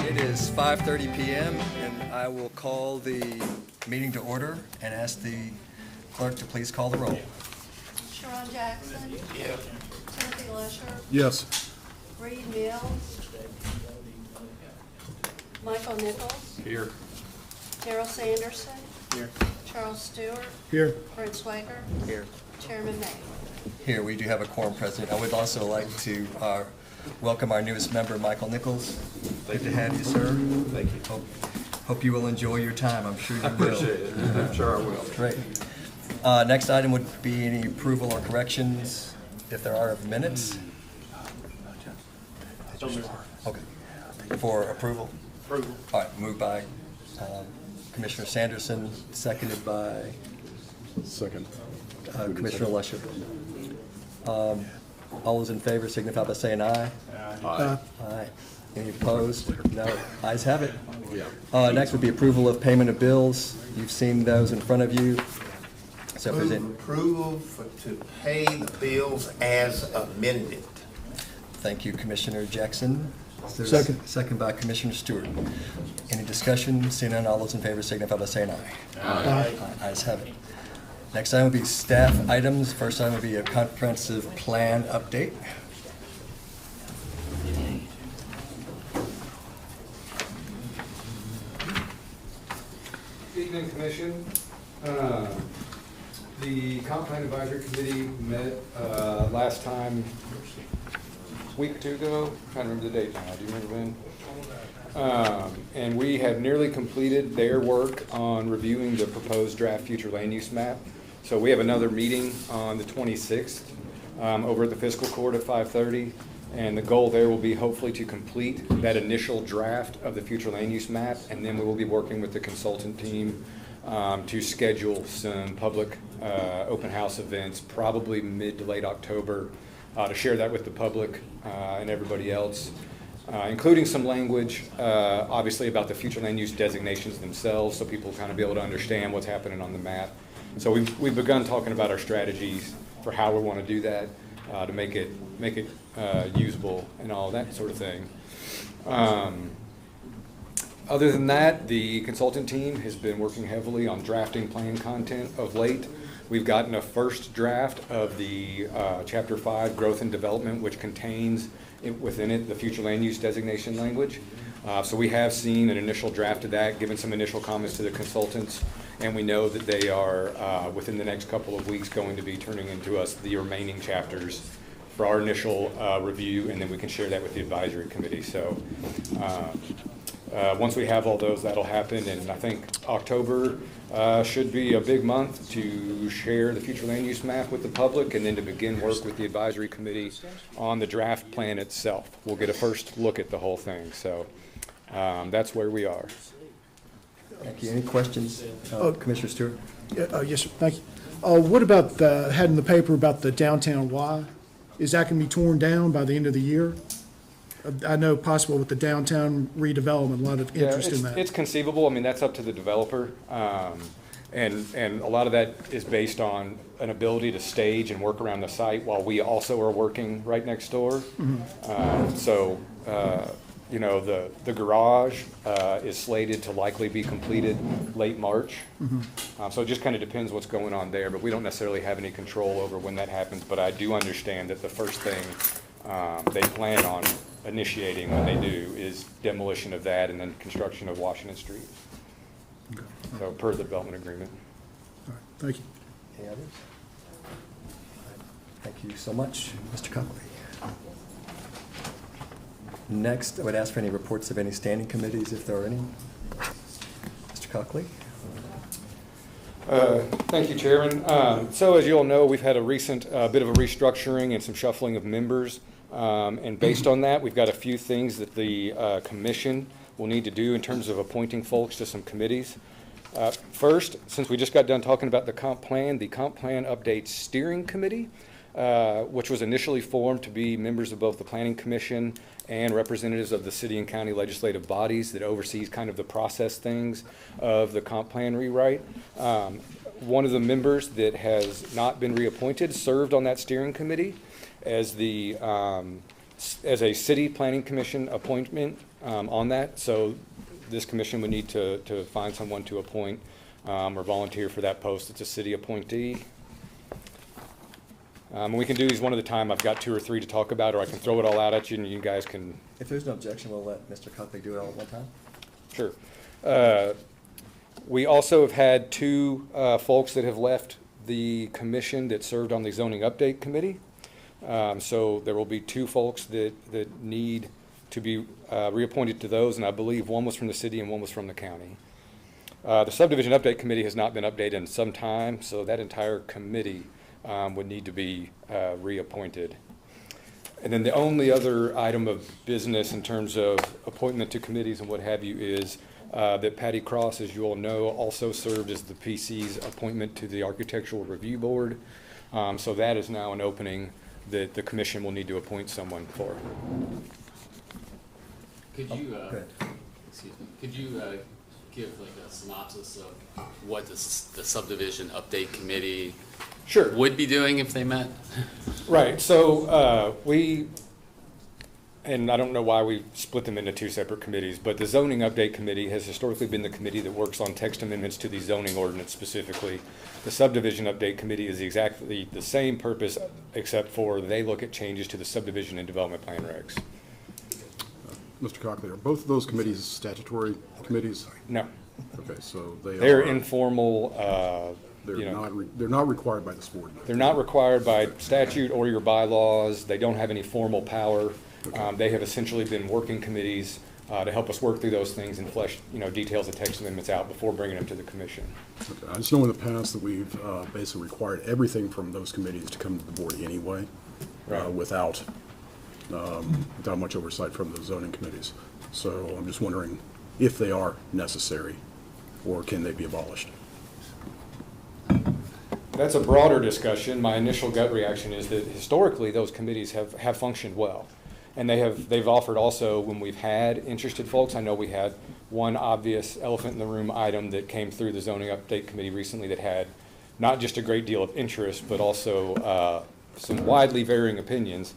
It is 5:30 p.m. and I will call the meeting to order and ask the clerk to please call the roll. Sharon Jackson. Yes. Timothy Lesher. Yes. Reed Mills. Michael Nichols. Here. Darrell Sanderson. Here. Charles Stewart. Here. Brent Swager. Here. Chairman May. Here, we do have a quorum present. I would also like to welcome our newest member, Michael Nichols. Glad to have you, sir. Thank you. Hope you will enjoy your time. I'm sure you will. I appreciate it. I'm sure I will. Great. Next item would be any approval or corrections, if there are, of minutes. Okay. For approval? Approval. All right, moved by Commissioner Sanderson, seconded by Second. Commissioner Lesher. All those in favor signify by saying aye. Aye. Aye. Any opposed? No. Ayes have it. Next would be approval of payment of bills. You've seen those in front of you. So if there's any, Approval to pay the bills as amended. thank you, Commissioner Jackson. Is there a Second. Second by Commissioner Stewart. Any discussion? Seeing none, all those in favor signify by saying aye. Aye. Ayes have it. Next item would be staff items. First item would be a comprehensive plan update. Good evening, Commission. The Comp Plan Advisory Committee met last time, a week or two ago. I'm trying to remember the date now. Do you remember when? And we have nearly completed their work on reviewing the proposed draft future land use map. So we have another meeting on the 26th over at the fiscal court at 5:30. And the goal there will be hopefully to complete that initial draft of the future land use map, and then we will be working with the consultant team to schedule some public open house events, probably mid to late October, to share that with the public and everybody else, including some language, obviously, about the future land use designations themselves, so people kind of be able to understand what's happening on the map. So we've begun talking about our strategies for how we want to do that, to make it usable and all that sort of thing. Other than that, the consultant team has been working heavily on drafting plan content of late. We've gotten a first draft of the Chapter 5 Growth and Development, which contains within it the future land use designation language. So we have seen an initial draft of that, given some initial comments to the consultants, and we know that they are, within the next couple of weeks, going to be turning into us the remaining chapters for our initial review, and then we can share that with the advisory committee. So once we have all those, that'll happen, and I think October should be a big month to share the future land use map with the public, and then to begin work with the advisory committee on the draft plan itself. We'll get a first look at the whole thing, so that's where we are. Thank you. Any questions, Commissioner Stewart? Yes, sir. Thank you. What about had in the paper about the downtown Y? Is that going to be torn down by the end of the year? I know possible with the downtown redevelopment, a lot of interest in that. It's conceivable. I mean, that's up to the developer. And a lot of that is based on an ability to stage and work around the site while we also are working right next door. You know, the garage is slated to likely be completed late March. So it just kind of depends what's going on there, but we don't necessarily have any control over when that happens. But I do understand that the first thing they plan on initiating when they do is demolition of that and then construction of Washington Street. Okay. So per the development agreement. All right. Thank you. Any others? Thank you so much, Mr. Copley. Next, I would ask for any reports of any standing committees, if there are any. Mr. Copley? Thank you, Chairman. So as you all know, we've had a recent bit of a restructuring and some shuffling of members. And based on that, we've got a few things that the commission will need to do in terms of appointing folks to some committees. First, since we just got done talking about the comp plan update steering committee, which was initially formed to be members of both the Planning Commission and representatives of the city and county legislative bodies that oversees kind of the process things of the comp plan rewrite. One of the members that has not been reappointed served on that steering committee as the as a city planning commission appointment on that. So this commission would need to find someone to appoint or volunteer for that post. It's a city appointee. And we can do these one at a time. I've got 2 or 3 to talk about, or I can throw it all out at you and you guys can. If there's no objection, we'll let Mr. Copley do it all at one time. Sure. We also have had 2 folks that have left the commission that served on the zoning update committee. So there will be 2 folks that need to be reappointed to those, and I believe one was from the city and one was from the county. The subdivision update committee has not been updated in some time, so that entire committee would need to be reappointed. And then the only other item of business in terms of appointment to committees and what have you is that Patty Cross, as you all know, also served as the PC's appointment to the Architectural Review Board. So that is now an opening that the commission will need to appoint someone for. Could you, Good. excuse me, could you give like a synopsis of what the subdivision update committee Sure. would be doing if they met? Right, so and I don't know why we split them into 2 separate committees, but the zoning update committee has historically been the committee that works on text amendments to the zoning ordinance specifically. The subdivision update committee is exactly the same purpose, except for they look at changes to the subdivision and development plan regs. Mr. Copley, are both of those committees statutory committees? No, Okay, so they they're are, informal, they're you know, they're not required by this board. they're not required by statute or your bylaws. They don't have any formal power. They have essentially been working committees to help us work through those things and flesh, details of text amendments out before bringing them to the commission. Okay, I just know in the past that we've basically required everything from those committees to come to the board anyway, Right. without much oversight from the zoning committees. So I'm just wondering if they are necessary, or can they be abolished? That's a broader discussion. My initial gut reaction is that historically those committees have functioned well. And they've offered also, when we've had interested folks, I know we had one obvious elephant in the room item that came through the zoning update committee recently that had not just a great deal of interest, but also some widely varying opinions.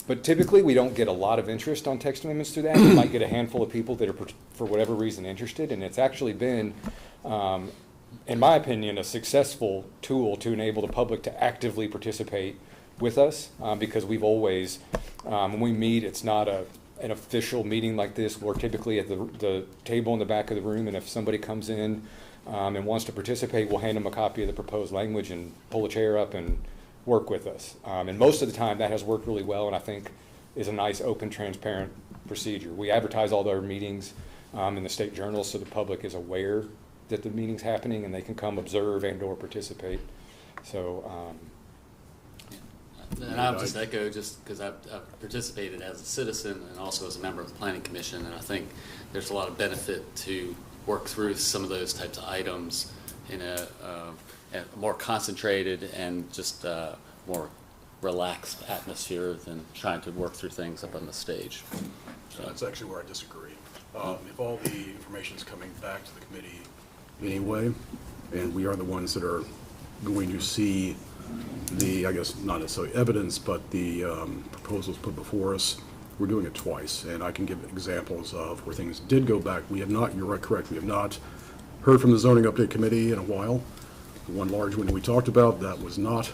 But typically we don't get a lot of interest on text amendments through that. You might get a handful of people that are for whatever reason interested, and it's actually been, in my opinion, a successful tool to enable the public to actively participate with us, because we've always, when we meet, it's not an official meeting like this. We're typically at the table in the back of the room, and if somebody comes in and wants to participate, we'll hand them a copy of the proposed language and pull a chair up and work with us. And most of the time that has worked really well, and I think is a nice, open, transparent procedure. We advertise all our meetings in the state journal so the public is aware that the meeting's happening and they can come observe and or participate. So And I'll just echo, just because I've participated as a citizen and also as a member of the Planning Commission, and I think there's a lot of benefit to work through some of those types of items in a more concentrated and just more relaxed atmosphere than trying to work through things up on the stage. So That's actually where I disagree. If all the information is coming back to the committee anyway, and we are the ones that are going to see the, I guess, not necessarily evidence, but the proposals put before us, we're doing it twice. And I can give examples of where things did go back. We have not, you're right, correct, we have not heard from the zoning update committee in a while. The one large one we talked about, that was not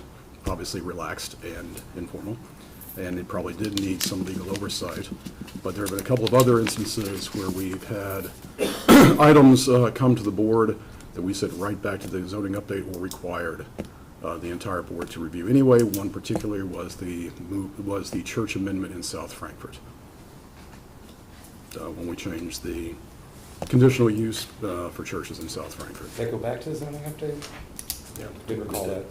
obviously relaxed and informal, and it probably did need some legal oversight. But there have been a couple of other instances where we've had items come to the board that we sent right back to the zoning update or required the entire board to review anyway. One particularly was the church amendment in South Frankfort. When we changed the conditional use for churches in South Frankfort. they go back to the zoning update? Yeah. Didn't recall that.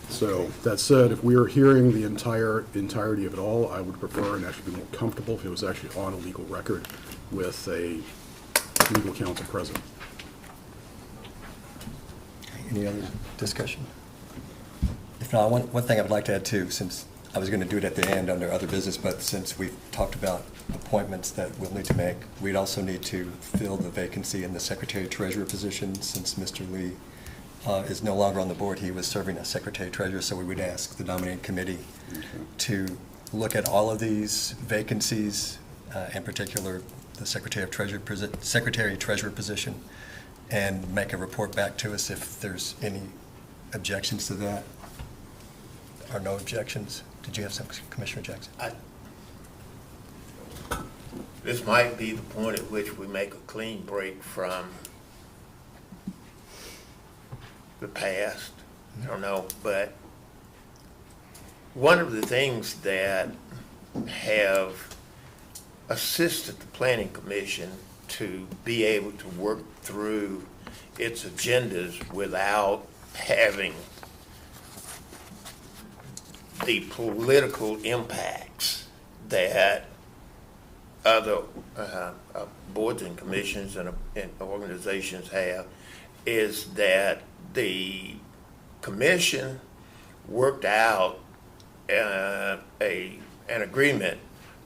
So, that said, if we are hearing the entirety of it all, I would prefer and actually be more comfortable if it was actually on a legal record with a legal counsel present. Any other discussion? If not, one thing I would like to add too, since I was going to do it at the end under other business, but since we've talked about appointments that we'll need to make, we'd also need to fill the vacancy in the secretary-treasurer position. Since Mr. Lee is no longer on the board, he was serving as secretary-treasurer, so we would ask the nominating committee to look at all of these vacancies, in particular, the Secretary Treasurer position, and make a report back to us if there's any objections to that, or no objections. Did you have some, Commissioner Jackson? This might be the point at which we make a clean break from the past. I don't know, but one of the things that have assisted the Planning Commission to be able to work through its agendas without having the political impacts that other boards and commissions and organizations have is that the commission worked out an agreement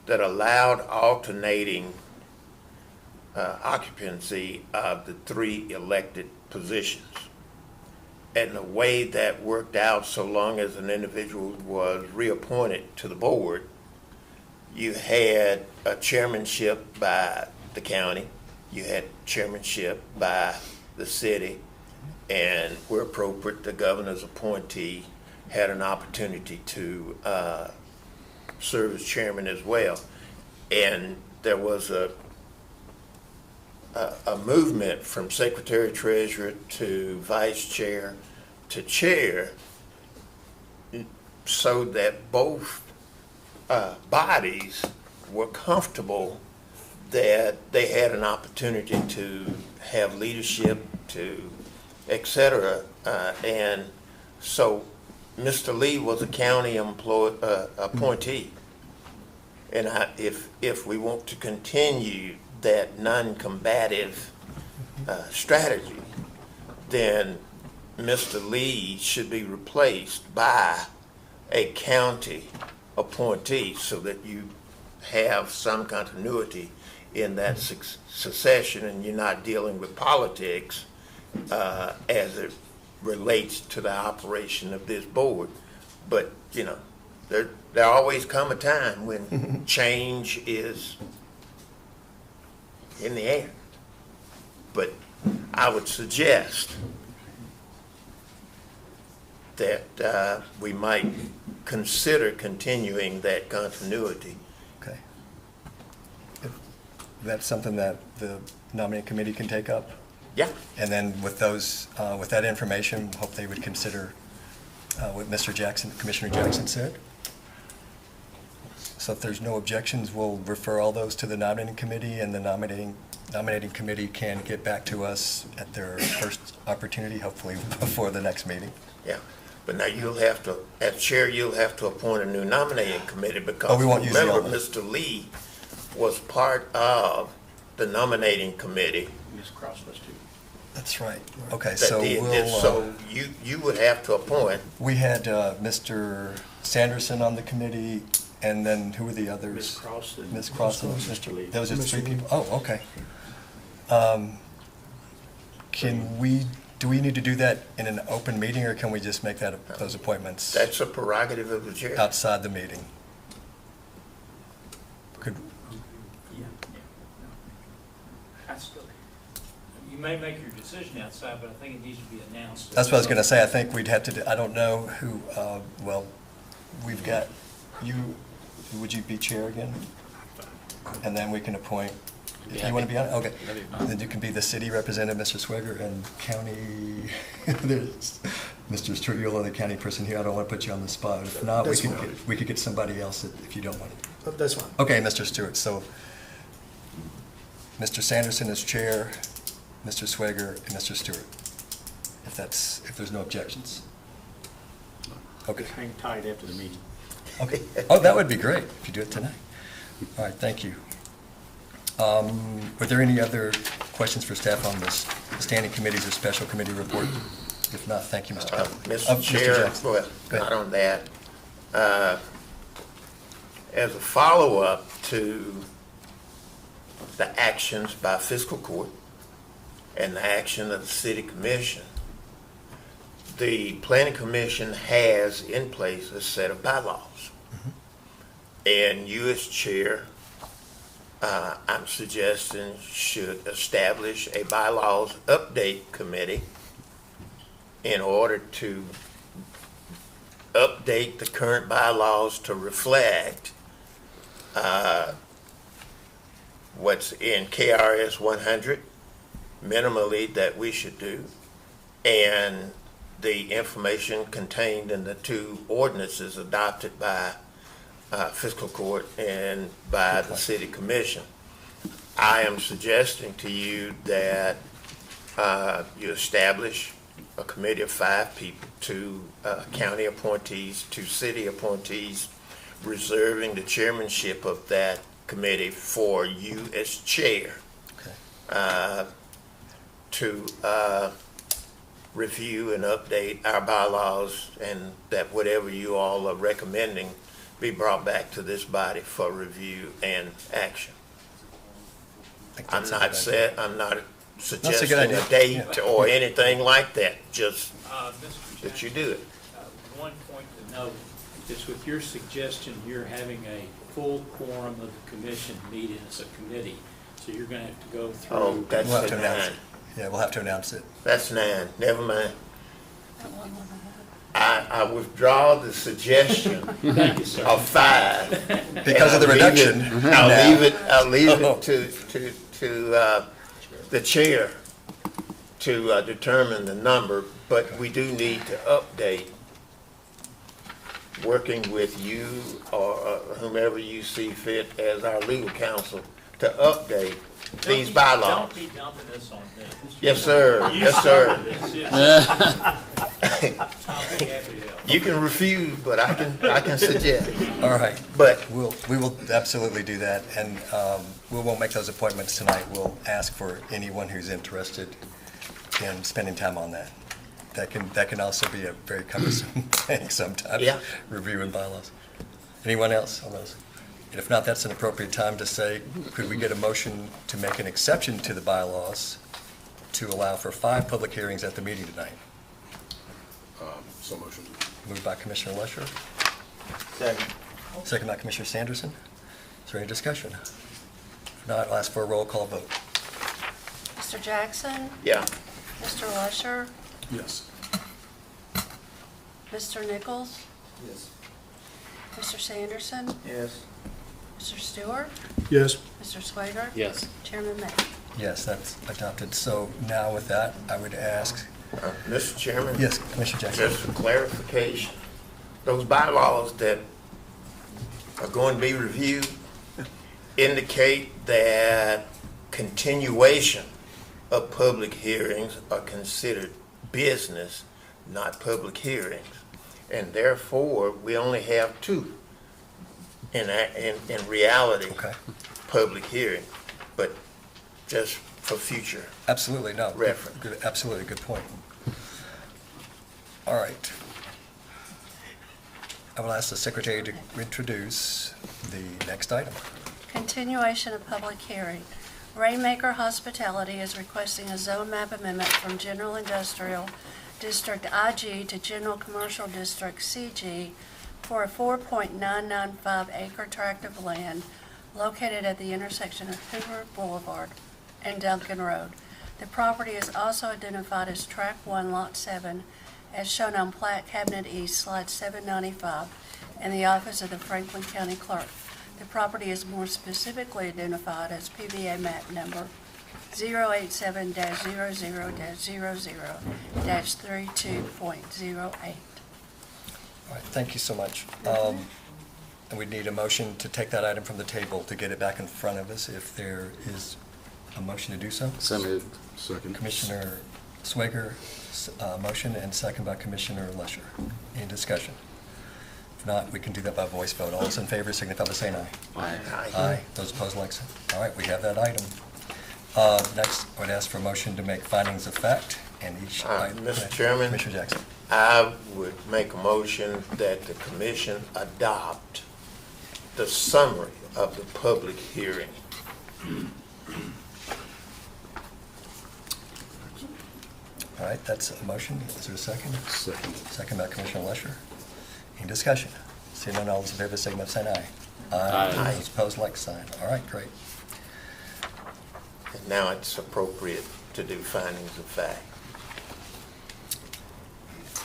that allowed alternating occupancy of the 3 elected positions. And the way that worked out, so long as an individual was reappointed to the board, you had a chairmanship by the county, you had chairmanship by the city, and where appropriate, the governor's appointee had an opportunity to serve as chairman as well. And there was a movement from Secretary Treasurer to Vice Chair to Chair, so that both bodies were comfortable that they had an opportunity to have leadership, to et cetera. And so Mr. Lee was a county appointee. And if we want to continue that non-combative strategy, then Mr. Lee should be replaced by a county appointee so that you have some continuity in that succession and you're not dealing with politics as it relates to the operation of this board. But, you know, there always come a time when change is in the air. But I would suggest that we might consider continuing that continuity. Okay. If that's something that the nominating committee can take up? Yeah. And then with those, with that information, hope they would consider what Mr. Jackson, Commissioner Jackson said. So if there's no objections, we'll refer all those to the nominating committee, and the nominating committee can get back to us at their first opportunity, hopefully before the next meeting. Yeah. But now you'll have to, as chair, you'll have to appoint a new nominating committee because we won't use the remember, old one. Mr. Lee was part of the nominating committee. Ms. Cross was too. That's right. Okay, That so did we'll, this. So you would have to appoint we had Mr. Sanderson on the committee, and then who were the others? Ms. Cross and Ms. Cross and Mr. Lee. Those are Mr. 3 Lee. people? Oh, okay. Do we need to do that in an open meeting, or can we just make those appointments that's a prerogative of the chair. outside the meeting? Could, Yeah. You may make your decision outside, but I think it needs to be announced. that's what I was going to say. I think we'd have to do, I don't know who, well, we've got you, would you be chair again? And then we can appoint, if you want to be on it, okay. That'd be fine. Then you can be the city representative, Mr. Swigger, and county, there's Mr. Stewart, you're the only county person here. I don't want to put you on the spot. If not, That's fine. we could get somebody else if you don't want it. That's fine. Okay, Mr. Stewart, so Mr. Sanderson is chair, Mr. Swigger, and Mr. Stewart, if there's no objections. Okay. Hang tight after the meeting. Okay. Oh, that would be great if you do it tonight. All right, thank you. Were there any other questions for staff on this standing committees or special committee report? If not, thank you, Mr. Cobb. Mr. Chair, Jackson. well, Go ahead. not on that. As a follow-up to the actions by fiscal court and the action of the city commission, the planning commission has in place a set of bylaws. And you as chair, I'm suggesting should establish a bylaws update committee in order to update the current bylaws to reflect what's in KRS 100 minimally that we should do, and the information contained in the two ordinances adopted by fiscal court and by the city commission. I am suggesting to you that you establish a committee of 5 people, 2 county appointees, 2 city appointees, reserving the chairmanship of that committee for you as chair. Okay. To review and update our bylaws, and that whatever you all are recommending be brought back to this body for review and action. I think I'm that's a not good idea. I'm not That's a good suggesting idea. a date Yeah. or anything like that, just Mr. that you Jackson, do it. One point to note is with your suggestion, you're having a full quorum of the commission meeting as a committee. So you're going to have to go through. Oh, that's We'll have a to announce 9. it. Yeah, we'll have to announce it. That's 9, never mind. I withdraw the suggestion Thank you, sir. of 5. Because of the reduction. I'll now. leave Oh. it to the chair to determine the number, but we do need to update, working with you or whomever you see fit as our legal counsel, to update these bylaws. Don't be dumping this on me. Yes, sir. You Yes, sir. started this. Yes. I'll be happy to help. You can refuse, but I can suggest. All right. But We will absolutely do that, and we won't make those appointments tonight. We'll ask for anyone who's interested in spending time on that. That can also be a very cumbersome thing sometimes, Yeah. reviewing bylaws. Anyone else on those? And if not, that's an appropriate time to say, could we get a motion to make an exception to the bylaws to allow for 5 public hearings at the meeting tonight? So motion. Moved by Commissioner Lesher, second. second by Commissioner Sanderson. Is there any discussion? If not, I'll ask for a roll call vote. Mr. Jackson, Yeah. Mr. Lusher, Yes. Mr. Nichols, Yes. Mr. Sanderson, Yes. Mr. Stewart, Yes. Mr. Swager, Yes. Chairman May. Yes, that's adopted. So now with that, I would ask, Mr. Chairman? yes, Commissioner Jackson. Just for clarification, those bylaws that are going to be reviewed indicate that continuation of public hearings are considered business, not public hearings. And therefore, we only have 2 in reality, Okay. public hearing, but just for future. Absolutely, no. Reference. Good, absolutely, good point. All right. I will ask the secretary to introduce the next item. Continuation of public hearing. Rainmaker Hospitality is requesting a zone map amendment from General Industrial District IG to General Commercial District CG for a 4.995 acre tract of land located at the intersection of Hoover Boulevard and Duncan Road. The property is also identified as Tract 1, Lot 7, as shown on Plat Cabinet East, Slide 795, in the office of the Franklin County Clerk. The property is more specifically identified as PBA map number 087-00-00-32.08. All right, thank you so much. And we need a motion to take that item from the table to get it back in front of us, if there is a motion to do so. So moved. Second. Commissioner Swager, motion, and second by Commissioner Lesher. Any discussion? If not, we can do that by voice vote. All those in favor signify by saying aye. Aye. Aye. Those opposed, like sign. All right, we have that item. Next, I would ask for a motion to make findings of fact, and each item. Mr. Chairman? Commissioner Jackson. I would make a motion that the commission adopt the summary of the public hearing. All right, that's a motion. Is there a second? Second. Second by Commissioner Lesher. Any discussion? Seeing none, all those in favor signify by saying aye. Aye. Those opposed, like sign. All right, great. And now it's appropriate to do findings of fact.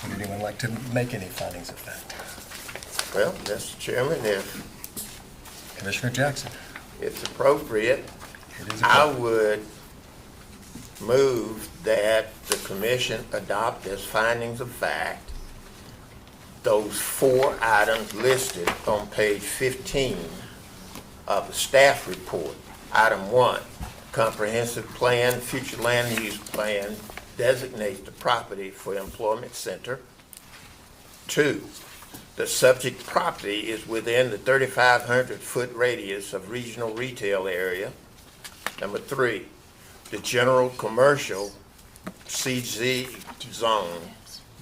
Would anyone like to make any findings of fact? Well, Mr. Chairman, if Commissioner Jackson? it's appropriate, It is I appropriate. would move that the commission adopt as findings of fact those 4 items listed on page 15 of the staff report. Item 1, comprehensive plan, future land use plan designates the property for employment center. 2, the subject property is within the 3,500-foot radius of regional retail area. Number 3, the general commercial CZ zone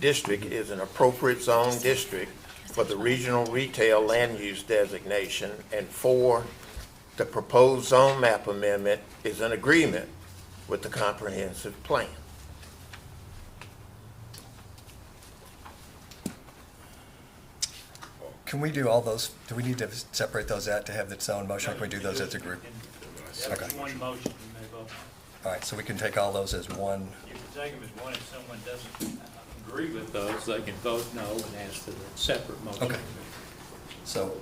district is an appropriate zone district for the regional retail land use designation. And 4, the proposed zone map amendment is an agreement with the comprehensive plan. Can we do all those, do we need to separate those out to have its own motion? Can we do those as a group? Okay. That's one motion you may vote on. All right, so we can take all those as one. You can take them as one. If someone doesn't agree with those, they can vote no and ask for the separate motion. Okay. So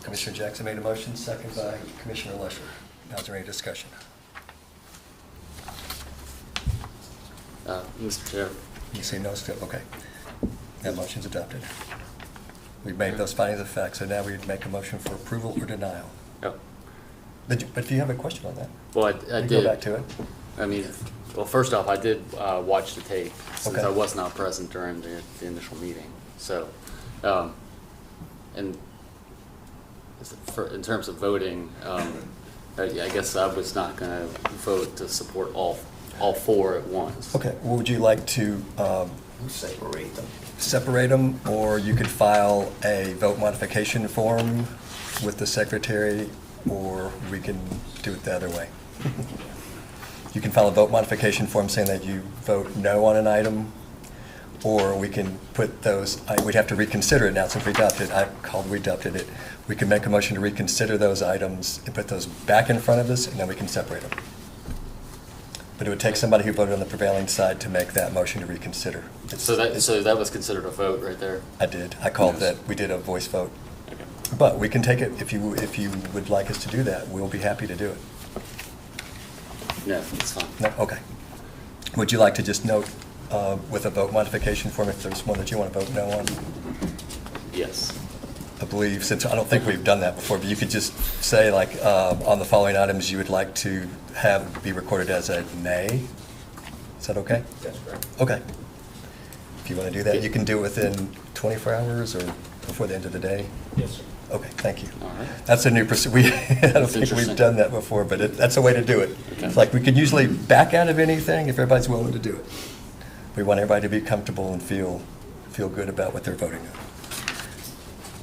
Commissioner Jackson made a motion, second by Commissioner Lesher. Now is there any discussion? Mr. Chair, You say no still, okay. That motion's adopted. We've made those findings of fact, so now we'd make a motion for approval or denial. oh, But do you have a question on that? well, I We did. Go back to it. I mean, well, first off, I did watch the tape since Okay. I was not present during the initial meeting. So, and in terms of voting, I guess I was not going to vote to support all 4 at once. Okay, well, would you like to Separate them. separate them, or you could file a vote modification form with the secretary, or we can do it the other way. You can file a vote modification form saying that you vote no on an item, or we can put those, we'd have to reconsider it now since we adopted it. We can make a motion to reconsider those items and put those back in front of us, and then we can separate them. But it would take somebody who voted on the prevailing side to make that motion to reconsider. So that was considered a vote right there? I did. I called Yes. that, we did a voice vote. Okay. But we can take it, if you would like us to do that, we'll be happy to do it. No, it's fine. No, okay. Would you like to just note with a vote modification form if there's one that you want to vote no on? Yes. I believe, since I don't think we've done that before, but you could just say like on the following items you would like to have be recorded as a nay. Is that okay? That's correct. Okay. If you want to do that, you can do it within 24 hours or before the end of the day. Yes, sir. Okay, thank you. All right. That's a new procedure. I don't think interesting. we've done that before, but that's a way to do it. Okay. It's like we could usually back out of anything if everybody's willing to do it. We want everybody to be comfortable and feel good about what they're voting on.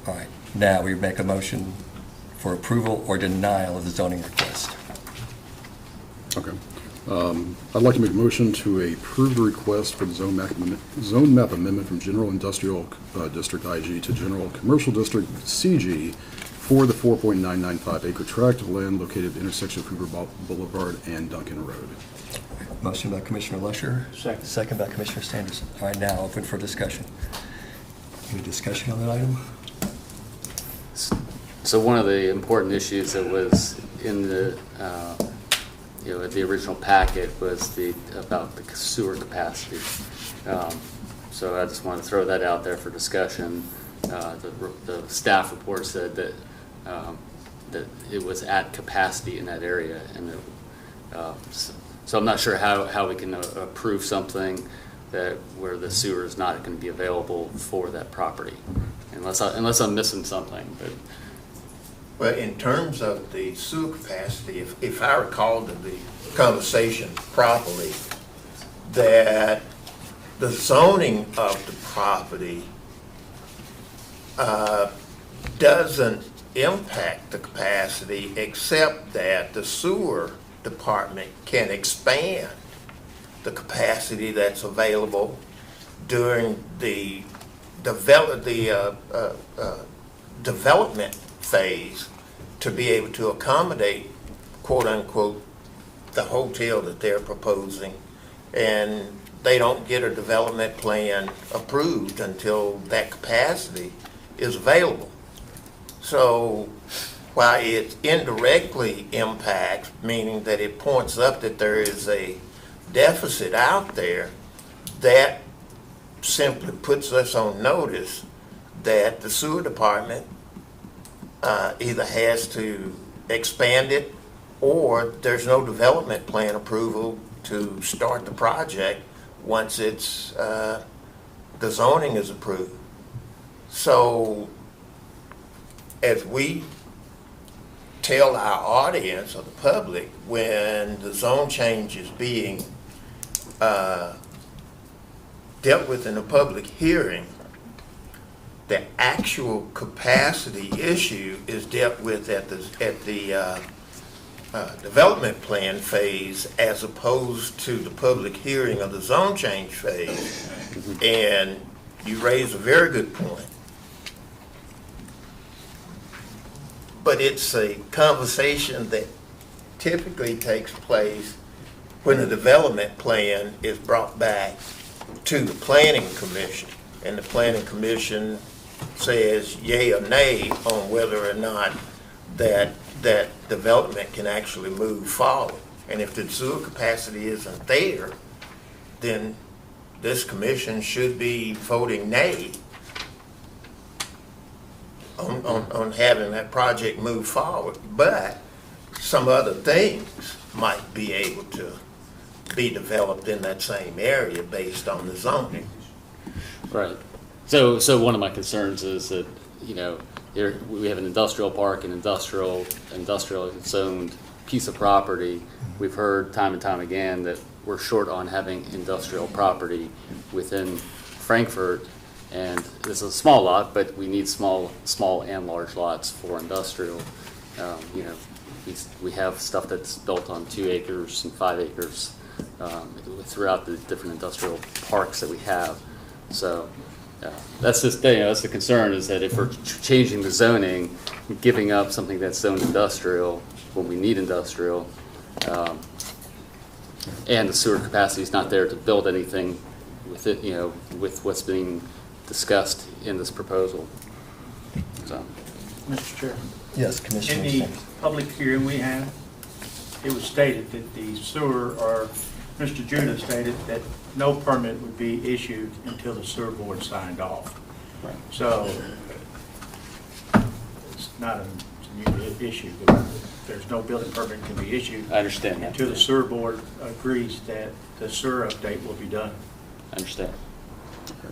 All right, now we make a motion for approval or denial of the zoning request. Okay. I'd like to make a motion to approve the request for the zone map amendment from General Industrial District IG to General Commercial District CG for the 4.995 acre tract of land located at the intersection of Hoover Boulevard and Duncan Road. Motion by Commissioner Lesher. Second. Second by Commissioner Sanderson. All right, now open for discussion. Any discussion on that item? So one of the important issues that was in the, the original packet was about the sewer capacity. So I just want to throw that out there for discussion. The staff report said that it was at capacity in that area, and so I'm not sure how we can approve something where the sewer is not going to be available for that property, unless I'm missing something. But Well, in terms of the sewer capacity, if I recall the conversation properly, that the zoning of the property doesn't impact the capacity, except that the sewer department can expand the capacity that's available during the development phase to be able to accommodate, quote unquote, the hotel that they're proposing, and they don't get a development plan approved until that capacity is available. So while it indirectly impacts, meaning that it points up that there is a deficit out there, that simply puts us on notice that the sewer department either has to expand it, or there's no development plan approval to start the project once it's the zoning is approved. So as we tell our audience or the public, when the zone change is being dealt with in a public hearing, the actual capacity issue is dealt with at the development plan phase, as opposed to the public hearing of the zone change phase. And you raise a very good point. But it's a conversation that typically takes place when the development plan is brought back to the planning commission, and the planning commission says yay or nay on whether or not that development can actually move forward. And if the sewer capacity isn't there, then this commission should be voting nay on having that project move forward. But some other things might be able to be developed in that same area based on the zoning. Right. So one of my concerns is that, you know, here we have an industrial park, an industrial zoned piece of property. We've heard time and time again that we're short on having industrial property within Frankfort, and this is a small lot, but we need small and large lots for industrial. You know, we have stuff that's built on 2 acres and 5 acres throughout the different industrial parks that we have. So that's just, you know, that's the concern, is that if we're changing the zoning, giving up something that's zoned industrial when we need industrial, and the sewer capacity is not there to build anything with it, you know, with what's being discussed in this proposal. So, Mr. Chair, Yes, in Commissioner. the Sims. public hearing we had, it was stated that the sewer, or Mr. Judah stated that no permit would be issued until the sewer board signed off. right. So it's not a new issue. There's no building permit can be issued I understand that. until the sewer board agrees that the sewer update will be done. I understand.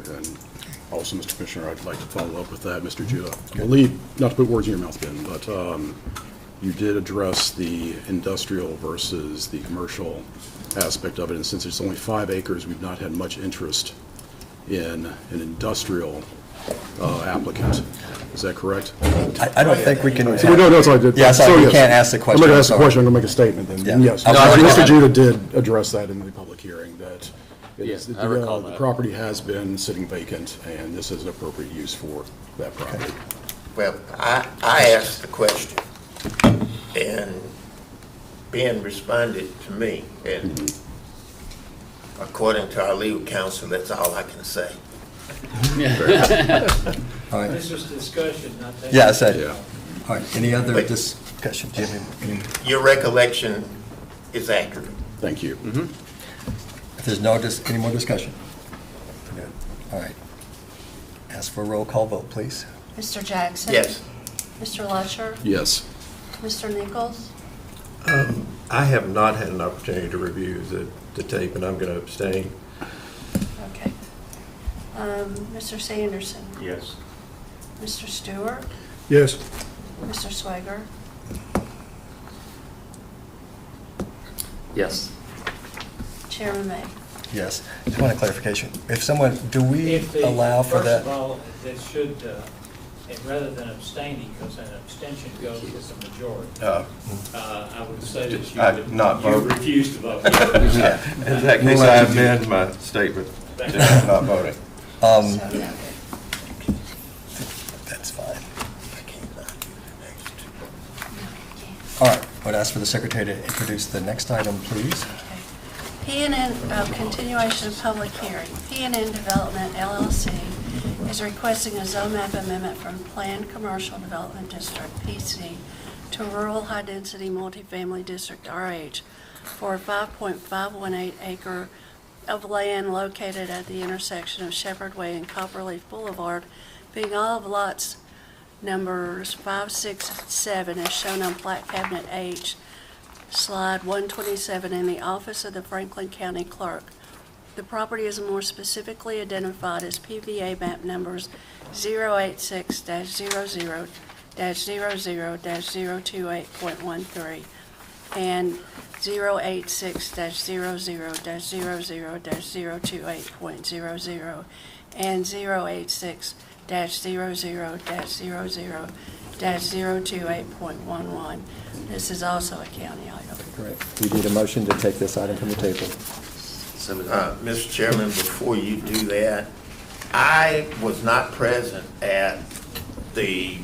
And also, Mr. Commissioner, I'd like to follow up with that, Mr. Judah. Believe, not to put words in your mouth, Ben, but you did address the industrial versus the commercial aspect of it, and since it's only 5 acres, we've not had much interest in an industrial applicant. Is that correct? I don't think we can. No, so I did. Yeah, sorry, So, you yes. can't ask the question. I'm not going to ask the sorry. question, I'm going to make a statement then. Yeah. Yes, No, I Mr. recall Judah did address that in the public hearing, that Yes, I recall the that. property has been sitting vacant, and this is an appropriate use for that property. Well, I asked the question, and Ben responded to me, and according to our legal counsel, that's all I can say. All right. This is discussion, not that. Yeah, I said, Yeah. all right, any other Wait. discussion, Jimmy? Your recollection is accurate. Thank you. If there's no, any more discussion? Good. All right. Ask for a roll call vote, please. Mr. Jackson? Yes. Mr. Lusher? Yes. Mr. Nichols? I have not had an opportunity to review the tape, and I'm going to abstain. Okay. Mr. Sanderson? Yes. Mr. Stewart? Yes. Mr. Swager? Yes. Chairman May? Yes. Just want a clarification. If someone, do we If the- allow for that? First of all, that should, and rather than abstaining, because an abstention goes with the majority, I would say that you I'd not would, you vote. refuse to vote. In that case, I amend my statement to not voting. So, yeah. That's fine. I can't argue would ask for the secretary to introduce the next item, please. Continuation of public hearing. P&N Development LLC is requesting a zone map amendment from Planned Commercial Development District, PC, to Rural High Density Multifamily District, RH, for a 5.518 acre of land located at the intersection of Shepherd Way and Copperleaf Boulevard, being all of lots numbers 5, 6, 7 as shown on Plat Cabinet H, Slide 127 in the office of the Franklin County Clerk. The property is more specifically identified as PVA map numbers 086-00-00-028.13 and 086-00-00-028.00 and 086-00-00-028.11. This is also a county item. Great. We need a motion to take this item from the table. Mr. Chairman, before you do that, I was not present at the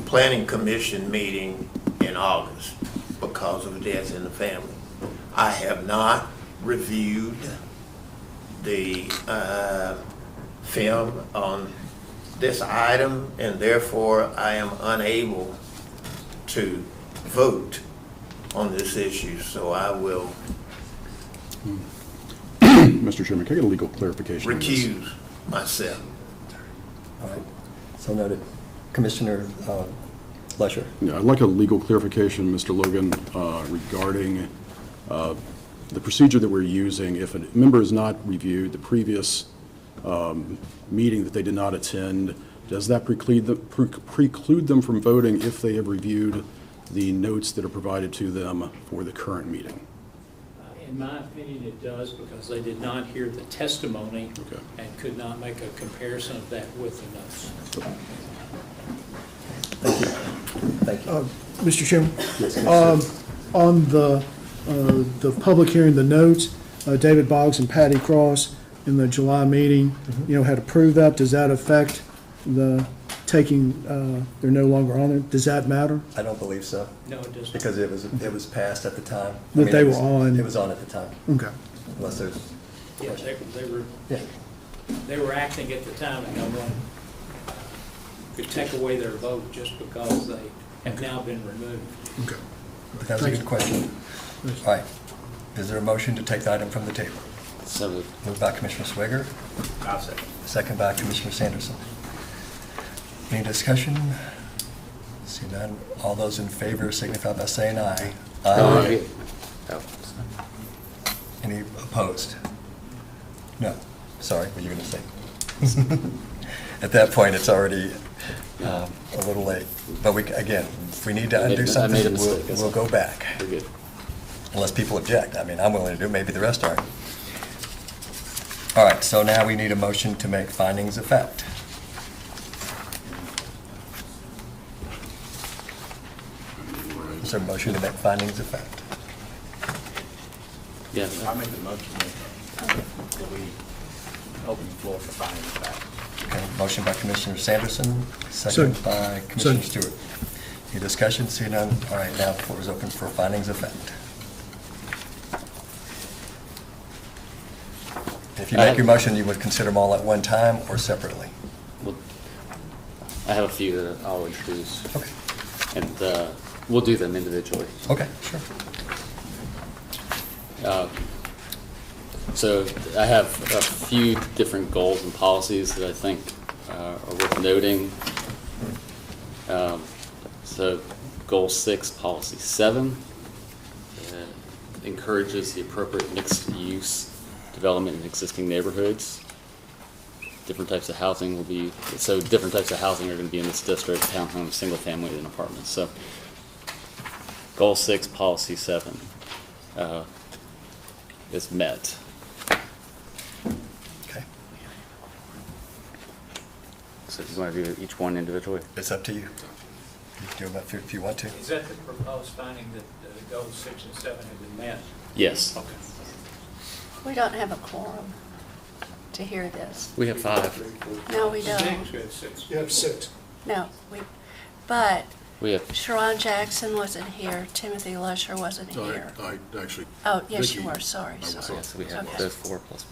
Planning Commission meeting in August because of a death in the family. I have not reviewed the film on this item, and therefore I am unable to vote on this issue, so I will Mr. Chairman, can I get a legal clarification on this? recuse myself. All right. So noted. Commissioner Lesher. Yeah, I'd like a legal clarification, Mr. Logan, regarding the procedure that we're using. If a member has not reviewed the previous meeting that they did not attend, does that preclude them from voting if they have reviewed the notes that are provided to them for the current meeting? In my opinion, it does, because they did not hear the testimony Okay. and could not make a comparison of that with the notes. Thank you. Mr. Chairman? Yes, Commissioner. On the public hearing, the notes, David Boggs and Patty Cross in the July meeting, had approved that. Does that affect the taking, they're no longer on it? Does that matter? I don't believe so, No, it does not. because it was passed at the time. That they it were was- on. It was on at the time, Okay. unless there's, Yeah, yeah. they were acting at the time, and no one could take away their vote just because they have now been removed. Okay. But that's a Thank good you. question. All right. Is there a motion to take the item from the table? So moved. Moved by Commissioner Swiger, I'll second. second by Commissioner Sanderson. Any discussion? See none. All those in favor signify by saying aye. Oh. Any opposed? No. Sorry, what were you going to say? At that point, it's already a little late. But again, if we need to undo I something, made a mistake, that's we'll all. go back. We're good. Unless people object. I mean, I'm willing to do it, maybe the rest aren't. All right, so now we need a motion to make findings of fact. Is there a motion to make findings of fact? Yeah. I'll make the motion that we open the floor for finding the facts. Okay, motion by Commissioner Sanderson, second Second. by Commissioner Second. Stewart. Any discussion? See none? All right, now the floor is open for findings of fact. If you make your motion, you would consider them all at one time or separately? Well, I have a few that I'll introduce, Okay, and we'll do them individually. okay, sure. So I have a few different goals and policies that I think are worth noting. So Goal 6, Policy 7, encourages the appropriate mixed-use development in existing neighborhoods. Different types of housing are going to be in this district: townhomes, single-family, and apartments. So Goal 6, Policy 7 is met. Okay, So if you want to do each one individually? it's up to you. You can do them if you want to. Is that the proposed finding that goals 6 and 7 have been met? Yes. Okay. We don't have a quorum to hear this. We have 5. No, we don't. 6, we had 6. You have 6. No, but We have, Sharon Jackson wasn't here, Timothy Lusher wasn't So here. I actually. Oh, yes, you Vicky- were, sorry, I was sorry. yes, we have Okay. those 4 plus.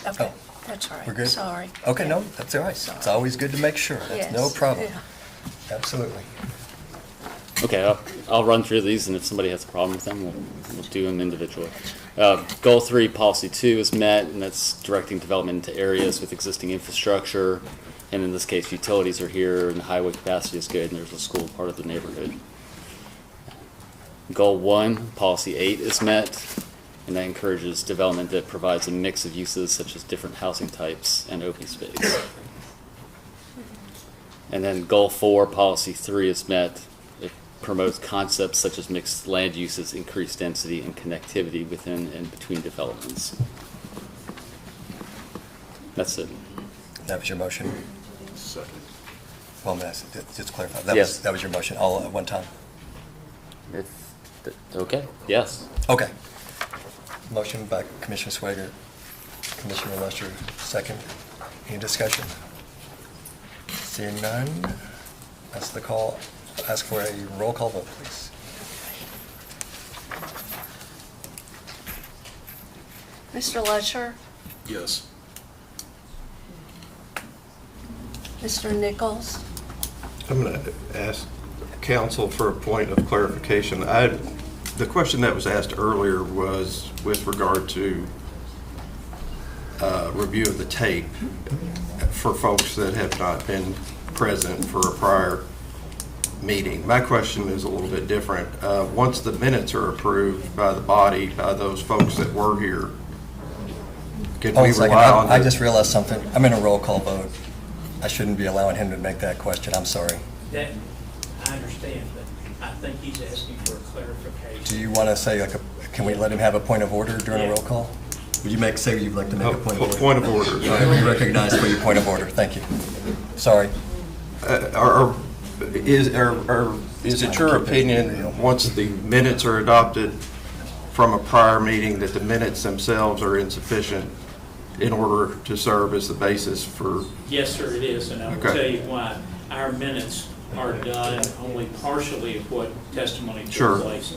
Okay, Oh, that's right. We're good? Sorry. Okay, no, that's all right. It's always good to make sure. That's no Yes, problem. yeah. Absolutely. Okay, I'll run through these, and if somebody has a problem with them, we'll do them individually. Goal 3, Policy 2 is met, and that's directing development into areas with existing infrastructure. And in this case, utilities are here, and the highway capacity is good, and there's a school part of the neighborhood. Goal 1, Policy 8 is met, and that encourages development that provides a mix of uses such as different housing types and open space. And then Goal 4, Policy 3 is met. It promotes concepts such as mixed land uses, increased density, and connectivity within and between developments. That's it. That was your motion? Second. Well, just to clarify, Yes. that was your motion all at one time? Okay, yes. Okay. Motion by Commissioner Swager, Commissioner Lusher, second. Any discussion? Seeing none, that's the call. Ask for a roll call vote, please. Mr. Lusher, Yes. Mr. Nichols, I'm going to ask council for a point of clarification. The question that was asked earlier was with regard to review of the tape for folks that have not been present for a prior meeting. My question is a little bit different. Once the minutes are approved by the body, by those folks that were here, can Hold we on a second. rely on? I just realized something. I'm in a roll call vote. I shouldn't be allowing him to make that question. I'm sorry. That, I understand, but I think he's asking for a clarification. Do you want to say, can we let him have a point of order during a roll call? Would you say you'd like to make a point of order? Point of order. All right, we recognize for your point of order. Thank you. Sorry. Is it your opinion, once the minutes are adopted from a prior meeting, that the minutes themselves are insufficient in order to serve as the basis for? Yes, sir, it is, and I will Okay. tell you why. Our minutes are done only partially of what testimony Sure. took place.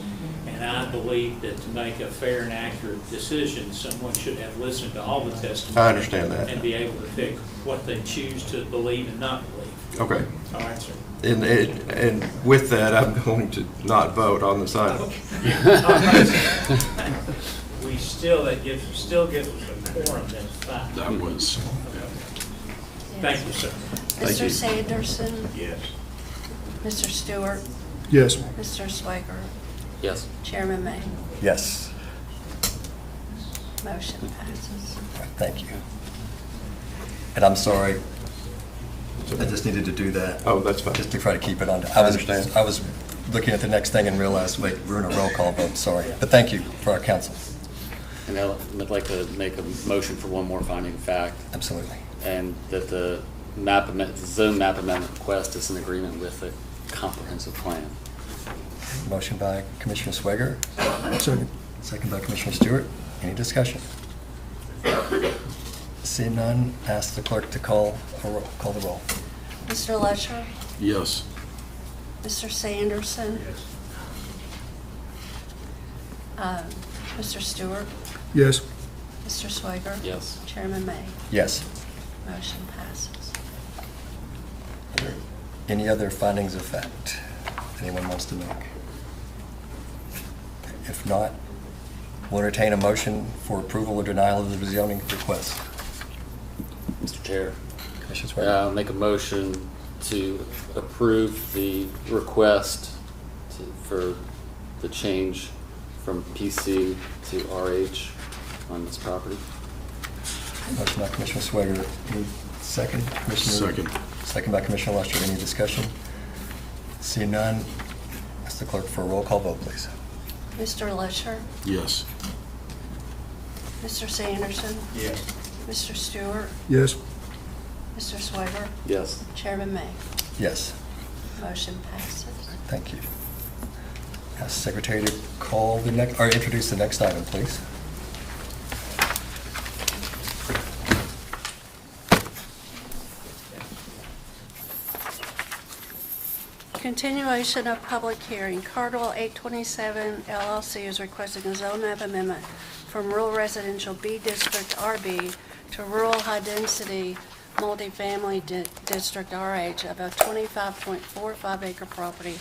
And I believe that to make a fair and accurate decision, someone should have listened to all the testimony. I understand that. And be able to pick what they choose to believe and not believe. Okay. All right, sir. And with that, I'm going to not vote on this item. We still, that gives us a quorum, that's fine. That was. Thank you, sir. Mr. Sanderson, Yes. Mr. Stewart, Yes. Mr. Swager, Yes. Chairman May. Yes. Motion passes. All right, thank you. And I'm sorry. I just needed to do that. Oh, that's fine. Just to try to keep it on. I understand. I was looking at the next thing and realized, wait, we're in a roll call vote, sorry. But thank you for our counsel. And I'd like to make a motion for one more finding of fact, Absolutely. and that the zone map amendment request is in agreement with the comprehensive plan. Motion by Commissioner Swager, Second. second by Commissioner Stewart. Any discussion? Seeing none, ask the clerk to call the roll. Mr. Lusher, Yes. Mr. Sanderson, Mr. Stewart, Yes. Mr. Swager. Yes. Chairman May. Yes. Motion passes. Any other findings of fact anyone wants to make? If not, we'll entertain a motion for approval or denial of the rezoning request. Mr. Chair, Commissioner Swager. I'll make a motion to approve the request for the change from PC to RH on this property. Motion by Commissioner Swager. Any second? Commissioner? Second. Second by Commissioner Lusher. Any discussion? Seeing none, ask the clerk for a roll call vote, please. Mr. Lusher, Yes. Mr. Sanderson, Yes. Mr. Stewart, Yes. Mr. Swager. Yes. Chairman May. Yes. Motion passes. Thank you. Ask Secretary to call the next, or introduce the next item, please. Continuation of public hearing. Cardwell 827 LLC is requesting a zone map amendment from rural residential B District RB to rural high-density multifamily district RH of a 25.45 acre property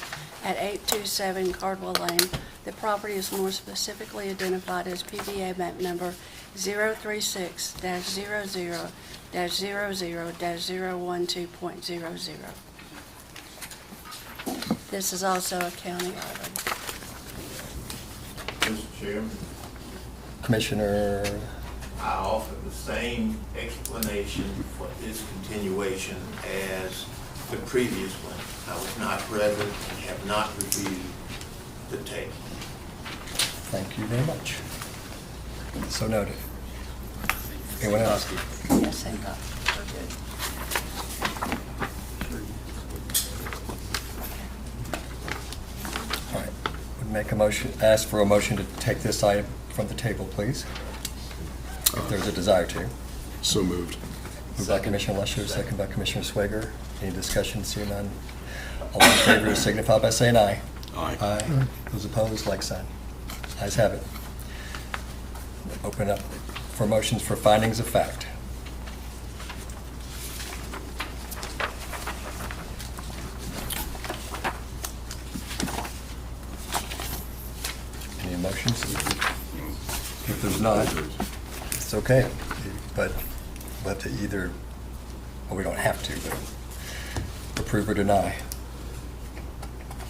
at 827 Cardwell Lane. The property is more specifically identified as PBA map number 036-00-00-012.00. This is also a county item. Mr. Chairman, Commissioner, I offer the same explanation for this continuation as the previous one. I was not present and have not reviewed the tape. thank you very much. So noted. Anyone else? Yes, thank God. We're good. All right. Would make a motion, ask for a motion to take this item from the table, please, if there's a desire to. So moved. Moved by Commissioner Lusher, second by Commissioner Swager. Any discussion? Seeing none. All in favor signify by saying aye. Aye. Aye. Those opposed, like sign. Ayes have it. Open up for motions for findings of fact. Any motions? If there's not, it's okay, but we'll have to either, well, we don't have to, but approve or deny.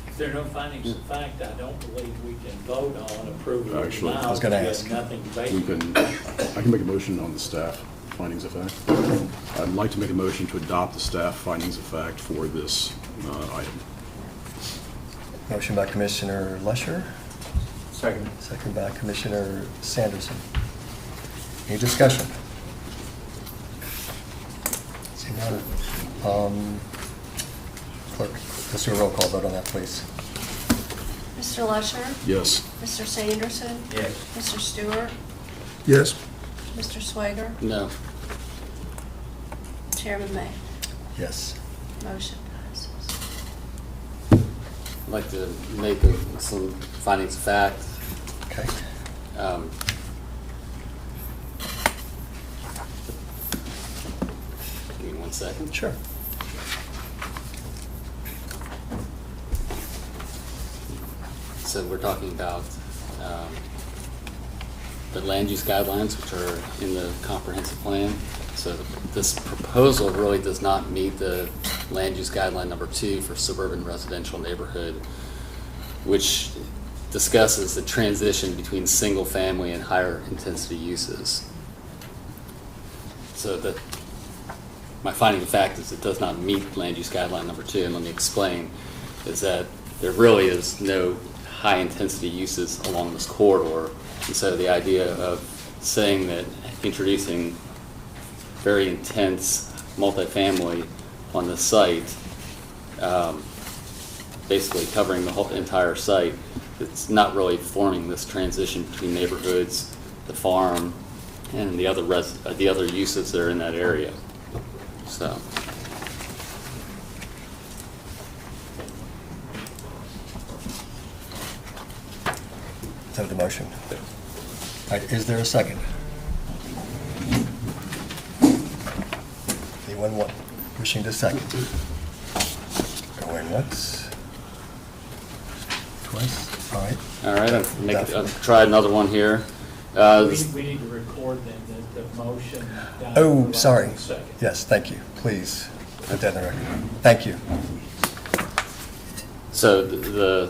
If there are no findings of fact, I don't believe we can vote on approval or Actually, denial. I was gonna because ask. Nothing We vacant. can, I can make a motion on the staff findings of fact. I'd like to make a motion to adopt the staff findings of fact for this item. Motion by Commissioner Lusher, Second. second by Commissioner Sanderson. Any discussion? See none. Clerk, let's do a roll call vote on that, please. Mr. Lusher? Yes. Mr. Sanderson? Yes. Mr. Stewart? Yes. Mr. Swager? No. Chairman May? Yes. Motion passes. I'd like to make some findings of fact. Okay. Give me 1 second. Sure. So we're talking about the land use guidelines, which are in the comprehensive plan. So this proposal really does not meet the land use guideline number 2 for suburban residential neighborhood, which discusses the transition between single family and higher intensity uses. So my finding of fact is it does not meet land use guideline number 2, and let me explain, is that there really is no high intensity uses along this corridor. And so the idea of saying that introducing very intense multifamily on the site, basically covering the whole entire site, it's not really forming this transition between neighborhoods, the farm, and the other uses that are in that area. So. Is that the motion? All right, is there a second? Anyone wishing to second? Going once? Twice? All right. All right, I'll try another one here. We need to record then the motion. down Oh, for sorry. a second. Yes, thank you. Please put that in the record. Thank you. So the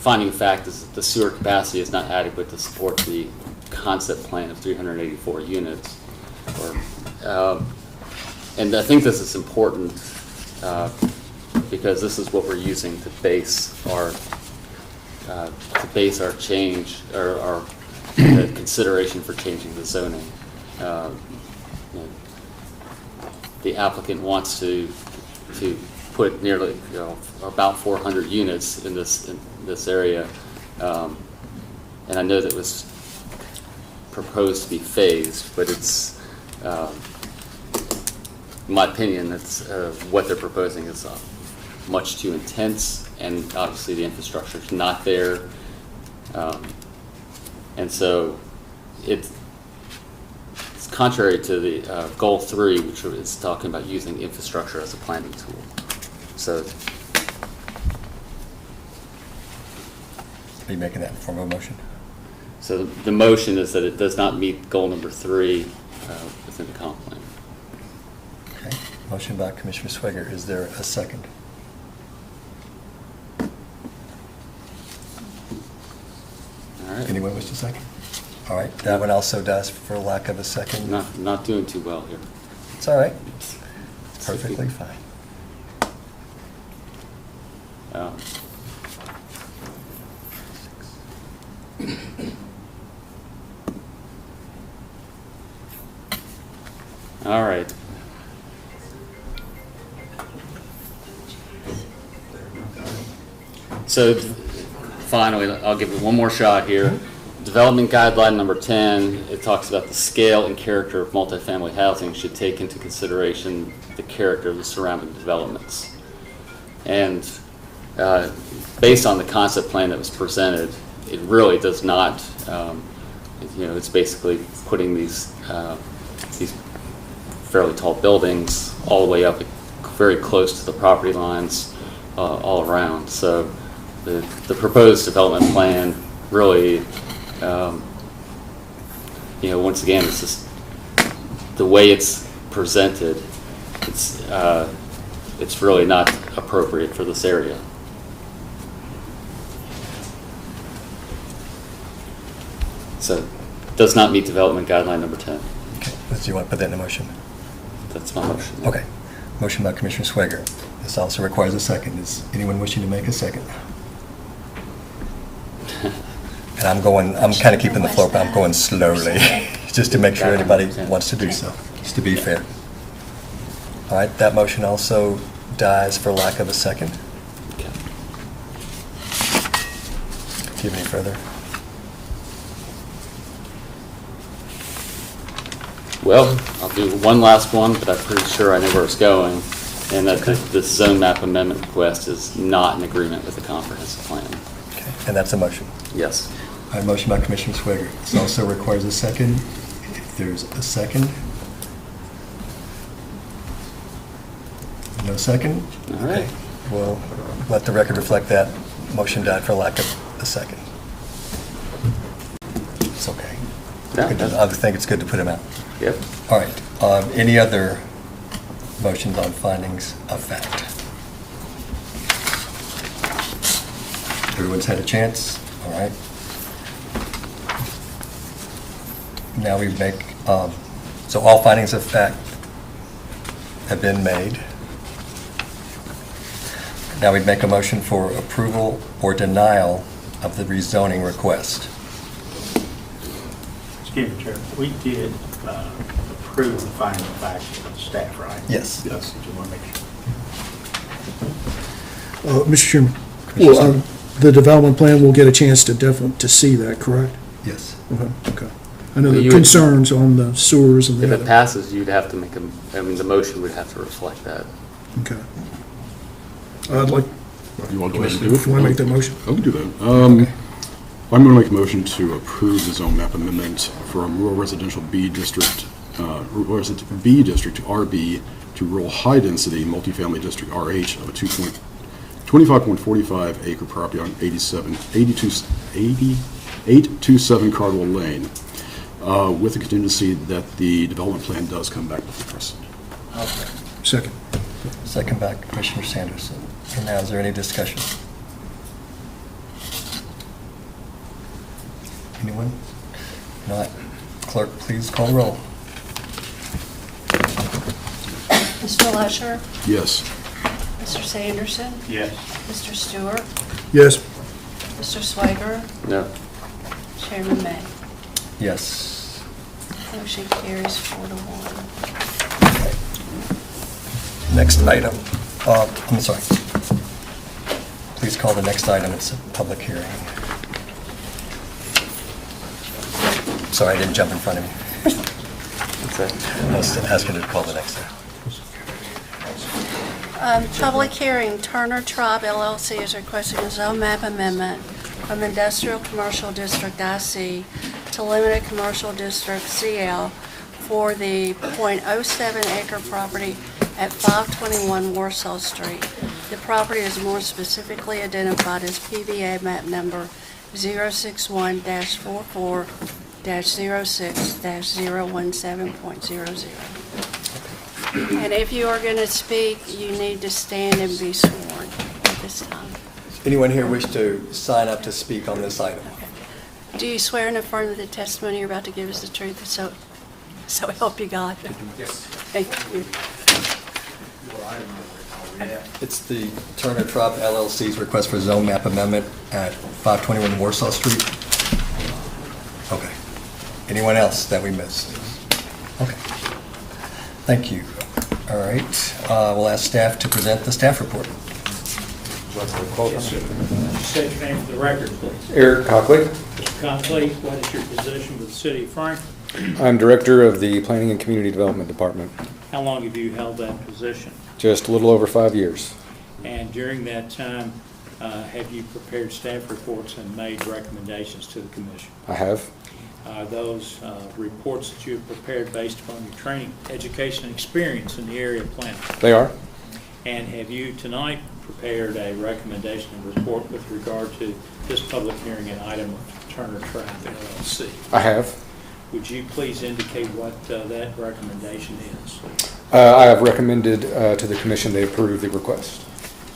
finding of fact is that the sewer capacity is not adequate to support the concept plan of 384 units. And I think this is important because this is what we're using to base our change or our consideration for changing the zoning. The applicant wants to put nearly, about 400 units in this area, and I know that it was proposed to be phased, but it's, in my opinion, it's what they're proposing is much too intense, and obviously the infrastructure is not there. And so it's contrary to the goal 3, which is talking about using infrastructure as a planning tool. So Are you making that in form of a motion? So the motion is that it does not meet goal number 3 within the comp plan. Okay. Motion by Commissioner Swiger. Is there a second? All right. Anyone wish to second? All right, that one also dies for lack of a second. Not doing too well here. It's all right. Perfectly fine. Um, All right. So finally, I'll give it one more shot here. Development guideline number 10, it talks about the scale and character of multifamily housing should take into consideration the character of the surrounding developments. And based on the concept plan that was presented, it really does not, it's basically putting these fairly tall buildings all the way up very close to the property lines all around. So the proposed development plan really, once again, it's just the way it's presented, it's really not appropriate for this area. So it does not meet development guideline number 10. Okay, do you want to put that in a motion? That's my motion. Okay. Motion by Commissioner Swiger. This also requires a second. Is anyone wishing to make a second? And I'm kind of keeping the floor, but I'm going slowly, just to make sure anybody wants to do so, just to be fair. All right, that motion also dies for lack of a second. Okay. Do you have any further? Well, I'll do one last one, but I'm pretty sure I know where it's going, and that the zone map amendment request is not in agreement with the comprehensive plan. Okay, and that's a motion. Yes. All right, motion by Commissioner Swiger. This also requires a second. If there's a second. No second? All right. Okay. We'll let the record reflect that motion died for lack of a second. It's okay. Yeah, I think it's good to put him out. Yep. All right. Any other motions on findings of fact? Everyone's had a chance? All right. Now we make, so all findings of fact have been made. Now we'd make a motion for approval or denial of the rezoning request. Excuse me, Chair, we did approve the finding of facts of staff, right? Yes. Yes. Do you want to make sure? Mr. Chairman, Commissioner well, the development plan, we'll get a chance to see that, correct? Yes. Okay. I know Well, the you would- concerns on the sewers and If the it other. passes, you'd have to the motion would have to reflect that. Okay. I'd like, You want to go ahead and do it? if you want to make that motion. I can do that. I'm going to make a motion to approve the zone map amendment from rural residential B district, B district to RB to rural high density multifamily district RH of a 25.45 acre property on 827 Cardwell Lane, with the contingency that the development plan does come back before us. Okay. Second. Second by Commissioner Sanderson. And now, is there any discussion? Anyone? Not. Clerk, please call roll. Mr. Lusher? Yes. Mr. Sanderson? Yes. Mr. Stewart? Yes. Mr. Swiger? No. Chairman May? Yes. Motion carries 4-1. Next item. I'm sorry. Please call the next item. It's a public hearing. Sorry, I didn't jump in front of you. That's it. I was asking you to call the next item. Public hearing, Turner Tribe LLC is requesting a zone map amendment from Industrial Commercial District IC to Limited Commercial District CL for the .07 acre property at 521 Warsaw Street. The property is more specifically identified as PBA map number 061-44-06-017.00. And if you are going to speak, you need to stand and be sworn at this time. Anyone here wish to sign up to speak on this item? Do you swear and affirm that the testimony you're about to give is the truth, so help you God? Yes. Thank you. It's the Turner Tribe LLC's request for zone map amendment at 521 Warsaw Street. Okay. Anyone else that we missed? Okay. Thank you. All right. We'll ask staff to present the staff report. Yes, sir. State your name for the record, please. Eric Cockley. Mr. Conkley, what is your position with the city of Frankfort? I'm Director of the Planning and Community Development Department. How long have you held that position? Just a little over 5 years. And during that time, have you prepared staff reports and made recommendations to the commission? I have. Are those reports that you have prepared based upon your training, education, and experience in the area of planning? They are. And have you tonight prepared a recommendation and report with regard to this public hearing and item of Turner Tribe LLC? I have. Would you please indicate what that recommendation is? I have recommended to the commission they approve the request.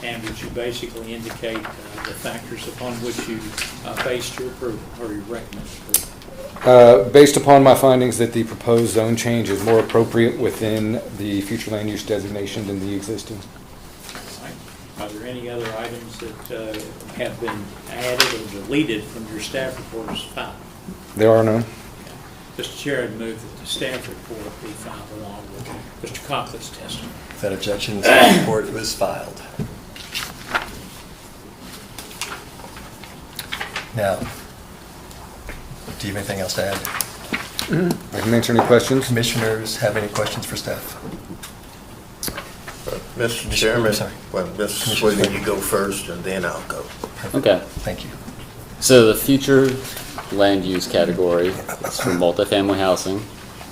And would you basically indicate the factors upon which you based your approval or your recommended approval? Based upon my findings that the proposed zone change is more appropriate within the future land use designation than the existing. Are there any other items that have been added or deleted from your staff report as filed? There are none. Mr. Chair, I'd move that the staff report be filed along with Mr. Conkley's testimony. Without objection, the staff report was filed. Now, do you have anything else to add? I can answer any questions. Commissioners have any questions for staff? Mr. Chairman, sorry. well, Mr. Sweeney, you go first, and then I'll go. Okay. Thank you. So the future land use category is for multifamily housing,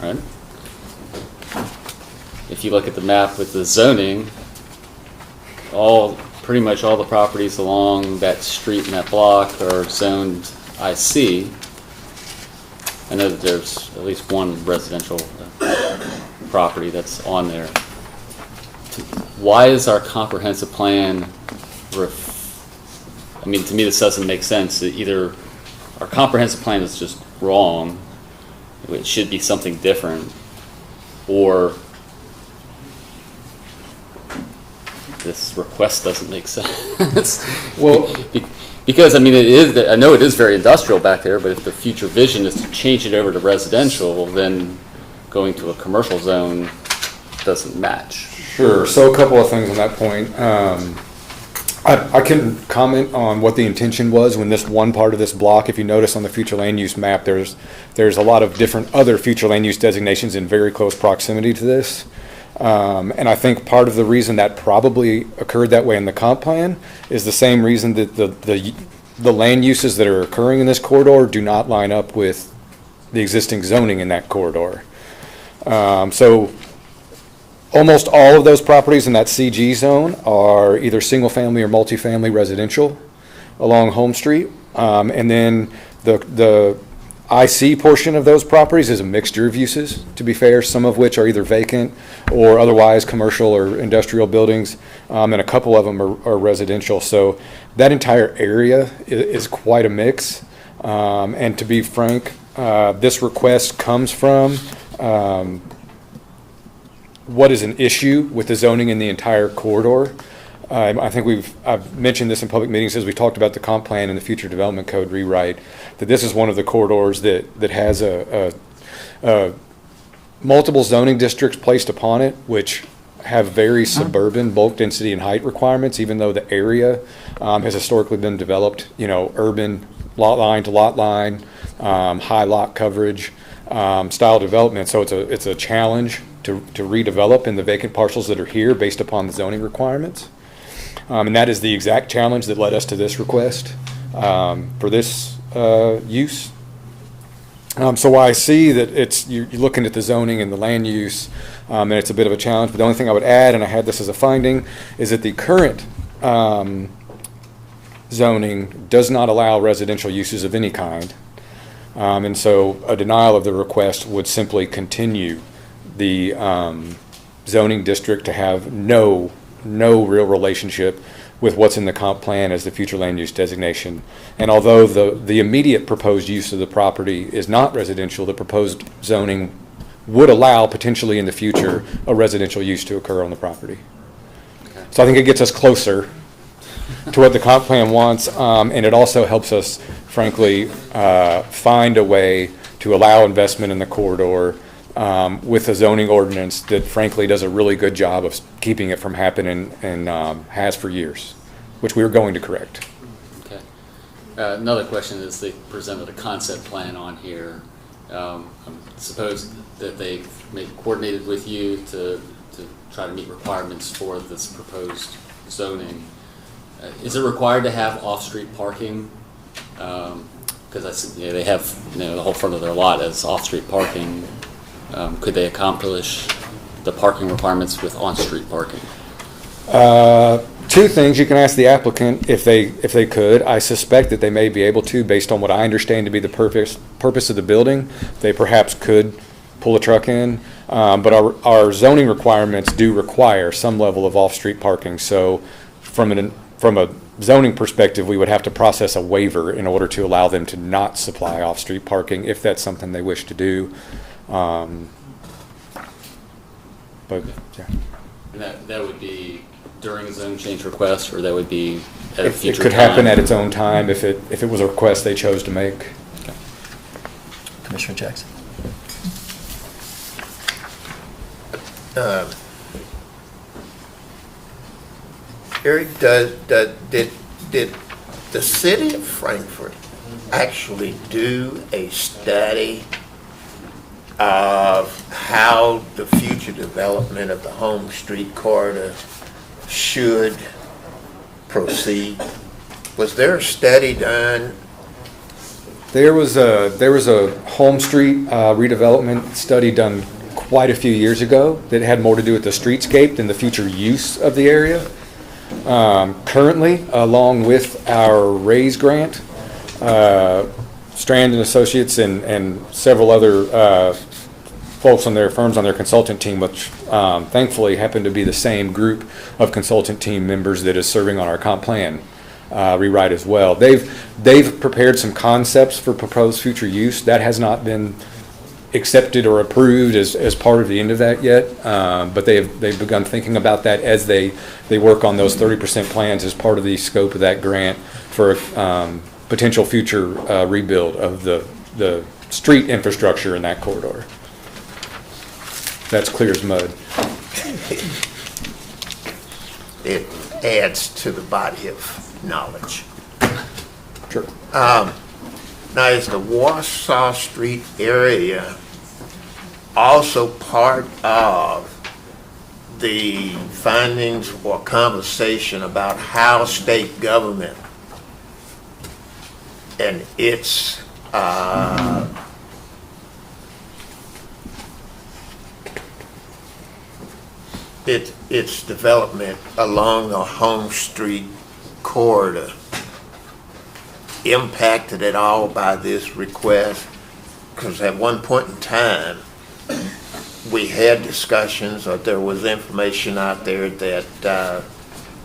right? If you look at the map with the zoning, pretty much all the properties along that street and that block are zoned IC. I know that there's at least one residential property that's on there. Why is our comprehensive plan to me, this doesn't make sense. Either our comprehensive plan is just wrong, it should be something different, or this request doesn't make sense. Well, because I know it is very industrial back there, but if the future vision is to change it over to residential, then going to a commercial zone doesn't match. sure. So a couple of things on that point. I couldn't comment on what the intention was when this one part of this block, if you notice on the future land use map, there's a lot of different other future land use designations in very close proximity to this. And I think part of the reason that probably occurred that way in the comp plan is the same reason that the land uses that are occurring in this corridor do not line up with the existing zoning in that corridor. So almost all of those properties in that CG zone are either single-family or multifamily residential along Home Street. And then the IC portion of those properties is a mixture of uses, to be fair, some of which are either vacant or otherwise commercial or industrial buildings, and a couple of them are residential. So that entire area is quite a mix. And to be frank, this request comes from what is an issue with the zoning in the entire corridor. I think I've mentioned this in public meetings as we talked about the comp plan and the future development code rewrite, that this is one of the corridors that has multiple zoning districts placed upon it, which have very suburban bulk density and height requirements, even though the area has historically been developed, urban lot line to lot line, high lot coverage style development. So it's a challenge to redevelop in the vacant parcels that are here based upon the zoning requirements. And that is the exact challenge that led us to this request for this use. So I see that you're looking at the zoning and the land use, and it's a bit of a challenge. But the only thing I would add, and I had this as a finding, is that the current zoning does not allow residential uses of any kind. And so a denial of the request would simply continue the zoning district to have no real relationship with what's in the comp plan as the future land use designation. And although the immediate proposed use of the property is not residential, the proposed zoning would allow potentially in the future a residential use to occur on the property. Okay. So I think it gets us closer to what the comp plan wants, and it also helps us, frankly, find a way to allow investment in the corridor with a zoning ordinance that frankly does a really good job of keeping it from happening and has for years, which we are going to correct. Okay. Another question is they presented a concept plan on here. Suppose that they maybe coordinated with you to try to meet requirements for this proposed zoning. Is it required to have off-street parking? Because they have the whole front of their lot as off-street parking. Could they accomplish the parking requirements with on-street parking? Two things. You can ask the applicant if they could. I suspect that they may be able to, based on what I understand to be the purpose of the building. They perhaps could pull a truck in, but our zoning requirements do require some level of off-street parking. So from a zoning perspective, we would have to process a waiver in order to allow them to not supply off-street parking if that's something they wish to do. But yeah. And that would be during a zone change request, or that would be at a future It could time? happen at its own time if it was a request they chose to make. Okay. Commissioner Jackson. Eric, did the city of Frankfort actually do a study of how the future development of the Home Street corridor should proceed? Was there a study done? There was a Home Street redevelopment study done quite a few years ago that had more to do with the streetscape than the future use of the area. Currently, along with our RAISE grant, Strand and Associates and several other folks on their firms on their consultant team, which thankfully happen to be the same group of consultant team members that is serving on our comp plan rewrite as well. They've prepared some concepts for proposed future use. That has not been accepted or approved as part of the end of that yet, but they've begun thinking about that as they work on those 30% plans as part of the scope of that grant for potential future rebuild of the street infrastructure in that corridor. That's clear as mud. It adds to the body of knowledge. Sure. Now, is the Warsaw Street area also part of the findings or conversation about how state government and its development along the Home Street corridor impacted at all by this request? Because at one point in time, we had discussions, or there was information out there that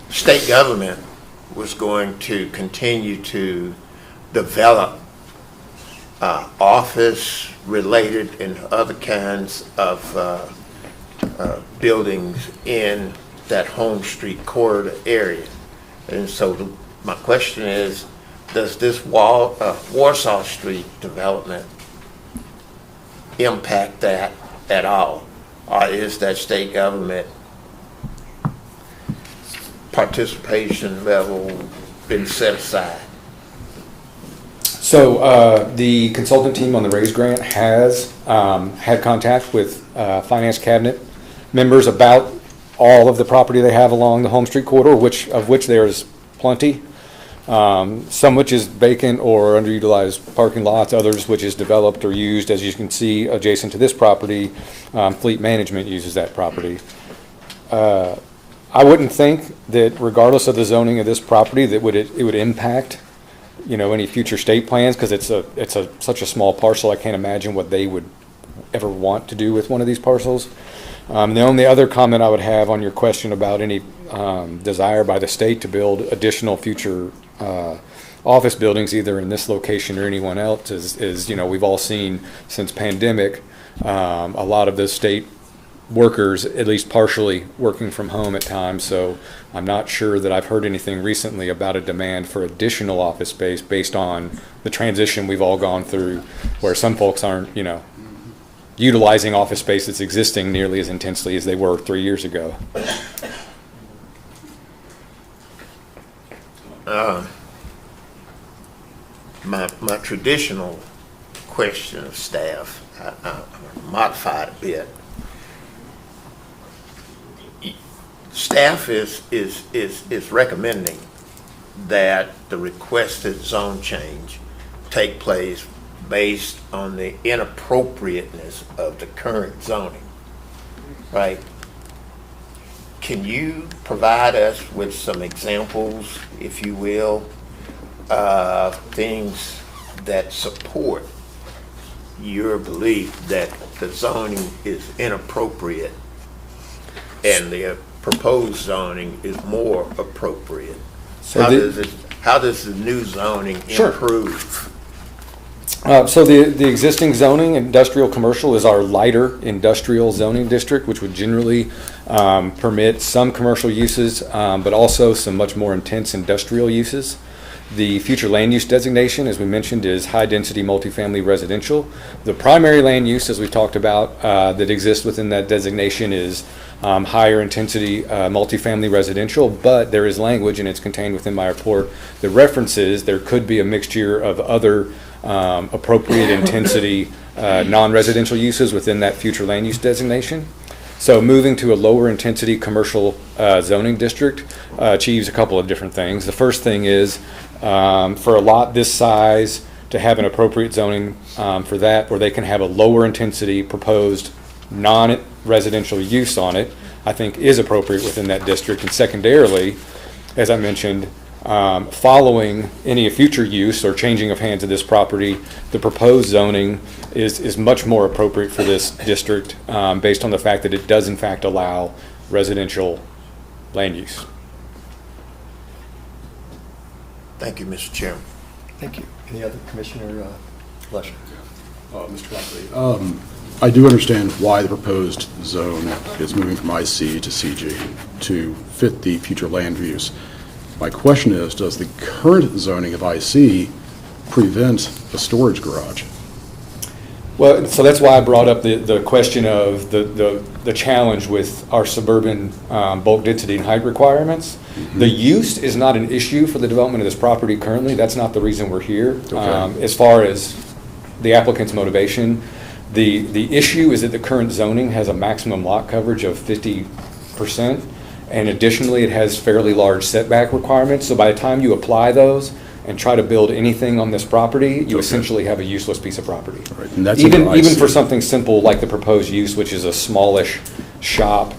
state government was going to continue to develop office-related and other kinds of buildings in that Home Street corridor area. And so my question is, does this Warsaw Street development impact that at all? Or is that state government participation level been set aside? So the consultant team on the RAISE grant has had contact with Finance Cabinet members about all of the property they have along the Home Street corridor, of which there is plenty. Some which is vacant or underutilized parking lots, others which is developed or used. As you can see, adjacent to this property, fleet management uses that property. I wouldn't think that regardless of the zoning of this property, that it would impact, any future state plans, because it's such a small parcel. I can't imagine what they would ever want to do with one of these parcels. The only other comment I would have on your question about any desire by the state to build additional future office buildings, either in this location or anyone else, is we've all seen since pandemic, a lot of the state workers, at least partially, working from home at times. So I'm not sure that I've heard anything recently about a demand for additional office space based on the transition we've all gone through, where some folks aren't, utilizing office space that's existing nearly as intensely as they were 3 years ago. My traditional question of staff, I modified a bit. Staff is recommending that the requested zone change take place based on the inappropriateness of the current zoning, right? Can you provide us with some examples, if you will, of things that support your belief that the zoning is inappropriate and the proposed zoning is more appropriate? So how does the new zoning improve? So the existing zoning, industrial commercial, is our lighter industrial zoning district, which would generally permit some commercial uses, but also some much more intense industrial uses. The future land use designation, as we mentioned, is high-density multifamily residential. The primary land use, as we've talked about, that exists within that designation is higher intensity multifamily residential, but there is language, and it's contained within my report, that references there could be a mixture of other appropriate intensity non-residential uses within that future land use designation. So moving to a lower intensity commercial zoning district achieves a couple of different things. The first thing is for a lot this size to have an appropriate zoning for that, where they can have a lower intensity proposed non-residential use on it, I think is appropriate within that district. And secondarily, as I mentioned, following any future use or changing of hands of this property, the proposed zoning is much more appropriate for this district based on the fact that it does in fact allow residential land use. Thank you, Mr. Chairman. Thank you. Any other Commissioner Lesher? Mr. Lockley, I do understand why the proposed zone is moving from IC to CG to fit the future land use. My question is, does the current zoning of IC prevent a storage garage? Well, so that's why I brought up the question of the challenge with our suburban bulk density and height requirements. Mm-hmm. The use is not an issue for the development of this property currently. That's not the reason we're here. Okay. As far as the applicant's motivation, the issue is that the current zoning has a maximum lot coverage of 50%. And additionally, it has fairly large setback requirements. So by the time you apply those and try to build anything on this property, you essentially have a useless piece of property. Right. And that's even for something simple like the proposed use, which is a smallish shop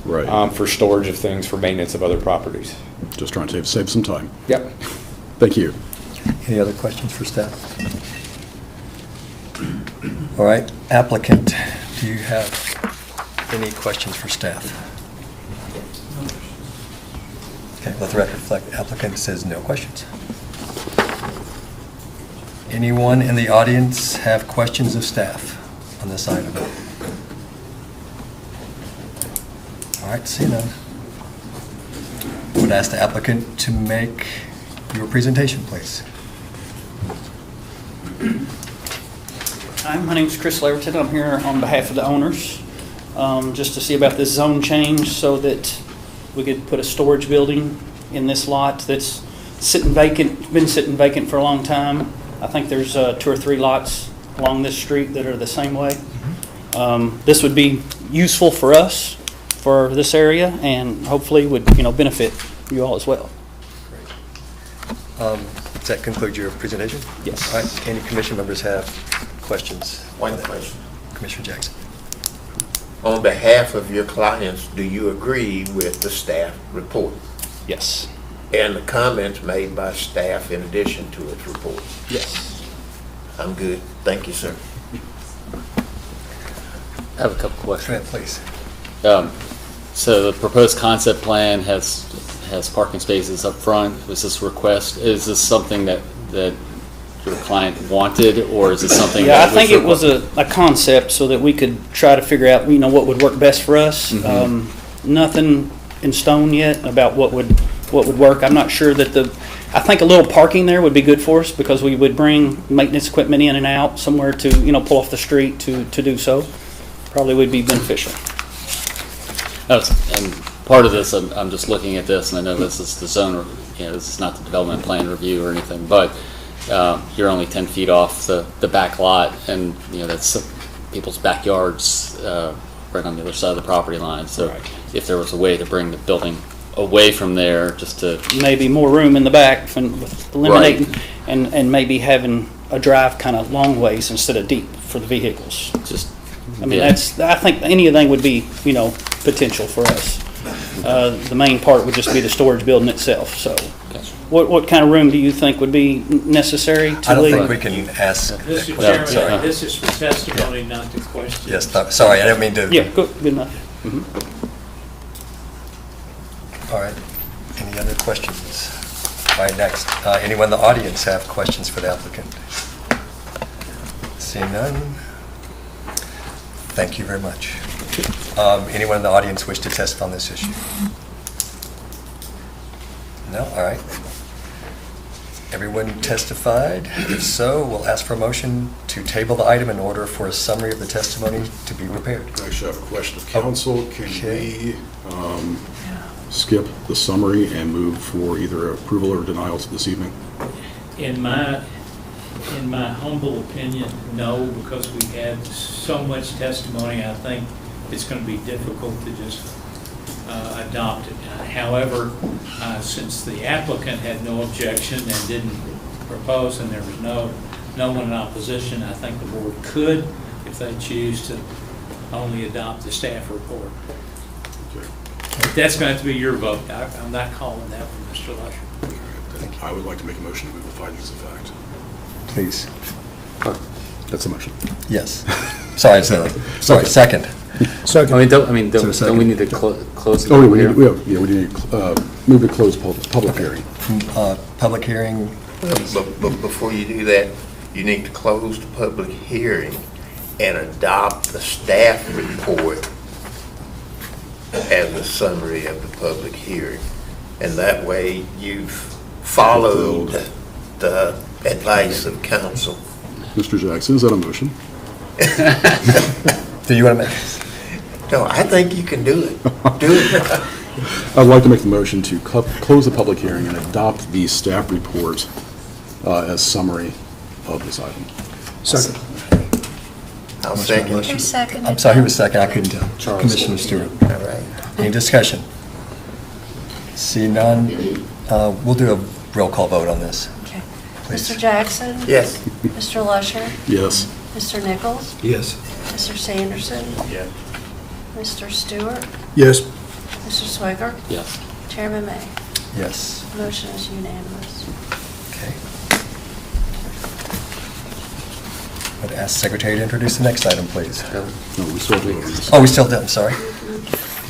for storage of things for maintenance of other properties. Just trying to save some time. Yep. Thank you. Any other questions for staff? All right, applicant, do you have any questions for staff? Okay, let the record reflect. Applicant says no questions. Anyone in the audience have questions of staff on this item? All right, see none. I would ask the applicant to make your presentation, please. Hi, my name is Chris Leverton. I'm here on behalf of the owners, just to see about this zone change so that we could put a storage building in this lot that's sitting vacant, been sitting vacant for a long time. I think there's 2 or 3 lots along this street that are the same way. This would be useful for us for this area and hopefully would, benefit you all as well. Does that conclude your presentation? Yes. All right, any commission members have questions? One question. Commissioner Jackson. On behalf of your clients, do you agree with the staff report Yes. and the comments made by staff in addition to its report? Yes. I'm good. Thank you, sir. I have a couple Go questions. ahead, please. So the proposed concept plan has parking spaces up front. Was this request, is this something that your client wanted, or is this something Yeah, I that think it was a concept so that we could try to figure out, what would work best for us. Nothing in stone yet about what would work. I'm not sure that I think a little parking there would be good for us because we would bring maintenance equipment in and out somewhere to, pull off the street to do so. Probably would be beneficial. And part of this, I'm just looking at this, and I know this is the zone, this is not the development plan review or anything, but you're only 10 feet off the back lot, and, that's people's backyards right on the other side of the property line. So Right. if there was a way to bring the building away from there, just to, Maybe more room in the back with eliminating and maybe having a drive kind of long ways instead of deep for the vehicles. just, I mean, yeah. I think anything would be, potential for us. The main part would just be the storage building itself, so. Gotcha. What kind of room do you think would be necessary to I don't leave? think we can ask. Mr. Well, sorry. Chairman, this is for testimony, not to question. Yes, sorry, I didn't mean to. Yeah, good enough. All right, any other questions? All right, next, anyone in the audience have questions for the applicant? Seeing none? Thank you very much. Anyone in the audience wish to testify on this issue? No, all right. Everyone testified? If so, we'll ask for a motion to table the item in order for a summary of the testimony to be prepared. I actually have a question of council. Can Okay. we skip the summary and move for either approval or denials this evening? In my humble opinion, no, because we had so much testimony, I think it's going to be difficult to just adopt it. However, since the applicant had no objection and didn't propose, and there was no one in opposition, I think the board could, if they choose to, only adopt the staff report. Okay. That's going to have to be your vote. I'm not calling that one, Mr. Lusher. Then I would like to make a motion to move the findings of fact. Please. That's a motion. Yes. Sorry, second. Second. Don't So we second. need to close the Oh, public we hearing? need to move to close public hearing. Public hearing, But before you do that, you need to close the public hearing and adopt the staff report as a summary of the public hearing. And that way you've followed the advice of counsel. Mr. Jackson, is that a motion? do you want to make? No, I think you can do it. Do it. I'd like to make the motion to close the public hearing and adopt the staff report as summary of this item. Second. I'll second. Who seconded? I'm sorry, who was second? I couldn't tell. Charles. Commissioner Stewart. All right. Any discussion? See none, we'll do a roll call vote on this. Okay. Please. Mr. Jackson? Yes. Mr. Lusher? Yes. Mr. Nichols? Yes. Mr. Sanderson? Yeah. Mr. Stewart? Yes. Mr. Swiger? Yes. Chairman May? Yes. Motion is unanimous. Okay. I'd ask Secretary to introduce the next item, please. No, we still have to vote on this. Oh, we still do, I'm sorry.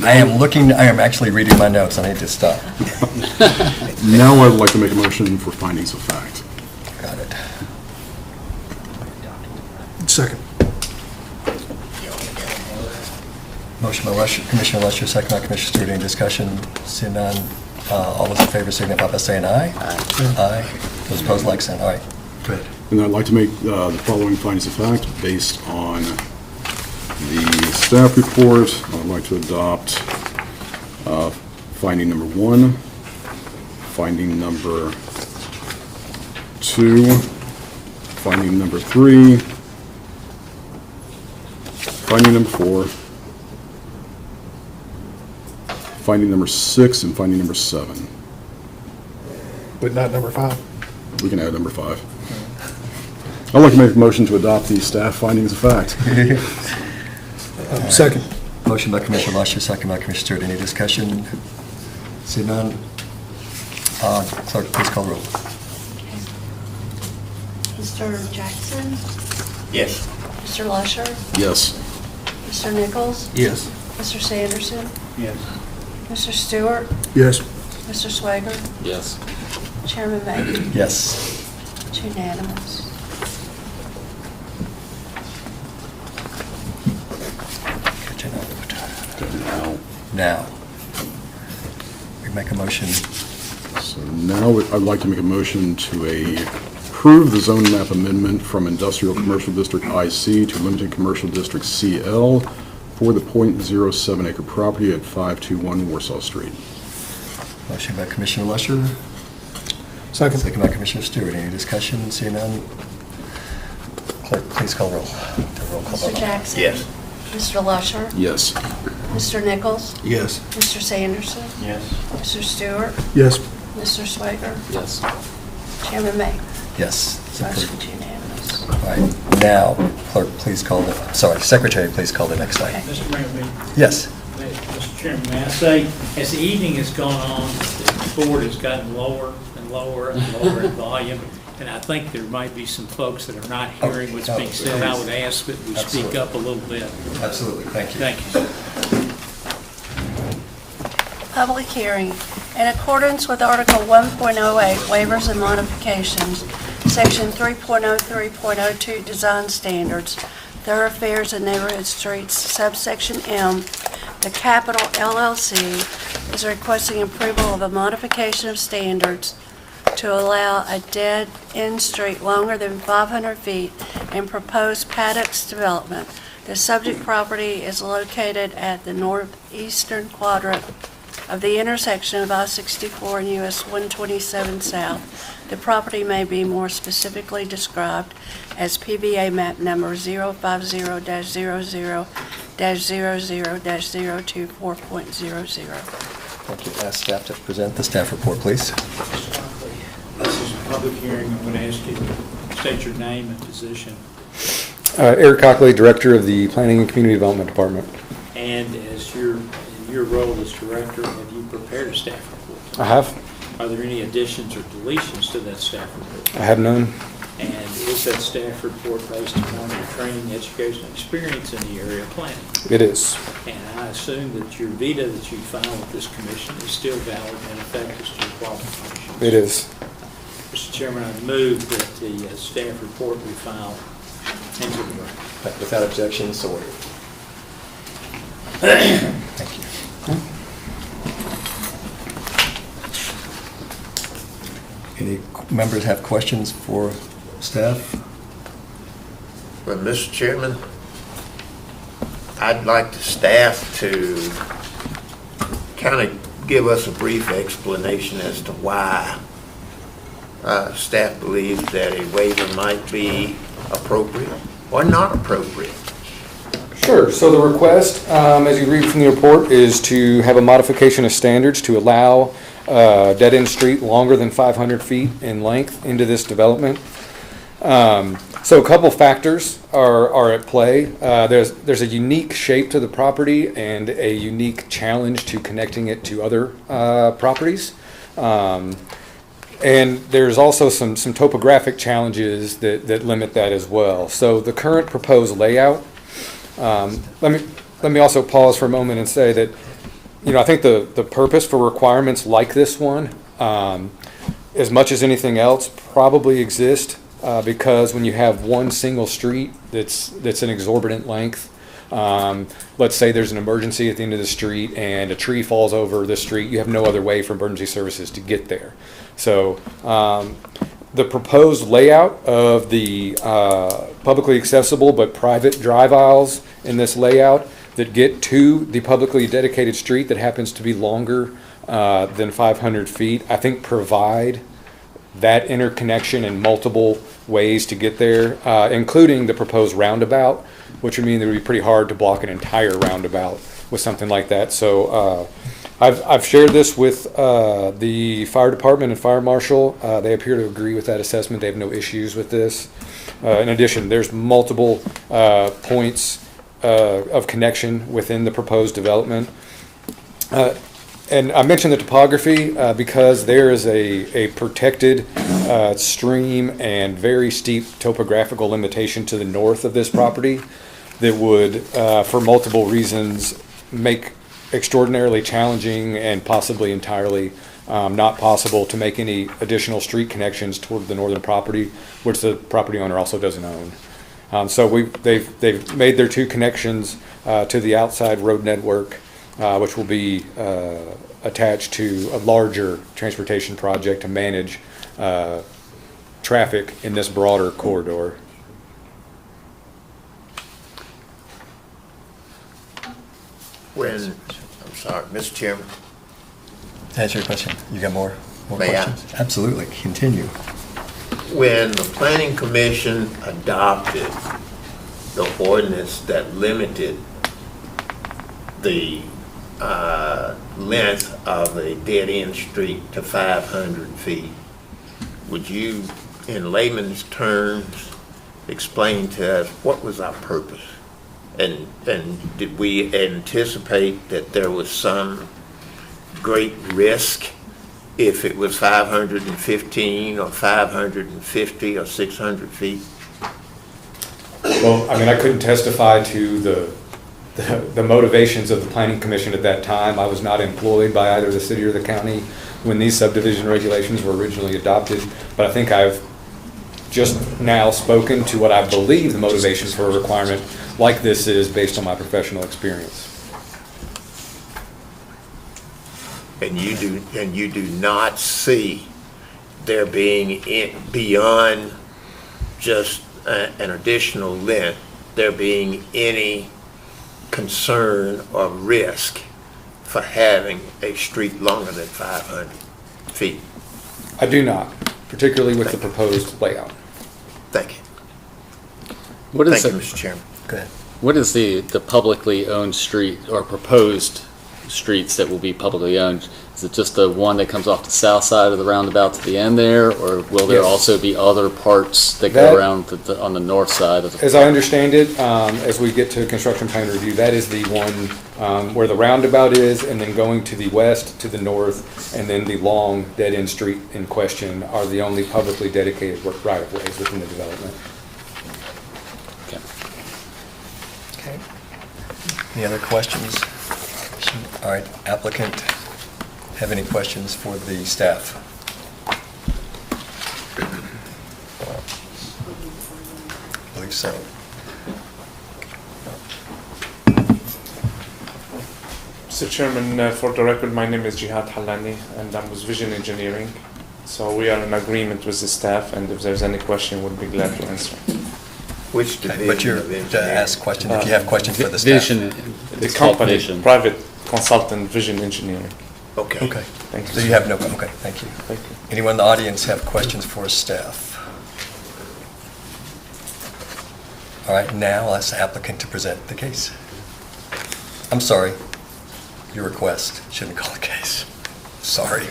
I am actually reading my notes, I need to stop. Now I'd like to make a motion for findings of fact. Got it. Second. Motion by Commissioner Lusher, second by Commissioner Stewart. Any discussion? Seeing none, all those in favor signify by saying aye. Aye. Those opposed, like sign. All right, go ahead. And I'd like to make the following findings of fact based on the staff report. I'd like to adopt finding number 1, finding number 2, finding number 3, finding number 4, finding number 6 and finding number 7. But not number 5. We can add number 5. I'd like to make a motion to adopt the staff findings of fact. Second. Motion by Commissioner Lusher, second by Commissioner Stewart. Any discussion? See none? Clerk, please call the roll. Mr. Jackson? Yes. Mr. Lusher? Yes. Mr. Nichols? Yes. Mr. Sanderson? Yes. Mr. Stewart? Yes. Mr. Swager? Yes. Chairman May? Yes. It's unanimous. Now, we make a motion. So now I'd like to make a motion to approve the zone map amendment from Industrial Commercial District IC to Limited Commercial District CL for the .07 acre property at 521 Warsaw Street. Motion by Commissioner Lusher, Second. second by Commissioner Stewart. Any discussion? See none? Clerk, please call roll. The roll call Mr. vote. Jackson? Yes. Mr. Lusher? Yes. Mr. Nichols? Yes. Mr. Sanderson? Yes. Mr. Stewart? Yes. Mr. Swager? Yes. Chairman May? Yes. It's approved. Motion's unanimous. All right. Now, clerk, please call the, sorry, secretary, please call the next item. Mr. Mayor, Yes. Mr. Chairman, may I say, as the evening has gone on, the board has gotten lower and lower and lower in volume, and I think there might be some folks that are not hearing what's being said. I would ask that we speak Absolutely. up a little bit. Absolutely. Thank you. Thank you. Public hearing. In accordance with Article 1.08, waivers and modifications, Section 3.03.02 Design Standards, Thoroughfares and Neighborhood Streets, subsection M, the Capital LLC is requesting approval of a modification of standards to allow a dead-end street longer than 500 feet in proposed paddocks development. The subject property is located at the northeastern quadrant of the intersection of I-64 and US 127 South. The property may be more specifically described as PBA map number 050-00-00-024.00. Thank you. Ask staff to present the staff report, please. This is a public hearing. I'm going to ask you to state your name and position. Eric Cockley, Director of the Planning and Community Development Department. And as in your role as director, have you prepared a staff report? I have. Are there any additions or deletions to that staff report? I have none. And is that staff report based upon your training, education, and experience in the area of planning? It is. And I assume that your vita that you filed with this commission is still valid and effective to your qualifications? It is. Mr. Chairman, I move that the staff report be filed into the record. Without objection, so ordered. Thank you. Any members have questions for staff? Well, Mr. Chairman, I'd like the staff to kind of give us a brief explanation as to why staff believes that a waiver might be appropriate or not appropriate. Sure. So the request, as you read from the report, is to have a modification of standards to allow dead-end street longer than 500 feet in length into this development. So a couple factors are at play. There's a unique shape to the property and a unique challenge to connecting it to other properties. And there's also some topographic challenges that limit that as well. So the current proposed layout, let me also pause for a moment and say that, I think the purpose for requirements like this one, as much as anything else, probably exist because when you have one single street that's an exorbitant length, let's say there's an emergency at the end of the street and a tree falls over the street, you have no other way for emergency services to get there. So the proposed layout of the publicly accessible but private drive aisles in this layout that get to the publicly dedicated street that happens to be longer than 500 feet, I think provide that interconnection in multiple ways to get there, including the proposed roundabout, which would mean that it would be pretty hard to block an entire roundabout with something like that. So I've shared this with the fire department and fire marshal. They appear to agree with that assessment. They have no issues with this. In addition, there's multiple points of connection within the proposed development. And I mentioned the topography because there is a protected stream and very steep topographical limitation to the north of this property that would, for multiple reasons, make extraordinarily challenging and possibly entirely not possible to make any additional street connections toward the northern property, which the property owner also doesn't own. So they've made their 2 connections to the outside road network, which will be attached to a larger transportation project to manage traffic in this broader corridor. I'm sorry, Mr. Chairman, To answer your question, you got more May I? questions? Absolutely, continue. when the planning commission adopted the ordinance that limited the length of a dead-end street to 500 feet, would you, in layman's terms, explain to us what was our purpose? And did we anticipate that there was some great risk if it was 515 or 550 or 600 feet? Well, I mean, I couldn't testify to the motivations of the planning commission at that time. I was not employed by either the city or the county when these subdivision regulations were originally adopted, but I think I've just now spoken to what I believe the motivations for a requirement like this is based on my professional experience. And you do not see there being beyond just an additional length, there being any concern or risk for having a street longer than 500 feet? I do not, particularly with the proposed layout. Thank you. What is Thank you, the, Mr. Chairman. Go ahead. what is the publicly owned street or proposed streets that will be publicly owned? Is it just the one that comes off the south side of the roundabout to the end there, or will there Yes. also be other parts that That- go around on the north side of the? As I understand it, as we get to construction plan review, that is the one where the roundabout is, and then going to the west, to the north, and then the long dead-end street in question are the only publicly dedicated right-of-ways within the development. Okay. Okay. Any other questions? All right, applicant, have any questions for the staff? I believe so. Mr. Chairman, for the record, my name is Jihad Halani, and I'm with Vision Engineering. So we are in agreement with the staff, and if there's any question, we'll be glad to answer. Which Okay, division but you're of to engineering? ask questions, if you have questions for the staff. Vision, The it's called company, Vision. private consultant, Vision Engineering. Okay. Okay. Thank you. So you have no, okay, thank you. Thank you. Anyone in the audience have questions for staff? All right, now I'll ask the applicant to present the case. I'm sorry, your request, shouldn't call it case. Sorry.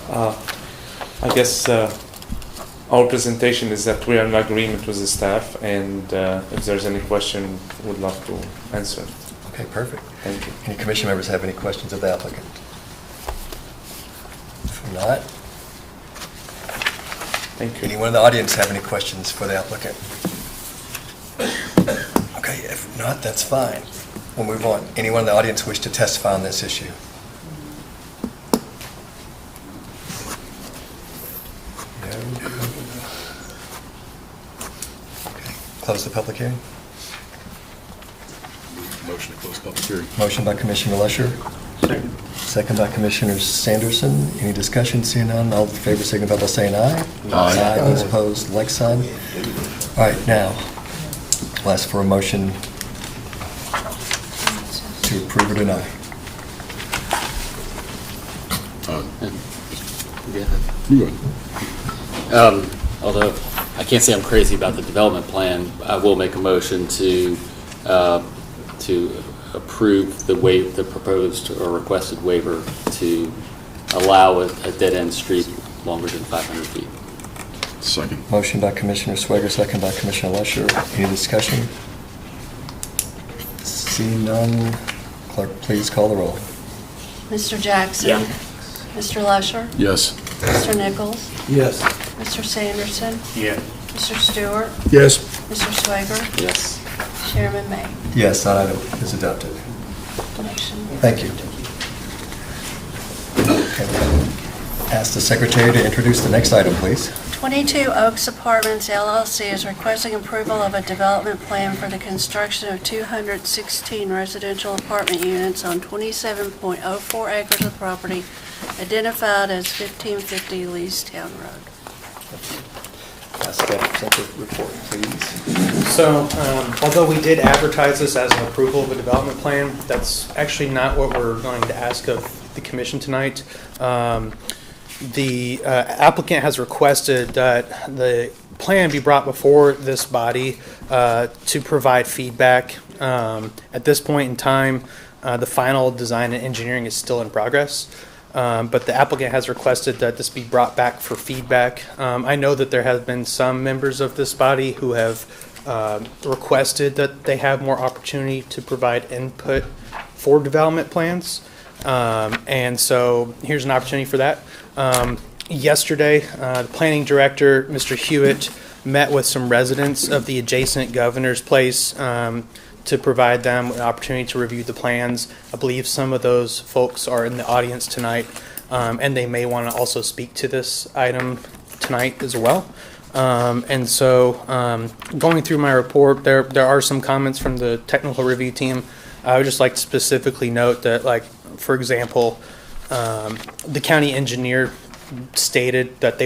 I guess our presentation is that we are in agreement with the staff, and if there's any question, we'd love to answer. Okay, perfect. Thank you. Any commission members have any questions of the applicant? If not, Thank you. anyone in the audience have any questions for the applicant? Okay, if not, that's fine. We'll move on. Anyone in the audience wish to testify on this issue? No. Okay, close the public hearing. Motion to close public hearing. Motion by Commissioner Lesher. Second by Commissioner Sanderson. Any discussion? Seeing none, all in favor signify by saying aye. Aye. Those opposed, like sign. All right, now, I'll ask for a motion to approve or deny. You go ahead. Although I can't say I'm crazy about the development plan, I will make a motion to approve the proposed or requested waiver to allow a dead-end street longer than 500 feet. Second. Motion by Commissioner Swager, second by Commissioner Lesher. Any discussion? Seeing none, clerk, please call the roll. Mr. Jackson? Yeah. Mr. Lusher? Yes. Mr. Nichols? Yes. Mr. Sanderson? Yeah. Mr. Stewart? Yes. Mr. Swager? Yes. Chairman May? Yes, that item is adopted. Motion. Thank you. Okay. Ask the secretary to introduce the next item, please. 22 Oaks Apartments LLC is requesting approval of a development plan for the construction of 216 residential apartment units on 27.04 acres of property identified as 1550 Leestown Road. Ask staff to present the report, please. So, although we did advertise this as an approval of a development plan, that's actually not what we're going to ask of the commission tonight. The applicant has requested that the plan be brought before this body to provide feedback. At this point in time, the final design and engineering is still in progress. But the applicant has requested that this be brought back for feedback. I know that there have been some members of this body who have requested that they have more opportunity to provide input for development plans. And so here's an opportunity for that. Yesterday, the planning director, Mr. Hewitt, met with some residents of the adjacent Governor's Place to provide them an opportunity to review the plans. I believe some of those folks are in the audience tonight, and they may want to also speak to this item tonight as well. And so going through my report, there are some comments from the technical review team. I would just like to specifically note that, like, for example, the county engineer stated that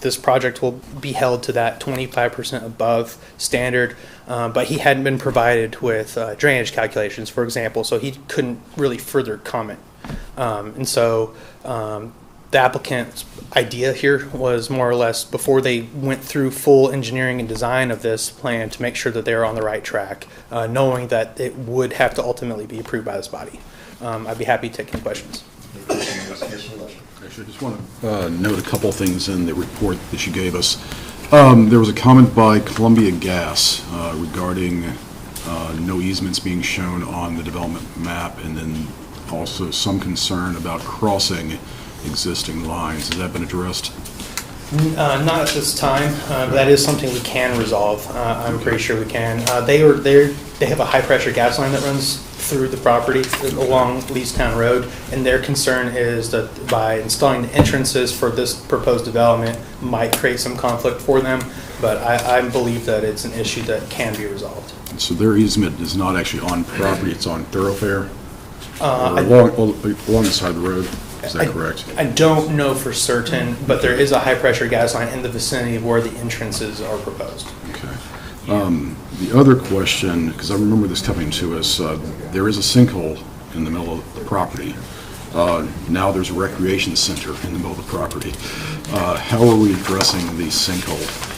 this project will be held to that 25% above standard, but he hadn't been provided with drainage calculations, for example, so he couldn't really further comment. And so the applicant's idea here was more or less, before they went through full engineering and design of this plan, to make sure that they were on the right track, knowing that it would have to ultimately be approved by this body. I'd be happy to take any questions. Actually, I just want to note a couple things in the report that you gave us. There was a comment by Columbia Gas regarding no easements being shown on the development map, and then also some concern about crossing existing lines. Has that been addressed? Not at this time, but that is something we can resolve. I'm pretty sure we can. They have a high pressure gas line that runs through the property along Leestown Road, and their concern is that by installing the entrances for this proposed development might create some conflict for them, but I believe that it's an issue that can be resolved. So their easement is not actually on property, it's on thoroughfare? Along the side of the road? Is that correct? I don't know for certain, but there is a high pressure gas line in the vicinity of where the entrances are proposed. Okay. The other question, because I remember this coming to us, there is a sinkhole in the middle of the property. Now there's a recreation center in the middle of the property. How are we addressing the sinkhole?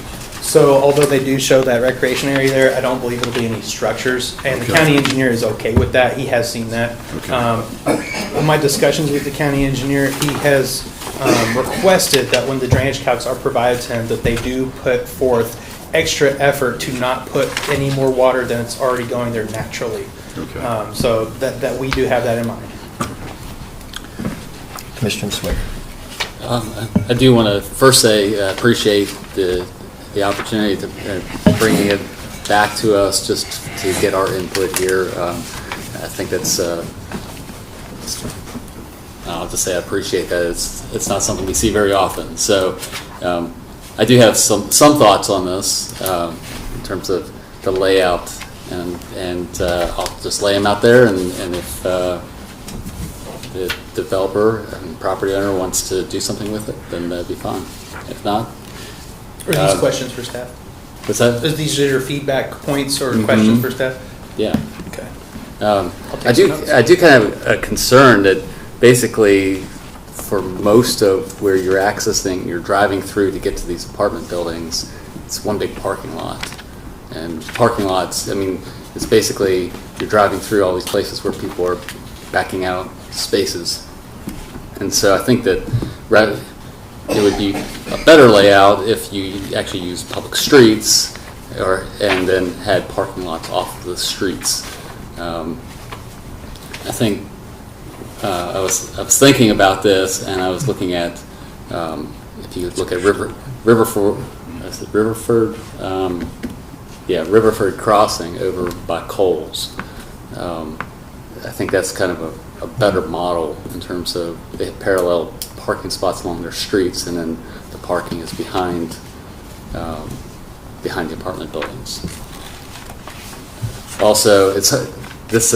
So although they do show that recreation area there, I don't believe it'll be any structures, and the county engineer is okay with that. He has seen that. Okay. In my discussions with the county engineer, he has requested that when the drainage calcs are provided to him, that they do put forth extra effort to not put any more water than it's already going there naturally. Okay. So that we do have that in mind. Commissioner Swager. I do want to first say appreciate the opportunity to bringing it back to us just to get our input here. I think that's I'll just say I appreciate that. It's not something we see very often. So I do have some thoughts on this in terms of the layout, and I'll just lay them out there, and if the developer and property owner wants to do something with it, then that'd be fine. If not, are these questions for staff? What's that? These are your feedback points or questions for staff? Yeah. Okay. I do kind of a concern that basically for most of where you're driving through to get to these apartment buildings, it's one big parking lot. And parking lots, I mean, it's basically you're driving through all these places where people are backing out spaces. And so I think that it would be a better layout if you actually used public streets and then had parking lots off of the streets. I think I was thinking about this, and I was looking at if you look at Riverford Crossing over by Coles. I think that's kind of a better model in terms of they have parallel parking spots along their streets, and then the parking is behind the apartment buildings. Also, it's this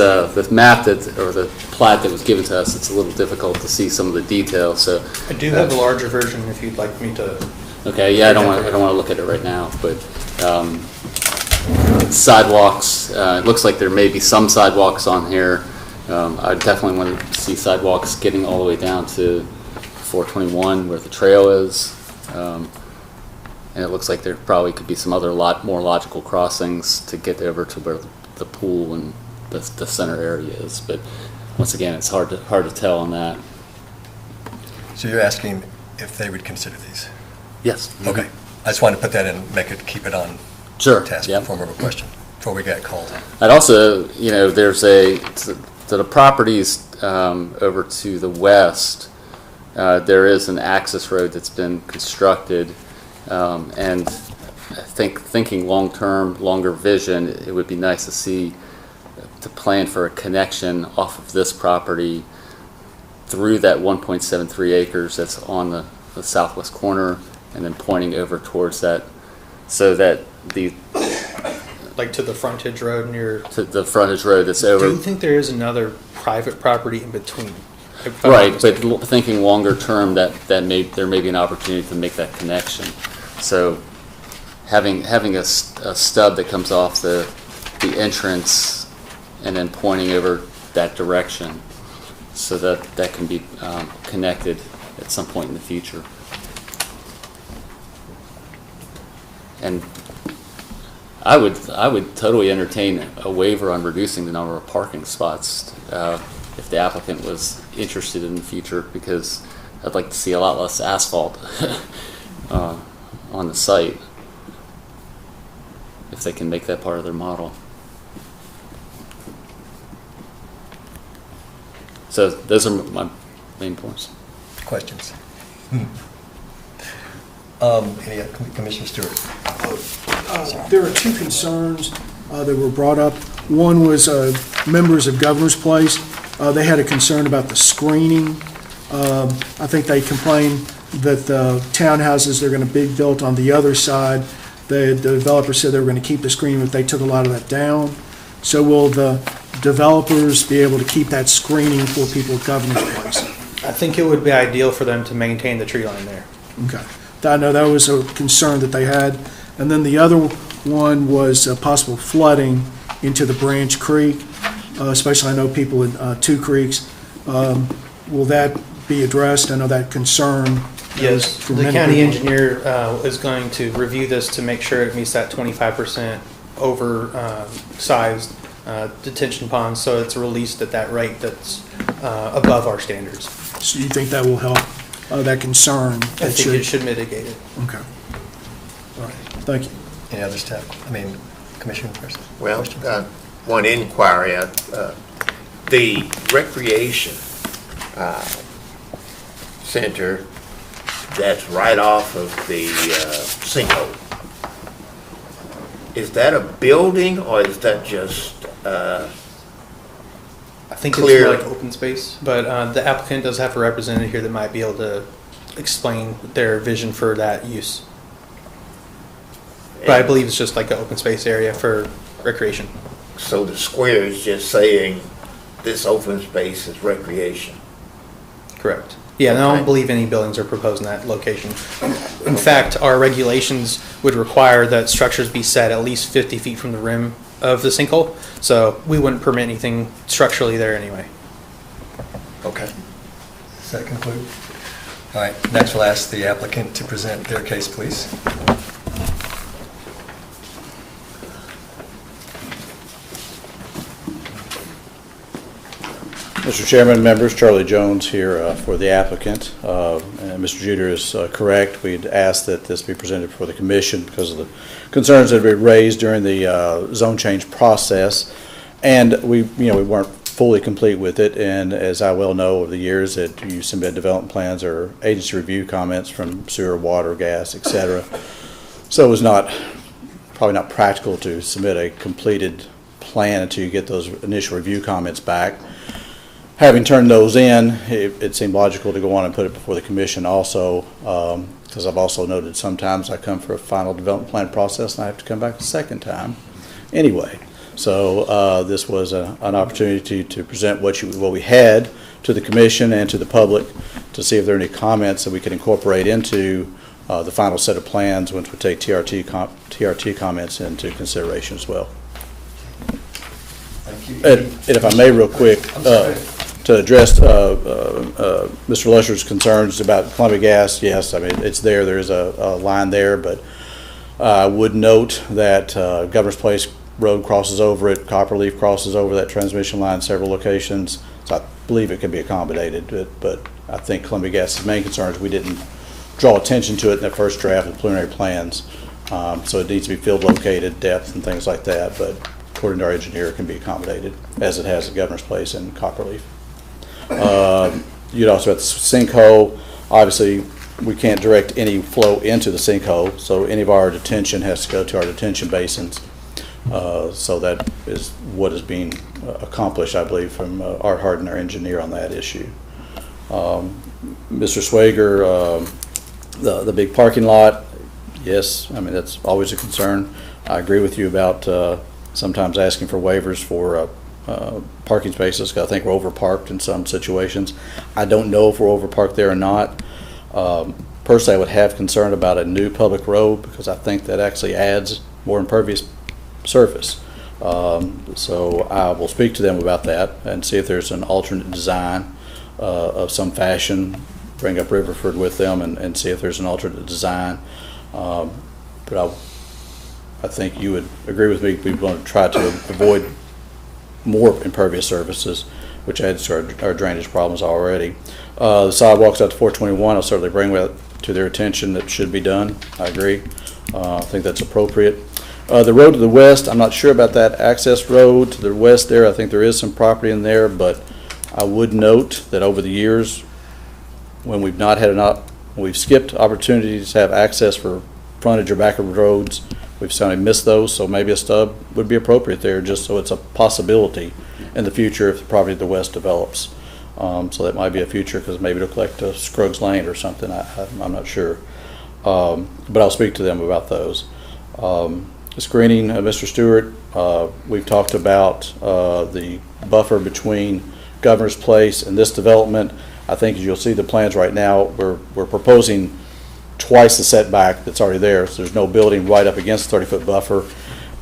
map or the plat that was given to us. It's a little difficult to see some of the details. So I do have a larger version if you'd like me to. Okay, yeah, I don't want to look at it right now, but sidewalks. It looks like there may be some sidewalks on here. I definitely want to see sidewalks getting all the way down to 421 where the trail is. And it looks like there probably could be some other more logical crossings to get over to where the pool and the center area is. But once again, it's hard to tell on that. So you're asking if they would consider these? Yes. Okay. I just wanted to put that in, keep it on Sure. task Yep. form of a question before we get called. I'd also, there's the properties over to the west, there is an access road that's been constructed, and I think thinking long-term, longer vision, it would be nice to plan for a connection off of this property through that 1.73 acres that's on the southwest corner, and then pointing over towards that, so that Like to the frontage road near. to the frontage road that's over. Do you think there is another private property in between? Right, but thinking longer term, there may be an opportunity to make that connection. So having a stub that comes off the entrance and then pointing over that direction, so that can be connected at some point in the future. And I would totally entertain a waiver on reducing the number of parking spots if the applicant was interested in the future, because I'd like to see a lot less asphalt on the site if they can make that part of their model. So those are my main points. Questions? Any Commissioner Stewart? There are two concerns that were brought up. One was members of Governor's Place. They had a concern about the screening. I think they complained that the townhouses they're going to be built on the other side, the developer said they were going to keep the screening, but they took a lot of that down. So will the developers be able to keep that screening for people at Governor's Place? I think it would be ideal for them to maintain the tree line there. Okay. I know that was a concern that they had. And then the other one was possible flooding into the Branch Creek, especially I know people in Two Creeks. Will that be addressed? I know that concern. Yes, for the many county people. engineer is going to review this to make sure it meets that 25% oversized detention pond, so it's released at that rate that's above our standards. So you think that will help that concern? I think it should mitigate it. Okay. All right. Thank you. Any other staff? Commissioner first? Well, one inquiry, the recreation center that's right off of the sinkhole, is that a building or is that just I think clear? it's more like open space, but the applicant does have a representative here that might be able to explain their vision for that use. But I believe it's just like an open space area for recreation. So the square is just saying this open space is recreation? Correct. Yeah, and I Okay. don't believe any buildings are proposed in that location. In fact, our regulations would require that structures be set at least 50 feet from the rim of the sinkhole, so we wouldn't permit anything structurally there anyway. Okay. Does that conclude? All right, next we'll ask the applicant to present their case, please. Mr. Chairman, members, Charlie Jones here for the applicant. And Mr. Juder is correct. We'd asked that this be presented before the commission because of the concerns that have been raised during the zone change process. And we weren't fully complete with it. And as I well know over the years that you submit development plans or agency review comments from sewer, water, gas, et cetera. So it was probably not practical to submit a completed plan until you get those initial review comments back. Having turned those in, it seemed logical to go on and put it before the commission also, because I've also noted sometimes I come for a final development plan process and I have to come back a second time anyway. So this was an opportunity to present what we had to the commission and to the public to see if there are any comments that we could incorporate into the final set of plans once we take TRT comments into consideration as well. Thank you. And if I may real quick, to address Mr. Lusher's concerns about Columbia Gas, yes, I mean, it's there. There is a line there, but I would note that Governor's Place Road crosses over it, Copperleaf crosses over that transmission line several locations, so I believe it can be accommodated, but I think Columbia Gas's main concern is we didn't draw attention to it in that first draft of preliminary plans, so it needs to be field located, depth, and things like that, but according to our engineer, it can be accommodated, as it has at Governor's Place and Copperleaf. You'd also have the sinkhole. Obviously, we can't direct any flow into the sinkhole, so any of our detention has to go to our detention basins. So that is what is being accomplished, I believe, from Art Harden, our engineer, on that issue. Mr. Swager, the big parking lot, yes, I mean, that's always a concern. I agree with you about sometimes asking for waivers for parking spaces, because I think we're overparked in some situations. I don't know if we're overparked there or not. Personally, I would have concern about a new public road because I think that actually adds more impervious surface. So I will speak to them about that and see if there's an alternate design of some fashion, bring up Riverford with them and see if there's an alternate design. But I think you would agree with me, we want to try to avoid more impervious surfaces, which adds to our drainage problems already. The sidewalks out to 421, I'll certainly bring that to their attention. That should be done. I agree. I think that's appropriate. The road to the west, I'm not sure about that access road to the west there. I think there is some property in there, but I would note that over the years, when we've not had we've skipped opportunities to have access for frontage or back of roads, we've suddenly missed those, so maybe a stub would be appropriate there, just so it's a possibility in the future if the property to the west develops. So that might be a future, because maybe it'll collect to Scruggs Lane or something. I'm not sure. But I'll speak to them about those. Screening, Mr. Stewart, we've talked about the buffer between Governor's Place and this development. I think as you'll see the plans right now, we're proposing twice the setback that's already there, so there's no building right up against the 30-foot buffer.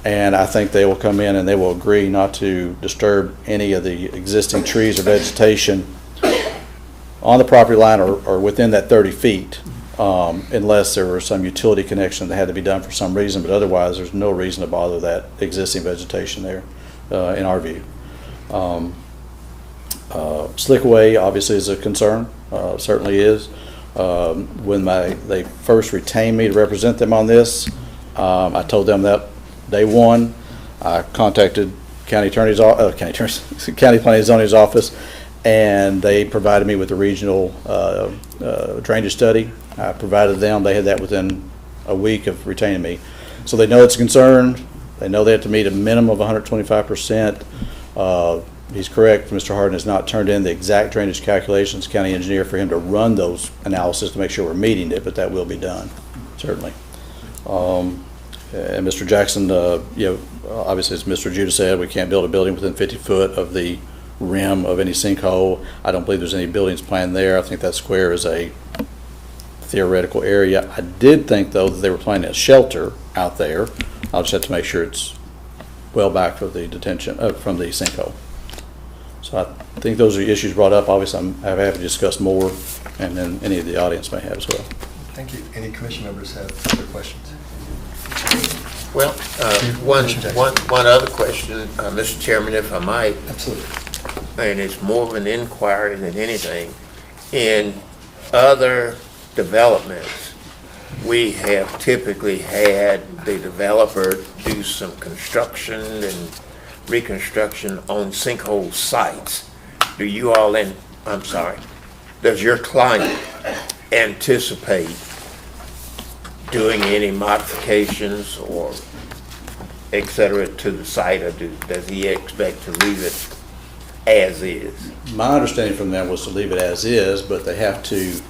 And I think they will come in and they will agree not to disturb any of the existing trees or vegetation on the property line or within that 30 feet, unless there were some utility connection that had to be done for some reason, but otherwise there's no reason to bother that existing vegetation there, in our view. Slickaway obviously is a concern, certainly is. When they first retained me to represent them on this, I told them that day one. I contacted County Planning and Zoning's office, and they provided me with a regional drainage study. I provided them. They had that within a week of retaining me. So they know it's a concern. They know they have to meet a minimum of 125%. He's correct. Mr. Harden has not turned in the exact drainage calculations, county engineer, for him to run those analysis to make sure we're meeting it, but that will be done, certainly. And Mr. Jackson, obviously, as Mr. Judah said, we can't build a building within 50 foot of the rim of any sinkhole. I don't believe there's any buildings planned there. I think that square is a theoretical area. I did think, though, that they were planning a shelter out there. I'll just have to make sure it's well back from the detention, from the sinkhole. So I think those are the issues brought up. Obviously, I'm happy to discuss more, and then any of the audience may have as well. Thank you. Any commission members have further questions? Well, one other question, Mr. Chairman, if I might. Absolutely. and it's more of an inquiry than anything. In other developments, we have typically had the developer do some construction and reconstruction on sinkhole sites. Do you all, does your client anticipate doing any modifications or et cetera to the site, or does he expect to leave it as is? My understanding from them was to leave it as is, but they have to,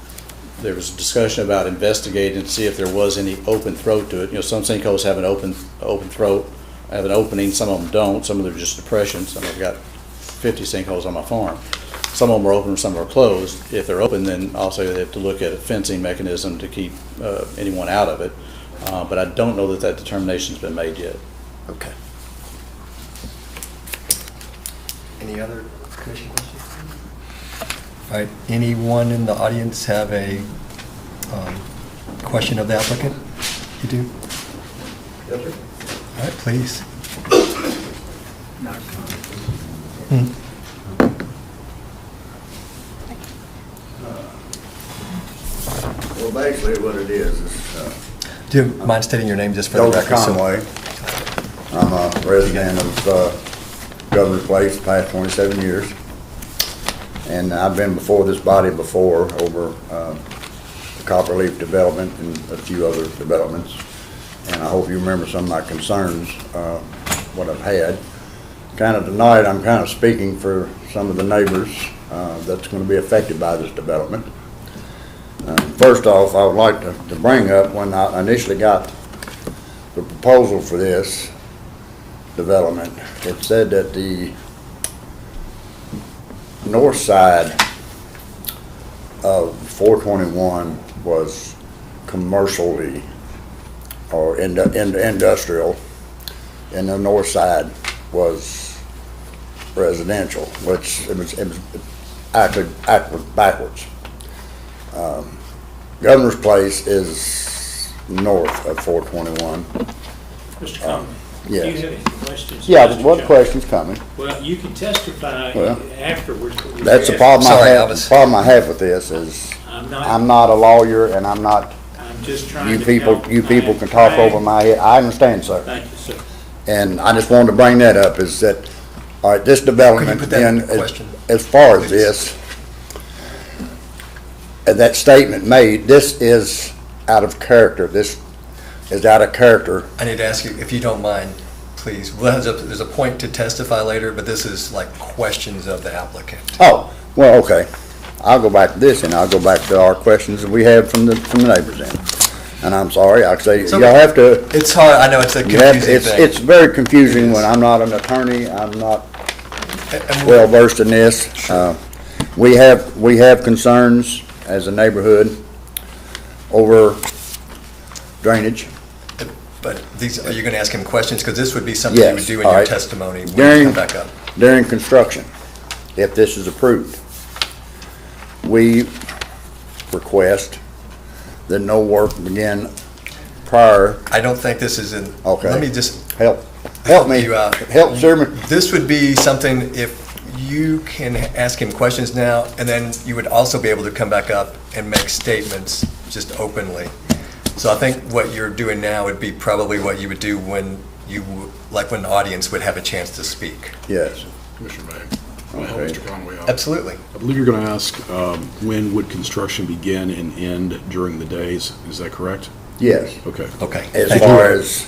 there was a discussion about investigating to see if there was any open throat to it. You know, some sinkholes have an open throat, have an opening, some of them don't, some of them are just depressions. Some I've got 50 sinkholes on my farm. Some of them are open, some are closed. If they're open, then also they have to look at a fencing mechanism to keep anyone out of it. But I don't know that that determination's been made yet. Okay. Any other commission questions? All right, anyone in the audience have a question of the applicant? You do? Yes, sir. All right, please. Well, basically what it is Do you mind stating your name just for the Joseph record? Conway. I'm a resident of Governor's Place the past 27 years. And I've been before this body before over the Copperleaf development and a few other developments. And I hope you remember some of my concerns, what I've had. Kind of tonight, I'm kind of speaking for some of the neighbors that's going to be affected by this development. First off, I would like to bring up when I initially got the proposal for this development, it said that the north side of 421 was commercially or industrial, and the north side was residential, which it was actually backwards. Governor's Place is north of 421. Mr. Conway, yes. do you have any questions? Yeah, Mr. what Jones? question's coming? Well, you can testify Well, afterwards. but That's the we're problem Sorry, problem I have with this is I'm not a lawyer and I'm just trying you to people help you people my can talk client. over my head. I understand, sir. Thank you, sir. And I just wanted to bring that up is that, all right, this development, put that then, in the question, as far as please? this, that statement made, this is out of character. This is out of character. I need to ask you, if you don't mind, please. Well, there's a point to testify later, but this is like questions of the applicant. Oh, well, okay. I'll go back to this and I'll go back to our questions that we have from the neighbors then. And I'm sorry, I say, So y'all have to. It's hard, I know it's a confusing thing. It's very confusing when I'm not an attorney. I'm not And well versed in this. We have concerns as a neighborhood over drainage. But these, are you going to ask him questions? Because this would be something you would Yes, do in all your right. testimony when you come back up. During construction, if this is approved, we request that no work begin prior. I don't think this is in, Okay. let me just Help me. you out. Help, Chairman. This would be something, if you can ask him questions now, and then you would also be able to come back up and make statements just openly. So I think what you're doing now would be probably what you would do when when the audience would have a chance to speak. Yes. Commissioner May. Can I help Okay. Mr. Conway out? Absolutely. I believe you're going to ask when would construction begin and end during the days. Is that correct? Yes. Okay. Okay. As far as,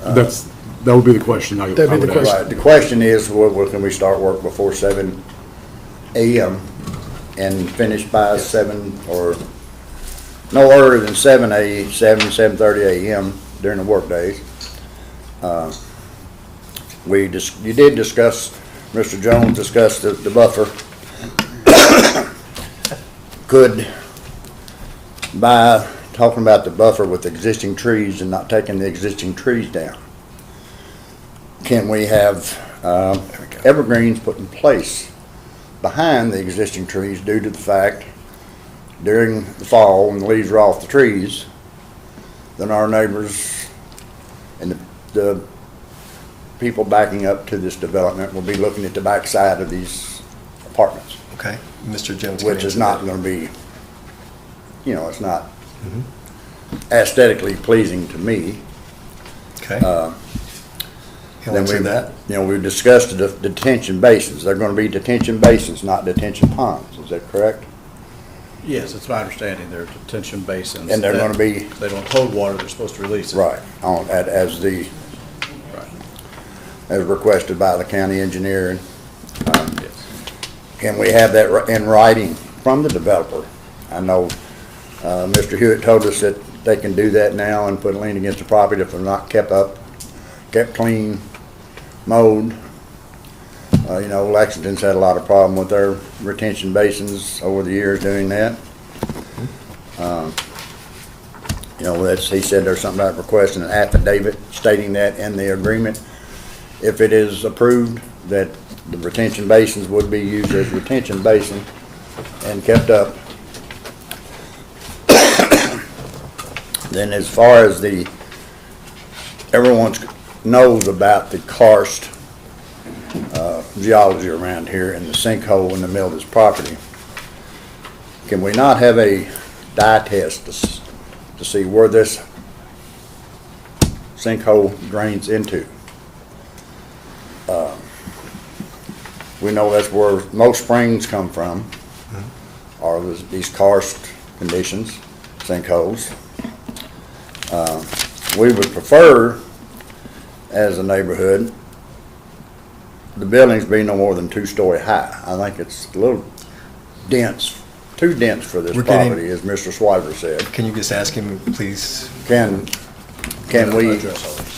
That would be the question I That'd be would the ask. right, the question is, can we start work before 7 a.m. and finish by 7 or no earlier than 7:30 a.m. during the work days? You did discuss, Mr. Jones discussed the buffer. Could, by talking about the buffer with existing trees and not taking the existing trees down, can we have evergreens put in place behind the existing trees due to the fact during the fall when the leaves are off the trees, then our neighbors and the people backing up to this development will be looking at the backside of these apartments, Okay, Mr. Jones. which is not gonna be, it's not aesthetically pleasing to me. Okay. He'll Then answer we, that. we discussed the detention basins. They're gonna be detention basins, not detention ponds, is that correct? Yes, it's my understanding, they're detention basins. And they're that- gonna be- They don't hold water, they're supposed to release it. Right, as requested by the county engineer. And, Yes. can we have that in writing from the developer? I know, Mr. Hewitt told us that they can do that now and put a lien against the property if they're not kept clean, mowed. Lexington's had a lot of problem with their retention basins over the years doing that. He said there's something about requesting an affidavit stating that in the agreement. If it is approved, that the retention basins would be used as retention basin and kept up. Then as far as everyone knows about the karst geology around here and the sinkhole in the middle of this property. Can we not have a dye test to see where this sinkhole drains into? We know that's where most springs come from, are these karst conditions, sinkholes. We would prefer, as a neighborhood, the buildings be no more than 2-story high. I think it's a little dense, too dense for this property, as Mr. Swiver said. Can you just ask him, please? Can we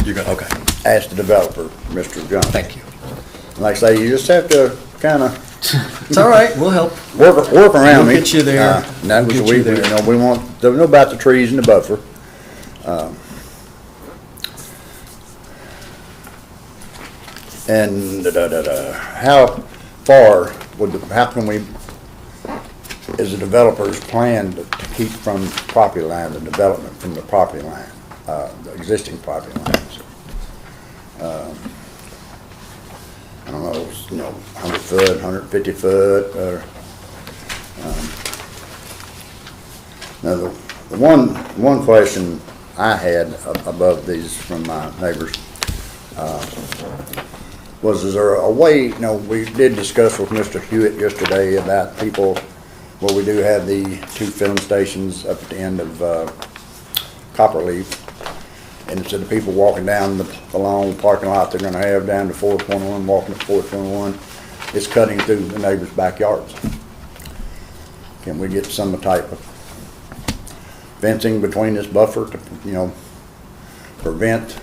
You're going, okay. ask the developer, Mr. Jones? Thank you. Like I say, you just have to kind of It's all right, we'll help. work around me. We'll get you there. And that was, We'll get you there. we want, don't know about the trees and the buffer. And how far how can we, is the developer's plan to keep from the property line, the development from the property line, the existing property lines? I don't know, 100 foot, 150 foot, or, now the one question I had above these from my neighbors, was, is there a way, we did discuss with Mr. Hewitt yesterday about people, well, we do have the 2 filling stations up at the end of Copperleaf, and instead of people walking down the long parking lot they're gonna have down to 421, walking to 421, it's cutting through the neighbors' backyards. Can we get some type of fencing between this buffer to, prevent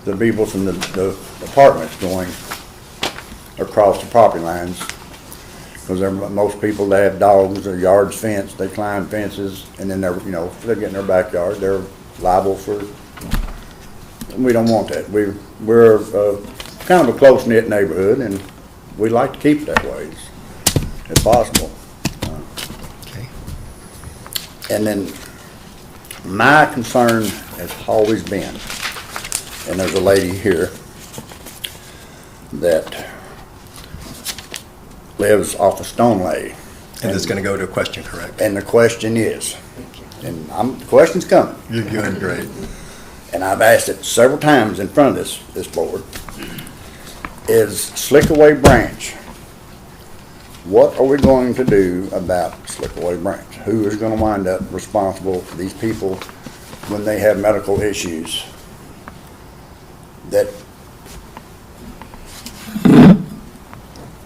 the people from the apartments going across the property lines? Because most people, they have dogs, their yard's fenced, they climb fences, and then they're, if they get in their backyard, they're liable for, we don't want that. We're kind of a close-knit neighborhood, and we like to keep it that way, if possible. Okay. And then my concern has always been, and there's a lady here that lives off of Stonelay. And it's going to go to a question, correct? And the question is, and the question's coming. You're doing great. And I've asked it several times in front of this board, is Slickaway Branch, what are we going to do about Slickaway Branch? Who is going to wind up responsible for these people when they have medical issues that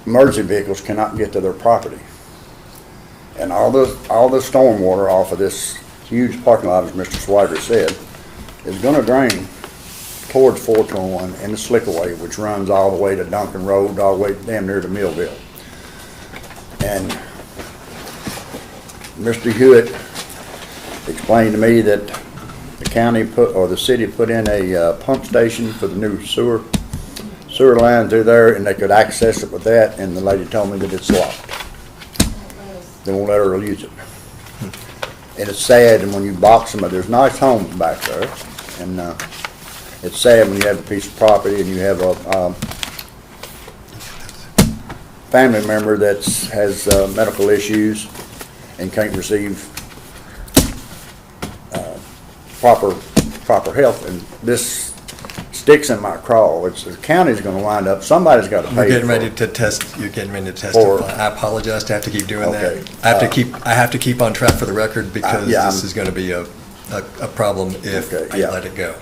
emergency vehicles cannot get to their property? And all the stormwater off of this huge parking lot, as Mr. Swiger said, is gonna drain towards 421 and the Slickaway, which runs all the way to Duncan Road, all the way damn near to Millville. And Mr. Hewitt explained to me that the county the city put in a pump station for the new sewer line through there, and they could access it with that, and the lady told me that it's locked. They won't let her use it. And it's sad, and when you box them, there's nice homes back there, and it's sad when you have a piece of property and you have a family member that's, has medical issues and can't receive proper health, and this sticks in my craw. It's, the county's gonna wind up, somebody's gotta pay. You're getting for- ready to test, you're getting ready to testify. I apologize to have to keep doing that. Okay. I have to keep on track for the record because yeah, this is gonna be a problem if Okay, I yeah. let it go.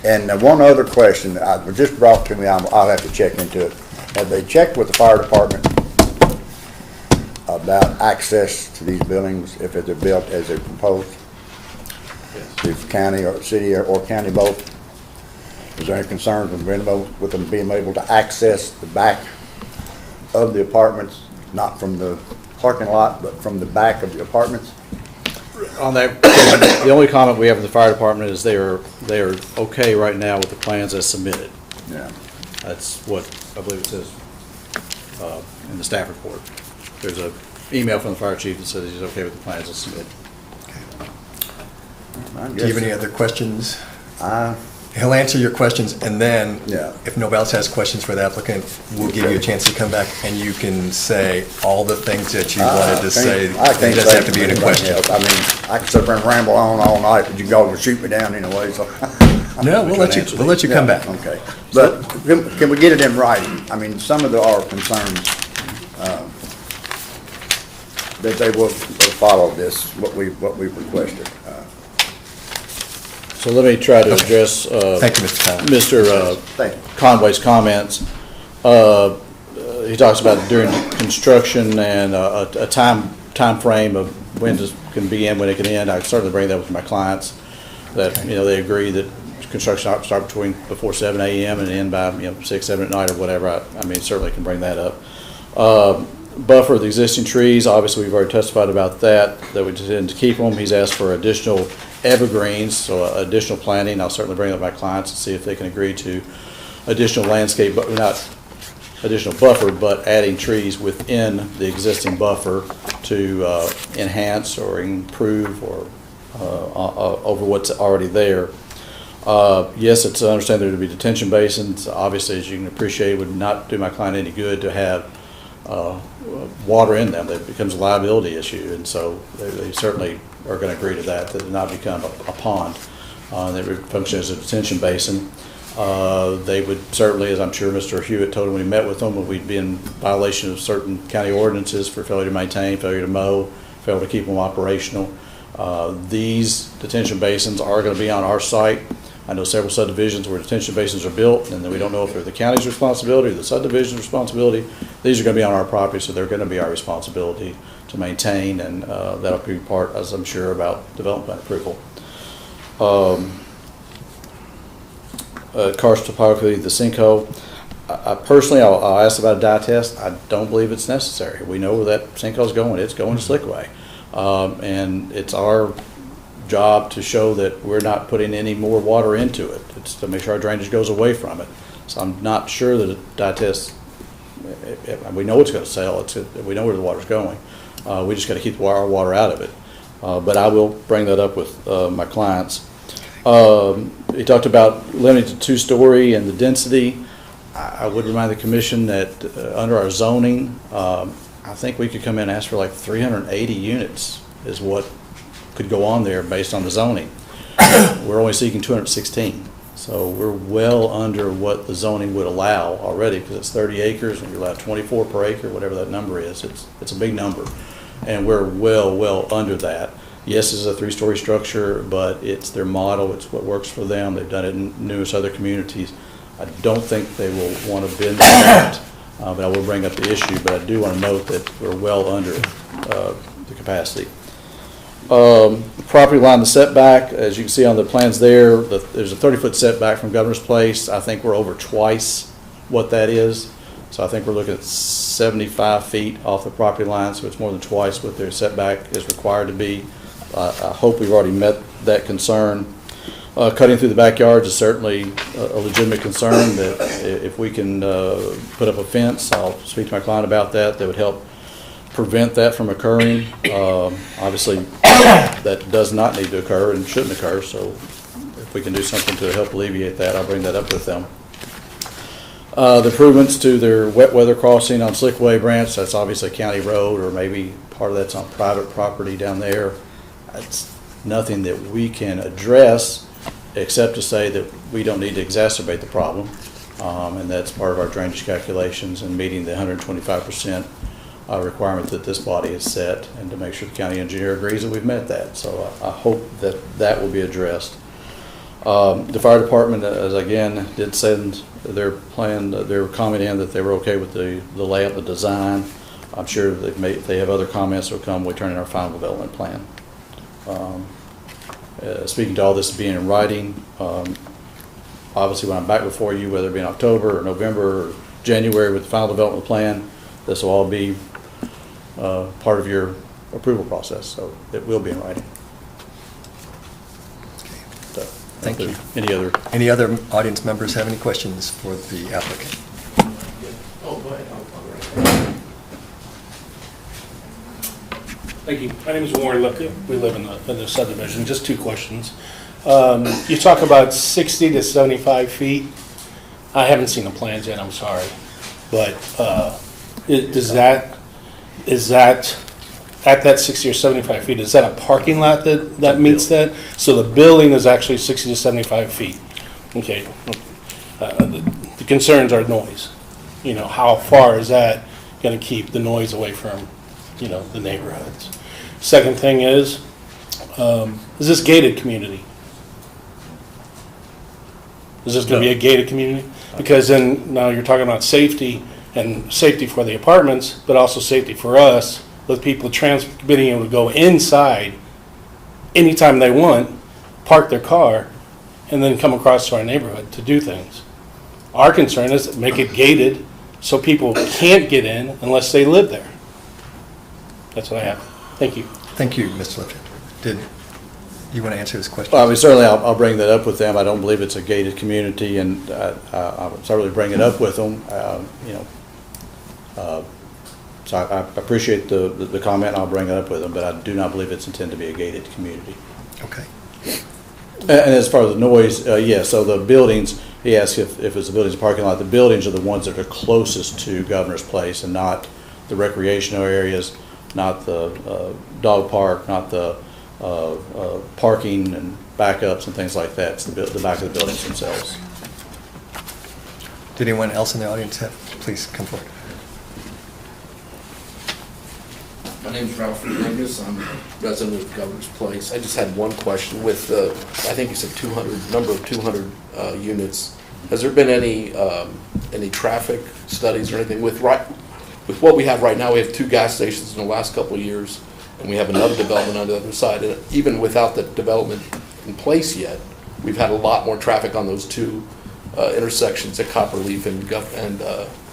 And one other question that was just brought to me, I'll have to check into it. Have they checked with the fire department about access to these buildings if they're built as they're proposed? If county or city or county both? Is there any concerns with them being able to access the back of the apartments, not from the parking lot, but from the back of the apartments? On that, the only comment we have in the fire department is they are okay right now with the plans as submitted. Yeah. That's what I believe it says in the staff report. There's an email from the fire chief that says he's okay with the plans as submitted. Do you have any other questions? He'll answer your questions, and then, if nobody else has questions for the applicant, we'll give you a chance to come back, and you can say all the things that you wanted to say. I can't It doesn't have to be in a question. I mean, I can sit there and ramble on all night, but you go and shoot me down anyway, so. No, we'll let you come back. Okay, but can we get it in writing? I mean, some of our concerns, that they will follow this, what we've requested. So let me try to address Thank you, Mr. Mr. Conway's comments. He talks about during construction and a time frame of when this can begin, when it can end. I certainly bring that with my clients, that they agree that construction ought to start before 7 a.m. and end by 6, 7 at night or whatever. I mean, certainly can bring that up. Buffer the existing trees, obviously we've already testified about that we intend to keep them. He's asked for additional evergreens, so additional planting. I'll certainly bring up my clients and see if they can agree to additional landscape, but not additional buffer, but adding trees within the existing buffer to enhance or improve or over what's already there. Yes, it's understand there to be detention basins. Obviously, as you can appreciate, it would not do my client any good to have water in them. That becomes a liability issue, and so they certainly are going to agree to that it not become a pond. They would function as a detention basin. They would certainly, as I'm sure Mr. Hewitt told him when he met with them, we'd be in violation of certain county ordinances for failure to maintain, failure to mow, failure to keep them operational. These detention basins are going to be on our site. I know several subdivisions where detention basins are built, and then we don't know if they're the county's responsibility or the subdivision's responsibility. These are going to be on our property, so they're going to be our responsibility to maintain, and that'll be part, as I'm sure, about development approval. Karst topography, the sinkhole. Personally, I'll ask about a dye test. I don't believe it's necessary. We know where that sinkhole's going. It's going to Slickway, and it's our job to show that we're not putting any more water into it. It's to make sure our drainage goes away from it. So I'm not sure that a dye test, we know it's going to sell, we know where the water's going. We just got to keep our water out of it. But I will bring that up with my clients. He talked about limiting to 2-story and the density. I would remind the commission that under our zoning, I think we could come in and ask for like 380 units is what could go on there based on the zoning. We're only seeking 216. So we're well under what the zoning would allow already, because it's 30 acres and you're allowed 24 per acre, whatever that number is. It's a big number. And we're well under that. Yes, it's a 3-story structure, but it's their model. It's what works for them. They've done it in numerous other communities. I don't think they will want to bend that, but I will bring up the issue. But I do want to note that we're well under the capacity. Property line, the setback, as you can see on the plans there, there's a 30-foot setback from Governor's Place. I think we're over twice what that is. So I think we're looking at 75 feet off the property line, so it's more than twice what their setback is required to be. I hope we've already met that concern. Cutting through the backyards is certainly a legitimate concern, that if we can put up a fence, I'll speak to my client about that. That would help prevent that from occurring. Obviously, that does not need to occur and shouldn't occur, so if we can do something to help alleviate that, I'll bring that up with them. The improvements to their wet weather crossing on Slickway Branch, that's obviously a county road, or maybe part of that's on private property down there. That's nothing that we can address, except to say that we don't need to exacerbate the problem. And that's part of our drainage calculations and meeting the 125% requirement that this body has set, and to make sure the county engineer agrees that we've met that. So I hope that that will be addressed. The fire department, as again, did send their plan, their comment in that they were okay with the layout, the design. I'm sure if they have other comments that will come, we turn in our final development plan. Speaking to all this being in writing, obviously when I'm back before you, whether it be in October or November or January with the final development plan, this will all be part of your approval process, so it will be in writing. So, Thank you. Any other audience members have any questions for the applicant? Oh, go ahead. Thank you. My name is Warren Lipka. We live in the subdivision. Just two questions. You talk about 60 to 75 feet. I haven't seen the plans yet, I'm sorry. But is that at that 60 or 75 feet, is that a parking lot that meets that? So the building is actually 60 to 75 feet. Okay. The concerns are noise. You know, how far is that going to keep the noise away from, you know, the neighborhoods? Second thing is this gated community? Is this going to be a gated community? Because then now you're talking about safety, and safety for the apartments, but also safety for us, with people being able to go inside anytime they want, park their car, and then come across to our neighborhood to do things. Our concern is make it gated so people can't get in unless they live there. That's what I have. Thank you. Thank you, Mr. Lipton. Did you want to answer this question? Well, I mean, certainly I'll bring that up with them. I don't believe it's a gated community, and I'll certainly bring it up with them. So I appreciate the comment, and I'll bring it up with them, but I do not believe it's intended to be a gated community. Okay. And as far as the noise, yeah, so the buildings, he asked if it's the buildings and parking lot, the buildings are the ones that are closest to Governor's Place, and not the recreational areas, not the dog park, not the parking and backups and things like that. It's the back of the buildings themselves. Did anyone else in the audience have? Please come forward. My name is Ralph Rodriguez. I'm resident of Governor's Place. I just had one question with the, I think you said 200 units. Has there been any traffic studies or anything with what we have right now? We have 2 gas stations in the last couple of years, and we have another development on the other side. And even without the development in place yet, we've had a lot more traffic on those 2 intersections at Copperleaf and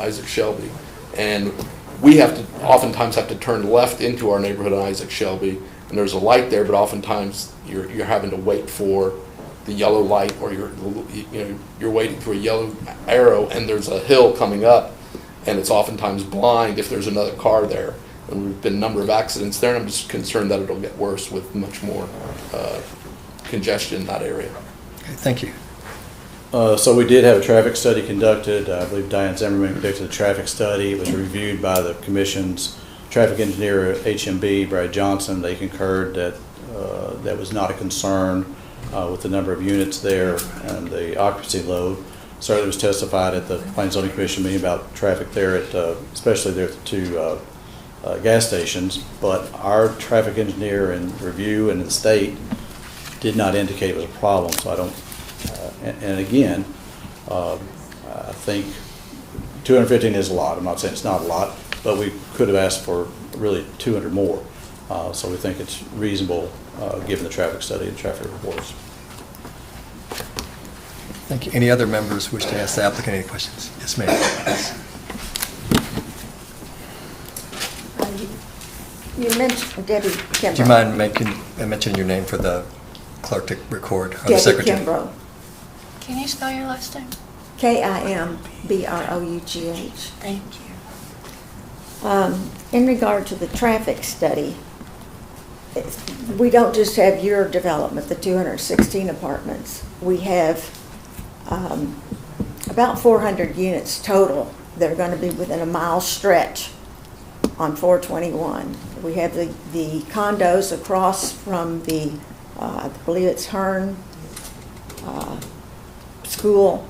Isaac Shelby. And we oftentimes have to turn left into our neighborhood on Isaac Shelby, and there's a light there, but oftentimes you're having to wait for the yellow light, or you're waiting for a yellow arrow, and there's a hill coming up, and it's oftentimes blind if there's another car there. And there've been a number of accidents there, and I'm just concerned that it'll get worse with much more congestion in that area. Okay, thank you. So we did have a traffic study conducted. I believe Diane Zimmerman conducted the traffic study. It was reviewed by the Commission's traffic engineer at HMB, Brad Johnson. They concurred that that was not a concern with the number of units there and the occupancy load. Certainly was testified at the Planning and Zoning Commission meeting about traffic there, especially there at the 2 gas stations. But our traffic engineer in review and in the state did not indicate it was a problem. So I don't. And again, I think 215 is a lot. I'm not saying it's not a lot, but we could have asked for really 200 more. So we think it's reasonable given the traffic study and traffic reports. Thank you. Any other members wish to ask the applicant any questions? Yes, ma'am. You mentioned Debbie Kimbrough. Do you mind mentioning your name for the clerk to record? Or the Debbie secretary? Kimbrough. Can you spell your last name? Kimbrough. Thank you. In regard to the traffic study, we don't just have your development, the 216 apartments. We have about about 400 units total that are going to be within a mile stretch on 421. We have the condos across from the, I believe it's Hearn School,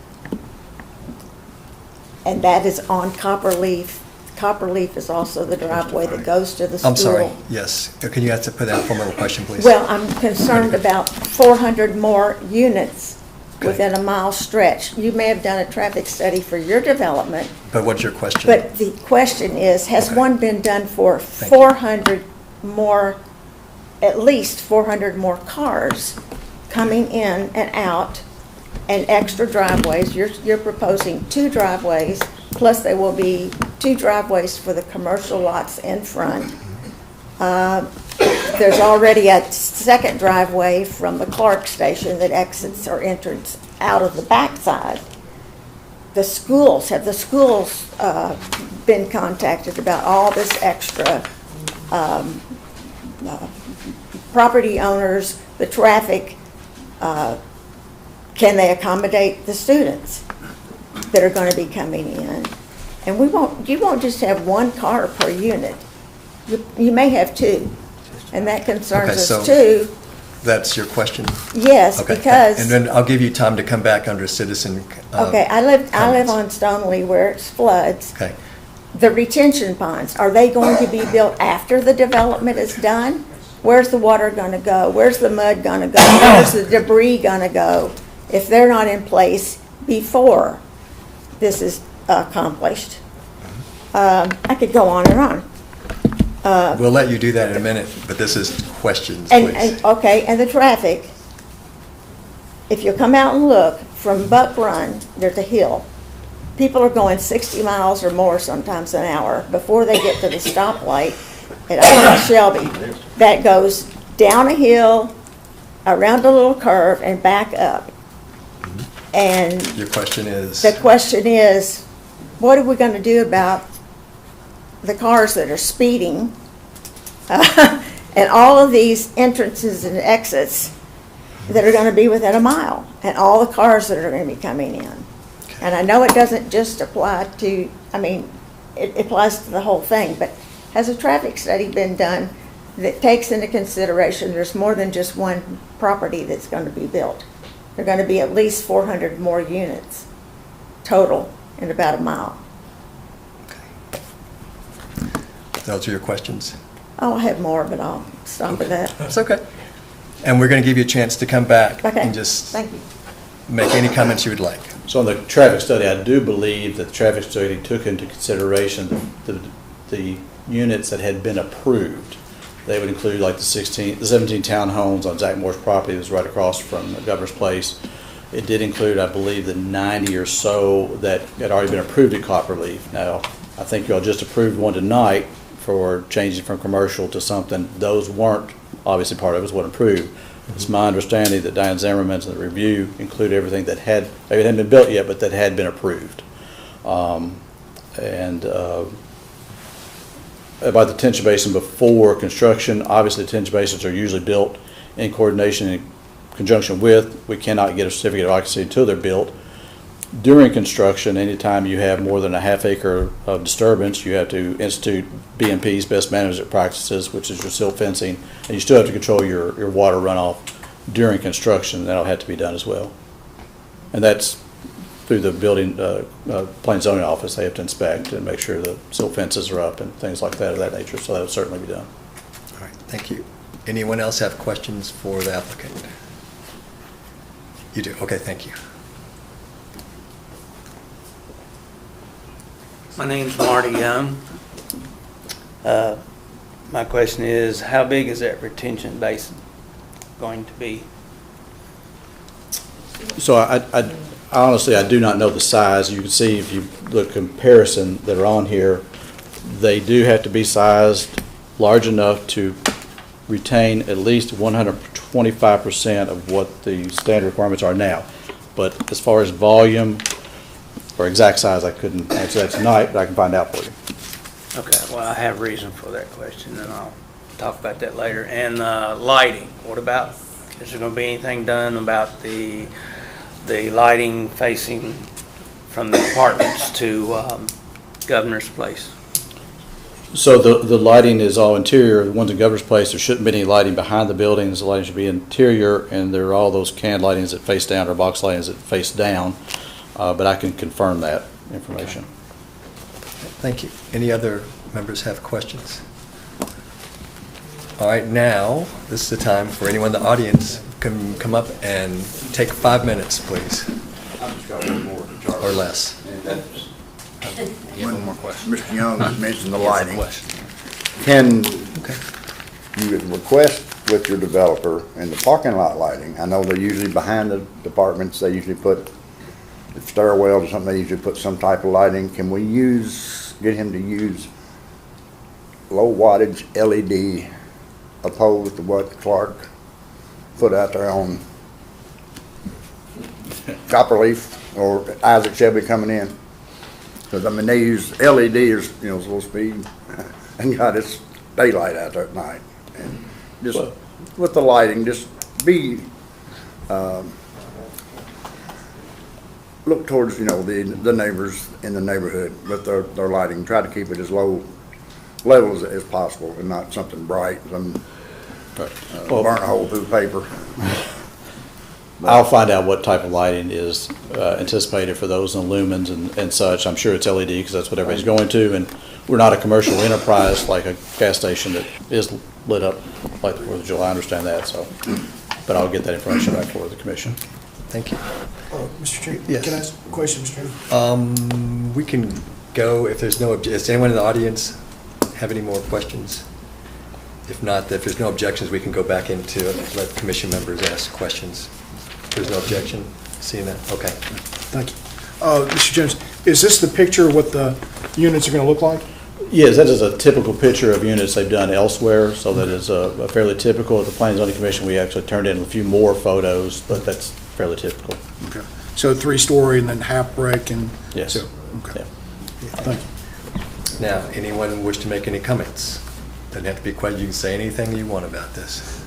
and that is on Copperleaf. Copperleaf is also the driveway that goes to the school. I'm sorry, yes. Can you answer, put that formal question, please? Well, I'm concerned about 400 more units within a mile stretch. You may have done a traffic study for your development. But what's your question? But the question is, has Okay. one been done for 400 more, at least 400 more cars coming in and out and extra driveways? You're proposing 2 driveways, plus there will be 2 driveways for the commercial lots in front. There's already a second driveway from the Clark station that exits or enters out of the backside. The schools, have the schools been contacted about all this extra property owners, the traffic? Can they accommodate the students that are going to be coming in? And you won't just have 1 car per unit. You may have 2, and that concerns us too. That's your question? Yes, Okay. because. And then I'll give you time to come back under citizen. Okay, I live comments. on Stoneleigh where it floods. Okay. The retention ponds, are they going to be built after the development is done? Where's the water going to go? Where's the mud going to go? Where's the debris going to go if they're not in place before this is accomplished? I could go on and on. We'll let you do that in a minute, but this is questions, And, please. and the traffic, if you come out and look from Buck Run, there's a hill. People are going 60 miles or more sometimes an hour before they get to the stoplight at Shelby. That goes down a hill, around a little curve, and back up. And Your question is? the question is, what are we going to do about the cars that are speeding? And all of these entrances and exits that are going to be within a mile, and all the cars that are going to be coming in. And I know it doesn't just apply to, it applies to the whole thing, but has a traffic study been done that takes into consideration there's more than just one property that's going to be built? There are going to be at least 400 more units total in about a mile. Those are your questions? Oh, I have more, but I'll stop at that. That's okay. And we're going to give you a chance to come back Okay. and just Thank you. make any comments you would like. So on the traffic study, I do believe that the traffic study took into consideration the units that had been approved. They would include like the 17 townhomes on Zach Moore's property that was right across from the Governor's Place. It did include, I believe, the 90 or so that had already been approved at Copperleaf. Now, I think y'all just approved one tonight for changing from commercial to something. Those weren't, obviously part of it wasn't approved. It's my understanding that Diane Zimmerman's in the review included everything that maybe it hadn't been built yet, but that had been approved. About the detention basin before construction, obviously detention basins are usually built in coordination in conjunction with. We cannot get a certificate of occupancy until they're built. During construction, anytime you have more than a half acre of disturbance, you have to institute BMP's, best management practices, which is your silt fencing, and you still have to control your water runoff during construction. That'll have to be done as well. And that's through the building, plan zoning office. They have to inspect and make sure the silt fences are up and things like that of that nature, so that'll certainly be done. All right, thank you. Anyone else have questions for the applicant? You do? Okay, thank you. My name's Marty Young. My question is, how big is that retention basin going to be? So I honestly, I do not know the size. You can see if you look comparison that are on here, they do have to be sized large enough to retain at least 125% of what the standard requirements are now. But as far as volume or exact size, I couldn't answer that tonight, but I can find out for you. Okay, well, I have reason for that question, and I'll talk about that later. And lighting, what about, is there going to be anything done about the lighting facing from the apartments to Governor's Place? So the lighting is all interior. The ones in Governor's Place, there shouldn't be any lighting behind the buildings. The lighting should be interior, and there are all those canned lightings that face down or box lightings that face down. But I can confirm that information. Thank you. Any other members have questions? All right, now, this is the time for anyone in the audience can come up and take 5 minutes, please. I've just got one more, Charlie. Or less. One more question. Mr. Young mentioned the lighting. Can you request with your developer in the parking lot lighting? I know they're usually behind the departments. They usually put the stairwells or something. They usually put some type of lighting. Can we get him to use low wattage LED opposed to what Clark put out there on Copperleaf or Isaac Shelby coming in? Because, I mean, they use LED or, slow speed and got its daylight out there at night. And just with the lighting, just be, look towards, the neighbors in the neighborhood with their lighting. Try to keep it as low level as possible and not something bright, burn a hole through paper. I'll find out what type of lighting is anticipated for those in lumens and such. I'm sure it's LED because that's what everybody's going to, and we're not a commercial enterprise like a gas station that is lit up like the 4th of July. I understand that, so, but I'll get that information back for the commission. Thank you. Mr. Chairman, Yes. can I ask a question, Mr. Chairman? We can go, if there's no, does anyone in the audience have any more questions? If not, if there's no objections, we can go back into it, let commission members ask questions. If there's no objection, seeing that, okay. Thank you. Mr. Jones, is this the picture of what the units are going to look like? Yes, that is a typical picture of units they've done elsewhere, so that is a fairly typical. At the Planning and Zoning Commission, we actually turned in a few more photos, but that's fairly typical. Okay. So 3-story and then half brick and? Yes. So, okay. Yeah. Thank you. Now, anyone wish to make any comments? Doesn't have to be quiet, you can say anything you want about this.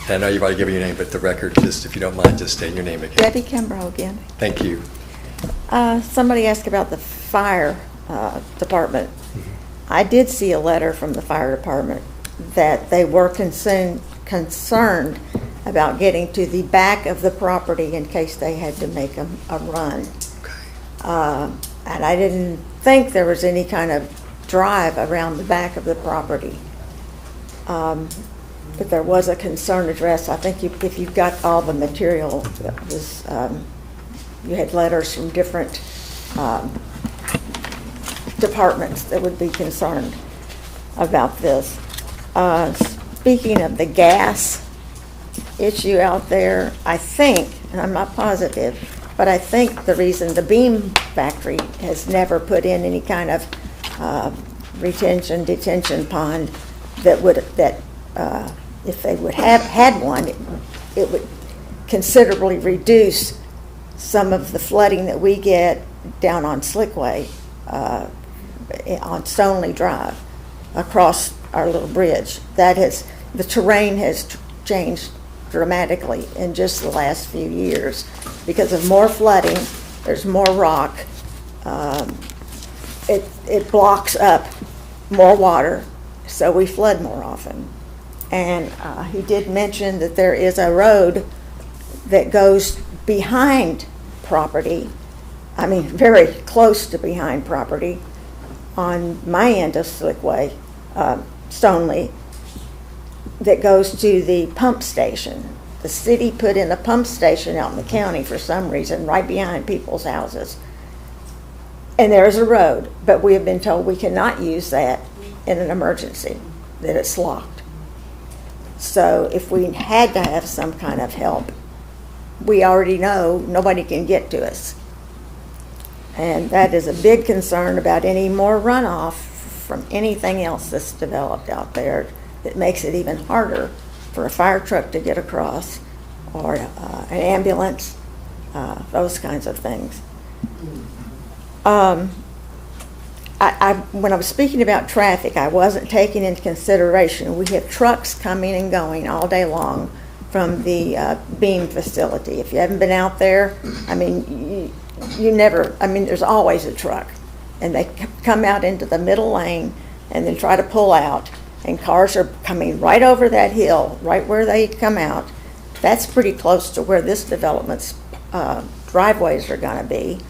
I know you've already given your name, but the record, just if you don't mind, just state your name again. Debbie Kimbrough again. Thank you. Somebody asked about the fire department. I did see a letter from the fire department that they were concerned about getting to the back of the property in case they had to make a run. And I didn't think there was any kind of drive around the back of the property. But there was a concern addressed. I think if you've got all the material, that was, you had letters from different departments that would be concerned about this. Speaking of the gas issue out there, I think, and I'm not positive, but I think the reason the beam factory has never put in any kind of detention pond that if they would have had one, it would considerably reduce some of the flooding that we get down on Slickway, on Stoneley Drive, across our little bridge. The terrain has changed dramatically in just the last few years because of more flooding. There's more rock. It blocks up more water, so we flood more often. And he did mention that there is a road that goes behind property, I mean very close to behind property, on my end of Slickway, Stoneley, that goes to the pump station. The city put in a pump station out in the county for some reason, right behind people's houses. And there's a road, but we have been told we cannot use that in an emergency, that it's locked. So if we had to have some kind of help, we already know nobody can get to us. And that is a big concern about any more runoff from anything else that's developed out there that makes it even harder for a fire truck to get across, or an ambulance, those kinds of things. when I was speaking about traffic, I wasn't taking into consideration, we have trucks coming and going all day long from the beam facility. If you haven't been out there, I mean, you never, I mean, there's always a truck. And they come out into the middle lane and then try to pull out. And cars are coming right over that hill, right where they come out. That's pretty close to where this development's driveways are going to be.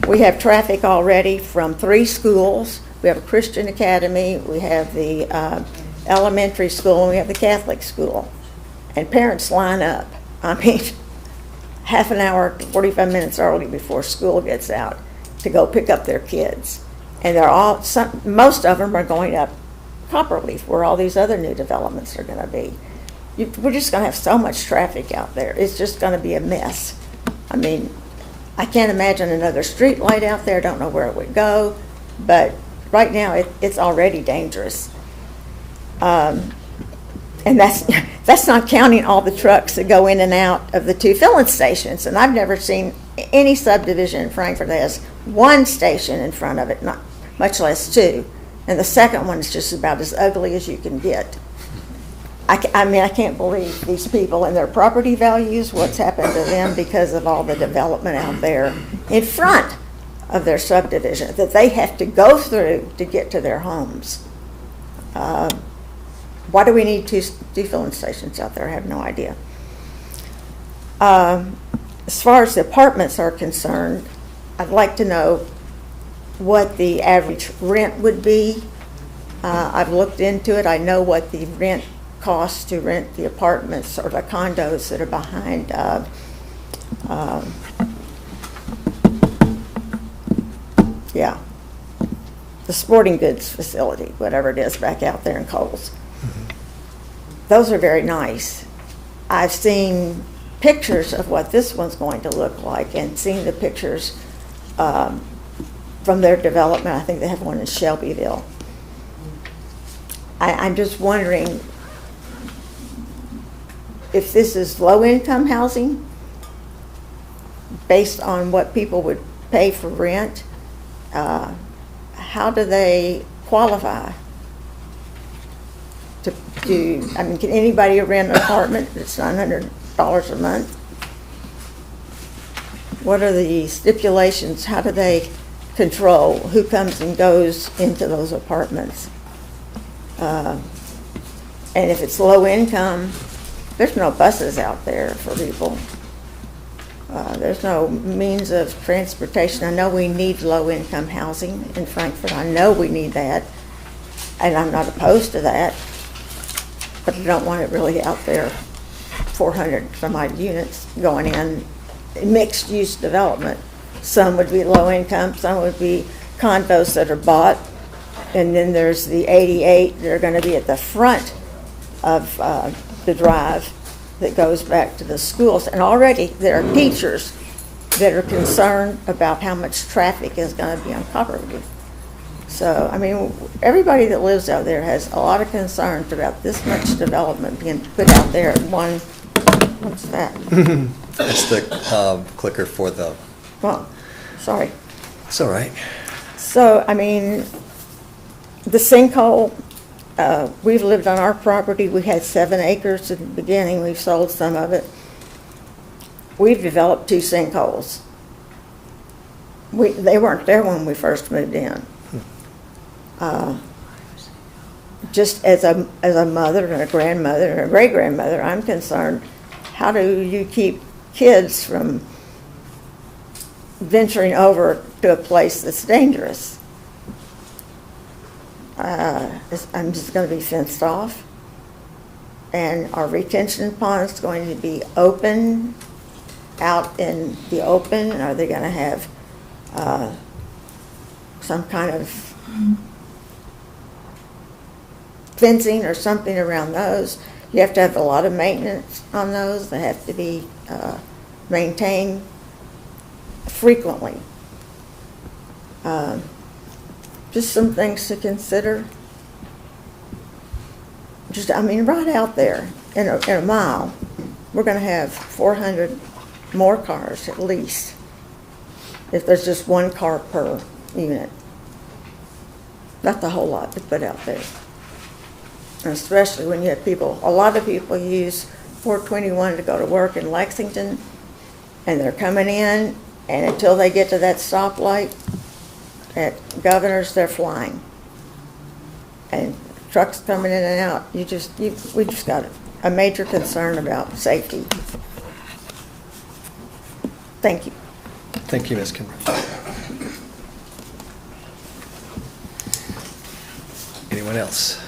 We have traffic already from 3 schools. We have a Christian academy, we have the elementary school, and we have the Catholic school. And parents line up, I mean, half an hour to 45 minutes early before school gets out to go pick up their kids. And they're all, most of them are going up Copperleaf, where all these other new developments are going to be. We're just going to have so much traffic out there. It's just going to be a mess. I mean, I can't imagine another street light out there. Don't know where it would go, but right now it's already dangerous. And that's not counting all the trucks that go in and out of the 2 filling stations. And I've never seen any subdivision in Frankfort that has 1 station in front of it, not much less 2. And the second one is just about as ugly as you can get. I mean, I can't believe these people and their property values, what's happened to them because of all the development out there in front of their subdivision that they have to go through to get to their homes. Why do we need 2 filling stations out there? I have no idea. As far as the apartments are concerned, I'd like to know what the average rent would be. I've looked into it. I know what the rent costs to rent the apartments or the condos that are behind the sporting goods facility, whatever it is back out there in Coles. Those are very nice. I've seen pictures of what this one's going to look like and seen the pictures from their development. I think they have one in Shelbyville. I'm just wondering if this is low-income housing based on what people would pay for rent. How do they qualify? I mean, can anybody rent an apartment that's $900 a month? What are the stipulations? How do they control who comes and goes into those apartments? And if it's low income, there's no buses out there for people. There's no means of transportation. I know we need low income housing in Frankfort. I know we need that, and I'm not opposed to that. But I don't want it really out there, 400 some odd units going in, mixed use development. Some would be low income, some would be condos that are bought, and then there's the 88 that are going to be at the front of the drive that goes back to the schools. And already there are teachers that are concerned about how much traffic is going to be on Copperleaf. So, I mean, everybody that lives out there has a lot of concerns about this much development being put out there at one. What's that? It's the clicker for the... Oh, sorry. It's all right. So, I mean, the sinkhole, we've lived on our property. We had 7 acres at the beginning. We've sold some of it. We've developed 2 sinkholes. They weren't there when we first moved in. Just as a mother and a grandmother and a great-grandmother, I'm concerned, how do you keep kids from venturing over to a place that's dangerous? I'm just going to be fenced off, and our retention pond's going to be open, out in the open, and are they going to have some kind of fencing or something around those? You have to have a lot of maintenance on those. They have to be maintained frequently. Just some things to consider. Just, I mean, right out there in a mile, we're going to have 400 more cars at least, if there's just 1 car per unit. That's a whole lot to put out there. And especially when you have people, a lot of people use 421 to go to work in Lexington, and they're coming in, and until they get to that stoplight at Governor's, they're flying. And trucks coming in and out, we just got a major concern about safety. Thank you. Thank you, Ms. Kimber. Anyone else?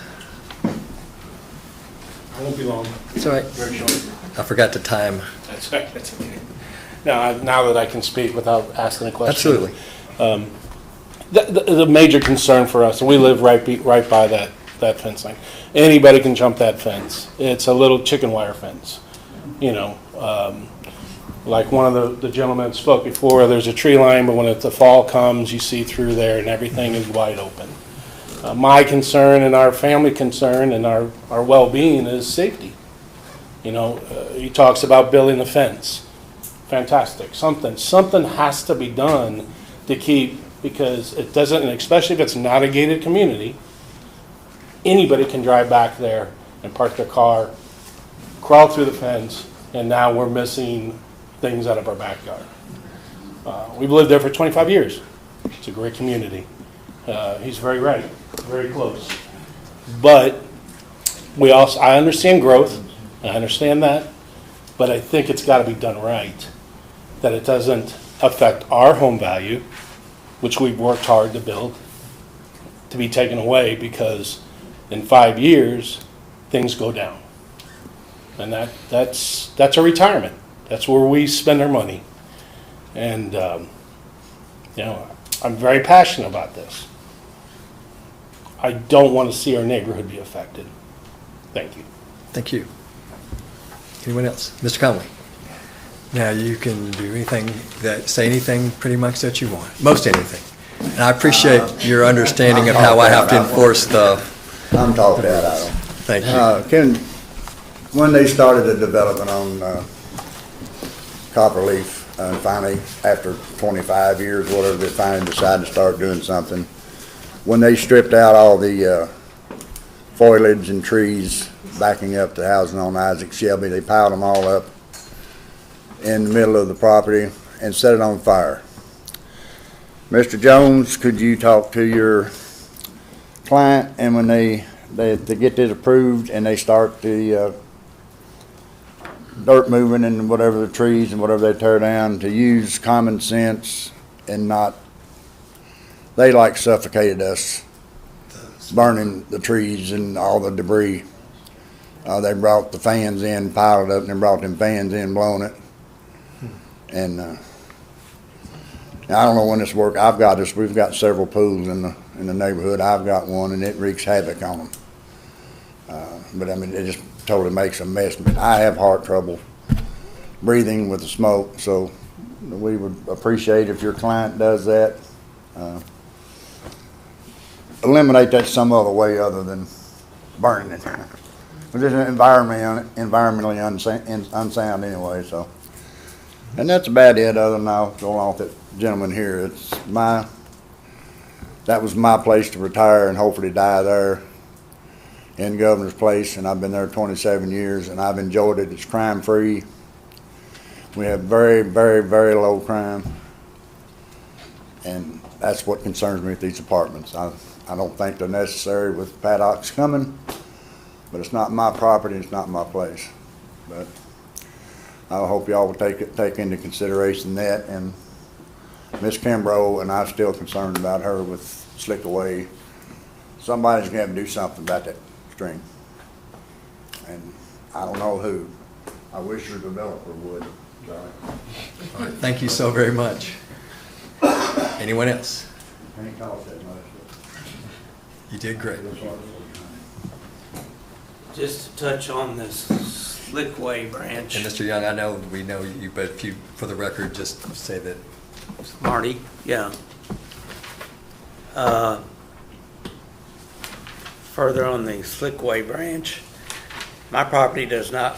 I won't be long. It's all right. Very short. I forgot the time. That's right, that's okay. Now that I can speak without asking a question. Absolutely. The major concern for us, and we live right by that fence line. Anybody can jump that fence. It's a little chicken wire fence. You know, like one of the gentlemen spoke before, there's a tree line, but when the fall comes, you see through there and everything is wide open. My concern and our family concern and our well-being is safety. You know, he talks about building the fence. Fantastic. Something has to be done to keep, because it doesn't, and especially if it's not a gated community, anybody can drive back there and park their car, crawl through the fence, and now we're missing things out of our backyard. We've lived there for 25 years. It's a great community. He's very right, very close. But I understand growth, I understand that, but I think it's got to be done right, that it doesn't affect our home value, which we've worked hard to build, to be taken away because in 5 years, things go down. And that's a retirement. That's where we spend our money. And, you know, I'm very passionate about this. I don't want to see our neighborhood be affected. Thank you. Thank you. Anyone else? Mr. Conley? Now, you can do say anything pretty much that you want, most anything. And I appreciate your understanding of how I have to enforce the... I'm talking about it. Thank you. When they started the development on Copperleaf, and finally, after 25 years, whatever, they finally decided to start doing something. When they stripped out all the foliage and trees backing up the housing on Isaac Shelby, they piled them all up in the middle of the property and set it on fire. Mr. Jones, could you talk to your client, and when they get this approved and they start the dirt moving and whatever the trees and whatever they tear down, to use common sense and not, they like suffocated us burning the trees and all the debris. They brought the fans in, piled it up, and then brought them fans in, blown it. And I don't know when this work. We've got several pools in the neighborhood. I've got one, and it wreaks havoc on them. But I mean, it just totally makes a mess. I have heart trouble breathing with the smoke, so we would appreciate if your client does that. Eliminate that some other way other than burning it. It's environmentally unsound anyway, so. And that's about it, other than I'll go along with that gentleman here. That was my place to retire and hopefully die there in Governor's Place, and I've been there 27 years, and I've enjoyed it. It's crime-free. We have very, very, very low crime, and that's what concerns me with these apartments. I don't think they're necessary with paddocks coming, but it's not my property, it's not my place. But I hope y'all will take into consideration that, and Miss Kimbrough, and I'm still concerned about her with Slick Away. Somebody's going to have to do something about that stream, and I don't know who. I wish your developer would. Sorry. All right, thank you so very much. Anyone else? I ain't cost that much. You did great. Just to touch on this Slickway branch. And Mr. Young, I know we know you, but if you, for the record, just say that. Marty, yeah. Further on the Slickway branch, my property does not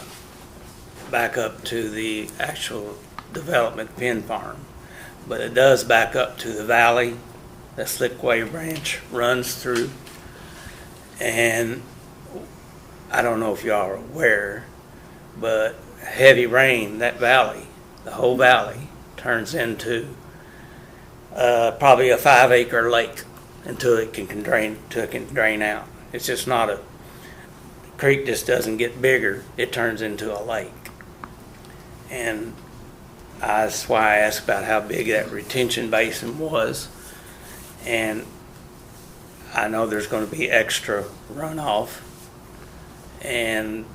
back up to the actual development Penn Farm, but it does back up to the valley the slickway branch runs through. And I don't know if y'all are aware, but heavy rain, that valley, the whole valley, turns into probably a 5-acre lake until it can drain out. It's just not a creek. Just doesn't get bigger. It turns into a lake. And that's why I asked about how big that retention basin was. And I know there's going to be extra runoff, and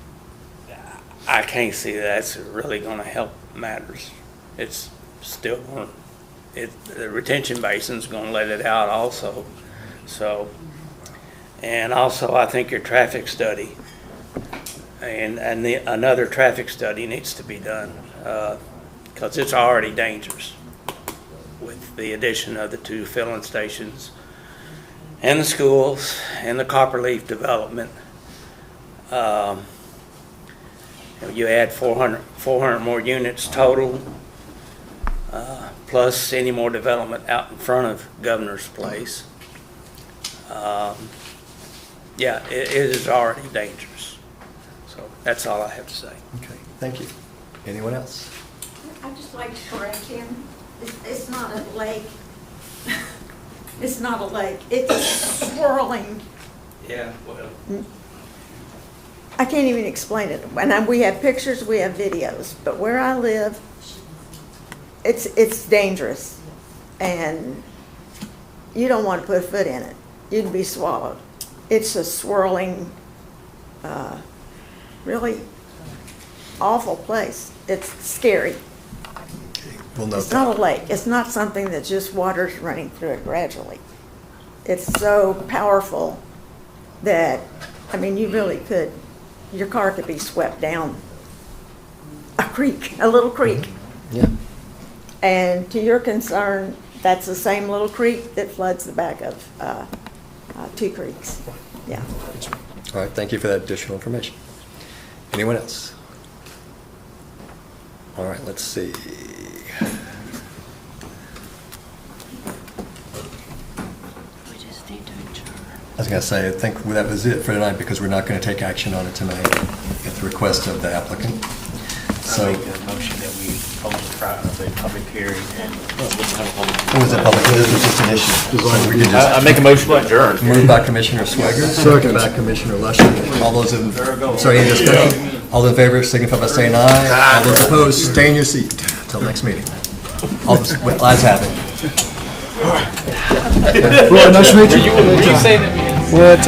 I can't see that's really going to help matters. It's still going to, the retention basin's going to let it out also. So, and also I think your traffic study and another traffic study needs to be done because it's already dangerous with the addition of the 2 filling stations and the schools and the Copperleaf development. You add 400 more units total, plus any more development out in front of Governor's Place. Yeah, it is already dangerous. So that's all I have to say. Okay, thank you. Anyone else? I'd just like to correct him. It's not a lake. It's not a lake. It's a swirling. Yeah, well. I can't even explain it. And we have pictures, we have videos. But where I live, it's dangerous. And you don't want to put a foot in it. You'd be swallowed. It's a swirling, really awful place. It's scary. We'll note It's not a lake. It's not something that just water's running through it gradually. It's so powerful that, I mean, you really could, your car could be swept down a creek, a little creek. Yeah. And to your concern, that's the same little creek that floods the back of 2 creeks. Yeah. All right, thank you for that additional information. Anyone else? All right, let's see. We just need to adjourn. I was going to say, I think that was it for tonight because we're not going to take action on it tonight at the request of the applicant. So, I make a motion that we hold the public hearing and. it was a public, this was just an issue. So we could just- I make a motion to adjourn. Moved by Commissioner Swigert, seconded by Commissioner Lusher. All those in, sorry, any discussion? All in favor, signify by saying aye. All those opposed, stay in your seat till next meeting. All those, ayes have it. Well, nice to meet you. Were you saying that? What,